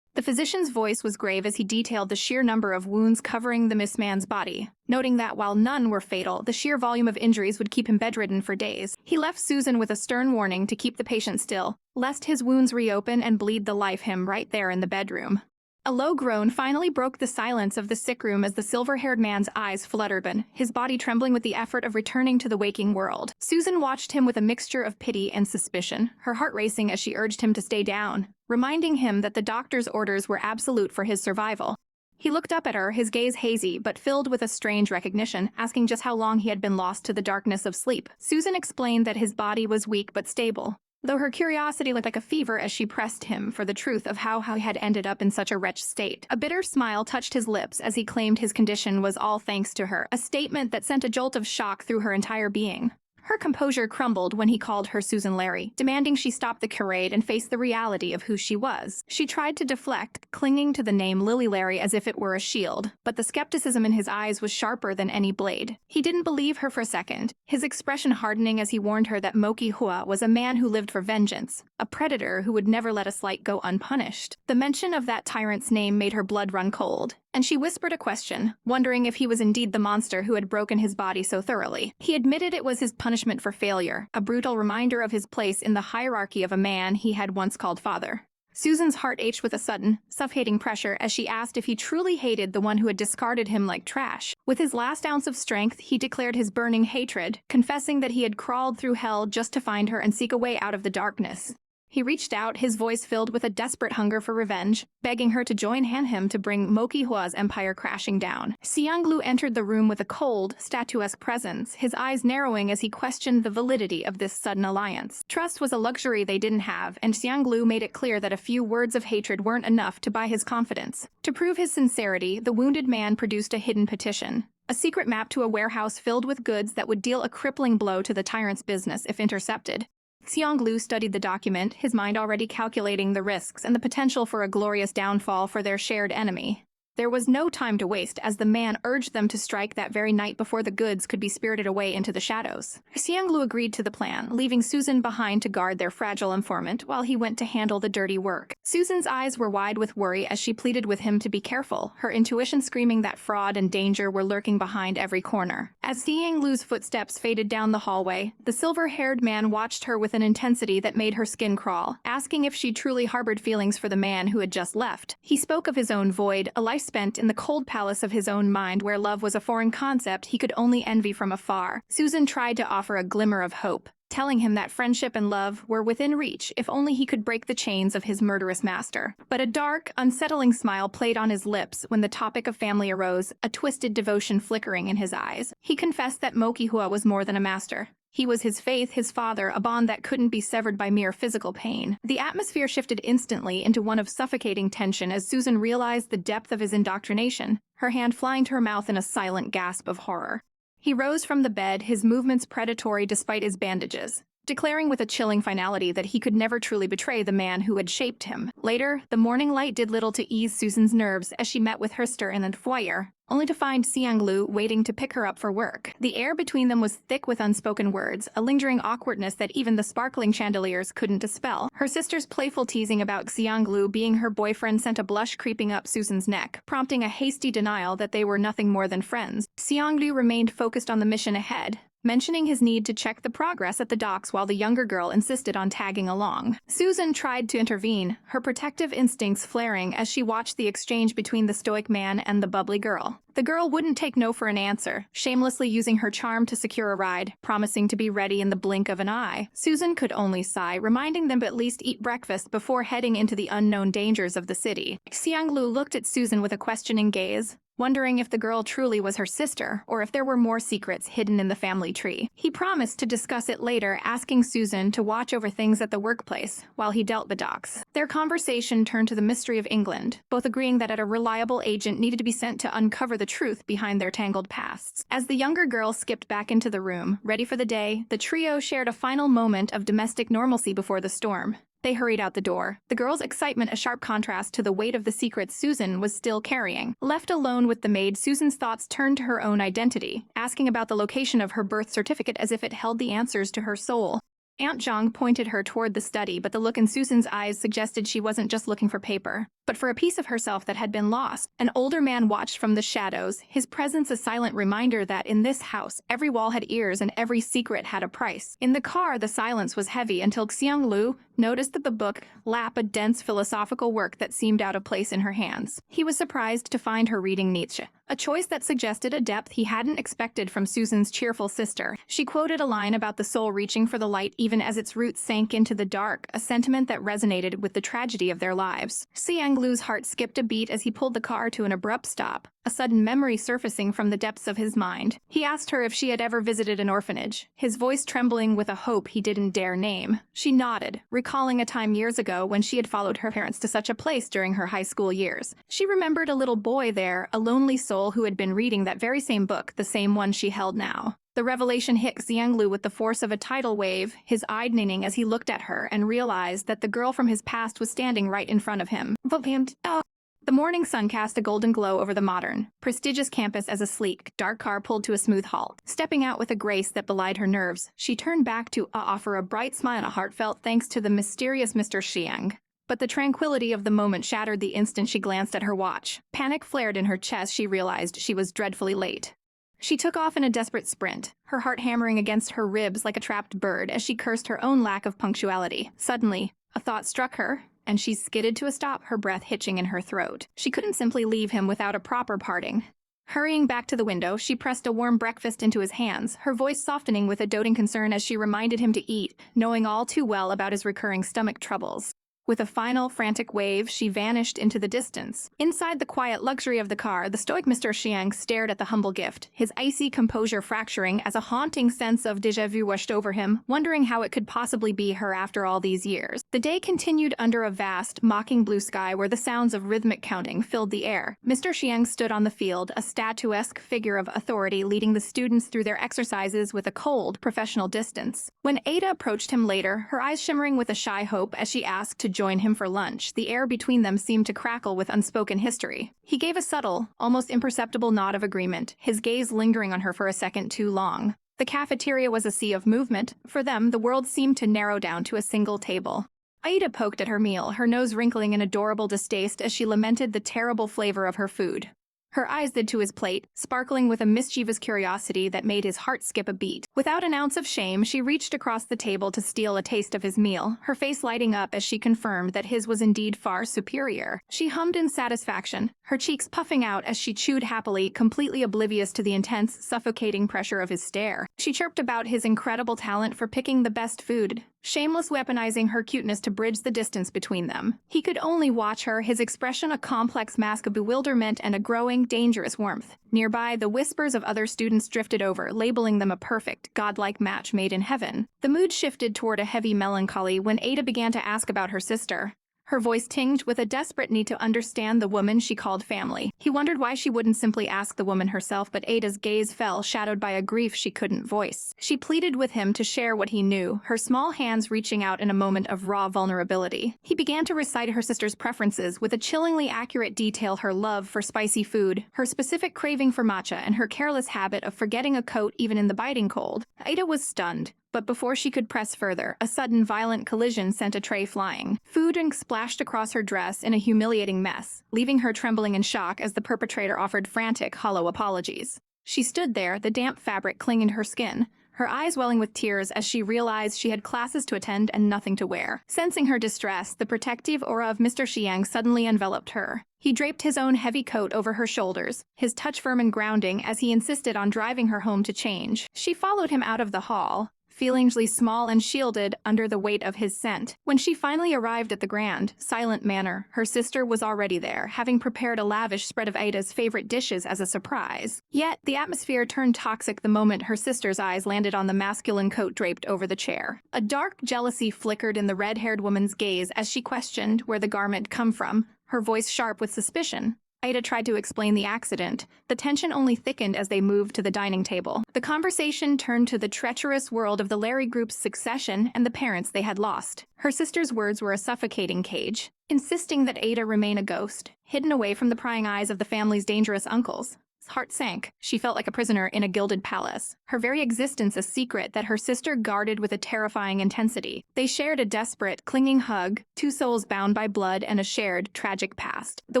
The physician's voice was grave as he detailed the sheer number of wounds covering the missing man's body, noting that while none were fatal, the sheer volume of injuries would keep him bedridden for days. He left Susan with a stern warning to keep the patient still, lest his wounds reopen and bleed the life him right there in the bedroom. A low groan finally broke the silence of the sick room as the silver-haired man's eyes fluttered, his body trembling with the effort of returning to the waking world. Susan watched him with a mixture of pity and suspicion, her heart racing as she urged him to stay down, reminding him that the doctor's orders were absolute for his survival. He looked up at her, his gaze hazy but filled with a strange recognition, asking just how long he had been lost to the darkness of sleep. Susan explained that his body was weak but stable, though her curiosity looked like a fever as she pressed him for the truth of how he had ended up in such a wretched state. A bitter smile touched his lips as he claimed his condition was all thanks to her, a statement that sent a jolt of shock through her entire being. Her composure crumbled when he called her Susan Larry, demanding she stop the charade and face the reality of who she was. She tried to deflect, clinging to the name Lily Larry as if it were a shield, but the skepticism in his eyes was sharper than any blade. He didn't believe her for a second, his expression hardening as he warned her that Moki Hua was a man who lived for vengeance, a predator who would never let a slight go unpunished. The mention of that tyrant's name made her blood run cold, and she whispered a question, wondering if he was indeed the monster who had broken his body so thoroughly. He admitted it was his punishment for failure, a brutal reminder of his place in the hierarchy of a man he had once called father. Susan's heart ached with a sudden, suffocating pressure as she asked if he truly hated the one who had discarded him like trash. With his last ounce of strength, he declared his burning hatred, confessing that he had crawled through hell just to find her and seek a way out of the darkness. He reached out, his voice filled with a desperate hunger for revenge, begging her to join him to bring Moki Hua's empire crashing down. Xiang Lu entered the room with a cold, statuesque presence, his eyes narrowing as he questioned the validity of this sudden alliance. Trust was a luxury they didn't have, and Xiang Lu made it clear that a few words of hatred weren't enough to buy his confidence. To prove his sincerity, the wounded man produced a hidden petition, a secret map to a warehouse filled with goods that would deal a crippling blow to the tyrant's business if intercepted. Xiang Lu studied the document, his mind already calculating the risks and the potential for a glorious downfall for their shared enemy. There was no time to waste, as the man urged them to strike that very night before the goods could be spirited away into the shadows. Xiang Lu agreed to the plan, leaving Susan behind to guard their fragile informant while he went to handle the dirty work. Susan's eyes were wide with worry as she pleaded with him to be careful, her intuition screaming that fraud and danger were lurking behind every corner. As Xiang Lu's footsteps faded down the hallway, the silver-haired man watched her with an intensity that made her skin crawl, asking if she truly harbored feelings for the man who had just left. He spoke of his own void, a life spent in the cold palace of his own mind where love was a foreign concept he could only envy from afar. Susan tried to offer a glimmer of hope, telling him that friendship and love were within reach if only he could break the chains of his murderous master. But a dark, unsettling smile played on his lips when the topic of family arose, a twisted devotion flickering in his eyes. He confessed that Moki Hua was more than a master. He was his faith, his father, a bond that couldn't be severed by mere physical pain. The atmosphere shifted instantly into one of suffocating tension as Susan realized the depth of his indoctrination, her hand flying to her mouth in a silent gasp of horror. He rose from the bed, his movements predatory despite his bandages, declaring with a chilling finality that he could never truly betray the man who had shaped him. Later, the morning light did little to ease Susan's nerves as she met with Herster in the foyer, only to find Xiang Lu waiting to pick her up for work. The air between them was thick with unspoken words, a lingering awkwardness that even the sparkling chandeliers couldn't dispel. Her sister's playful teasing about Xiang Lu being her boyfriend sent a blush creeping up Susan's neck, prompting a hasty denial that they were nothing more than friends. Xiang Lu remained focused on the mission ahead, mentioning his need to check the progress at the docks while the younger girl insisted on tagging along. Susan tried to intervene, her protective instincts flaring as she watched the exchange between the stoic man and the bubbly girl. The girl wouldn't take no for an answer, shamelessly using her charm to secure a ride, promising to be ready in the blink of an eye. Susan could only sigh, reminding them to at least eat breakfast before heading into the unknown dangers of the city. Xiang Lu looked at Susan with a questioning gaze, wondering if the girl truly was her sister, or if there were more secrets hidden in the family tree. He promised to discuss it later, asking Susan to watch over things at the workplace, while he dealt the docks. Their conversation turned to the mystery of England, both agreeing that a reliable agent needed to be sent to uncover the truth behind their tangled pasts. As the younger girl skipped back into the room, ready for the day, the trio shared a final moment of domestic normalcy before the storm. They hurried out the door, the girl's excitement a sharp contrast to the weight of the secrets Susan was still carrying. Left alone with the maid, Susan's thoughts turned to her own identity, asking about the location of her birth certificate as if it held the answers to her soul. Aunt Zhang pointed her toward the study, but the look in Susan's eyes suggested she wasn't just looking for paper, but for a piece of herself that had been lost. An older man watched from the shadows, his presence a silent reminder that in this house, every wall had ears and every secret had a price. In the car, the silence was heavy until Xiang Lu noticed that the book lapped a dense philosophical work that seemed out of place in her hands. He was surprised to find her reading Nietzsche, a choice that suggested a depth he hadn't expected from Susan's cheerful sister. She quoted a line about the soul reaching for the light even as its roots sank into the dark, a sentiment that resonated with the tragedy of their lives. Xiang Lu's heart skipped a beat as he pulled the car to an abrupt stop, a sudden memory surfacing from the depths of his mind. He asked her if she had ever visited an orphanage, his voice trembling with a hope he didn't dare name. She nodded, recalling a time years ago when she had followed her parents to such a place during her high school years. She remembered a little boy there, a lonely soul who had been reading that very same book, the same one she held now. The revelation hit Xiang Lu with the force of a tidal wave, his eye widening as he looked at her and realized that the girl from his past was standing right in front of him. The morning sun cast a golden glow over the modern, prestigious campus as a sleek, dark car pulled to a smooth halt. Stepping out with a grace that belied her nerves, she turned back to offer a bright smile and a heartfelt thanks to the mysterious Mr. Xiang. But the tranquility of the moment shattered the instant she glanced at her watch. Panic flared in her chest. She realized she was dreadfully late. She took off in a desperate sprint, her heart hammering against her ribs like a trapped bird as she cursed her own lack of punctuality. Suddenly, a thought struck her, and she skidded to a stop, her breath hitching in her throat. She couldn't simply leave him without a proper parting. Hurrying back to the window, she pressed a warm breakfast into his hands, her voice softening with a doting concern as she reminded him to eat, knowing all too well about his recurring stomach troubles. With a final, frantic wave, she vanished into the distance. Inside the quiet luxury of the car, the stoic Mr. Xiang stared at the humble gift, his icy composure fracturing as a haunting sense of déjà vu washed over him, wondering how it could possibly be her after all these years. The day continued under a vast, mocking blue sky where the sounds of rhythmic counting filled the air. Mr. Xiang stood on the field, a statuesque figure of authority leading the students through their exercises with a cold, professional distance. When Ada approached him later, her eyes shimmering with a shy hope as she asked to join him for lunch, the air between them seemed to crackle with unspoken history. He gave a subtle, almost imperceptible nod of agreement, his gaze lingering on her for a second too long. The cafeteria was a sea of movement. For them, the world seemed to narrow down to a single table. Aida poked at her meal, her nose wrinkling in adorable distaste as she lamented the terrible flavor of her food. Her eyes slid to his plate, sparkling with a mischievous curiosity that made his heart skip a beat. Without an ounce of shame, she reached across the table to steal a taste of his meal, her face lighting up as she confirmed that his was indeed far superior. She hummed in satisfaction, her cheeks puffing out as she chewed happily, completely oblivious to the intense, suffocating pressure of his stare. She chirped about his incredible talent for picking the best food, shameless weaponizing her cuteness to bridge the distance between them. He could only watch her, his expression a complex mask of bewilderment and a growing, dangerous warmth. Nearby, the whispers of other students drifted over, labeling them a perfect, godlike match made in heaven. The mood shifted toward a heavy melancholy when Ada began to ask about her sister, her voice tinged with a desperate need to understand the woman she called family. He wondered why she wouldn't simply ask the woman herself, but Ada's gaze fell, shadowed by a grief she couldn't voice. She pleaded with him to share what he knew, her small hands reaching out in a moment of raw vulnerability. He began to recite her sister's preferences with a chillingly accurate detail: her love for spicy food, her specific craving for matcha, and her careless habit of forgetting a coat even in the biting cold. Ada was stunned. But before she could press further, a sudden violent collision sent a tray flying. Food splashed across her dress in a humiliating mess, leaving her trembling in shock as the perpetrator offered frantic, hollow apologies. She stood there, the damp fabric clinging to her skin, her eyes welling with tears as she realized she had classes to attend and nothing to wear. Sensing her distress, the protective aura of Mr. Xiang suddenly enveloped her. He draped his own heavy coat over her shoulders, his touch firm and grounding as he insisted on driving her home to change. She followed him out of the hall, feelingly small and shielded under the weight of his scent. When she finally arrived at the grand, silent manor, her sister was already there, having prepared a lavish spread of Ada's favorite dishes as a surprise. Yet, the atmosphere turned toxic the moment her sister's eyes landed on the masculine coat draped over the chair. A dark jealousy flickered in the red-haired woman's gaze as she questioned where the garment come from, her voice sharp with suspicion. Ada tried to explain the accident. The tension only thickened as they moved to the dining table. The conversation turned to the treacherous world of the Larry group's succession and the parents they had lost. Her sister's words were a suffocating cage, insisting that Ada remain a ghost, hidden away from the prying eyes of the family's dangerous uncles. His heart sank. She felt like a prisoner in a gilded palace, her very existence a secret that her sister guarded with a terrifying intensity. They shared a desperate, clinging hug, two souls bound by blood and a shared, tragic past. The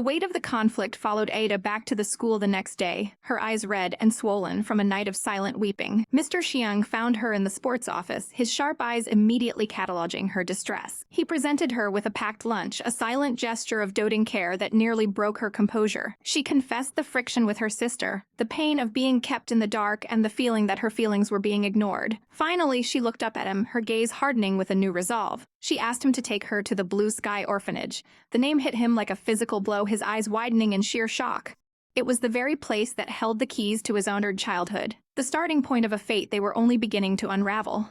weight of the conflict followed Ada back to the school the next day, her eyes red and swollen from a night of silent weeping. Mr. Xiang found her in the sports office, his sharp eyes immediately cataloging her distress. He presented her with a packed lunch, a silent gesture of doting care that nearly broke her composure. She confessed the friction with her sister, the pain of being kept in the dark and the feeling that her feelings were being ignored. Finally, she looked up at him, her gaze hardening with a new resolve. She asked him to take her to the Blue Sky Orphanage. The name hit him like a physical blow, his eyes widening in sheer shock. It was the very place that held the keys to his honored childhood, the starting point of a fate they were only beginning to unravel.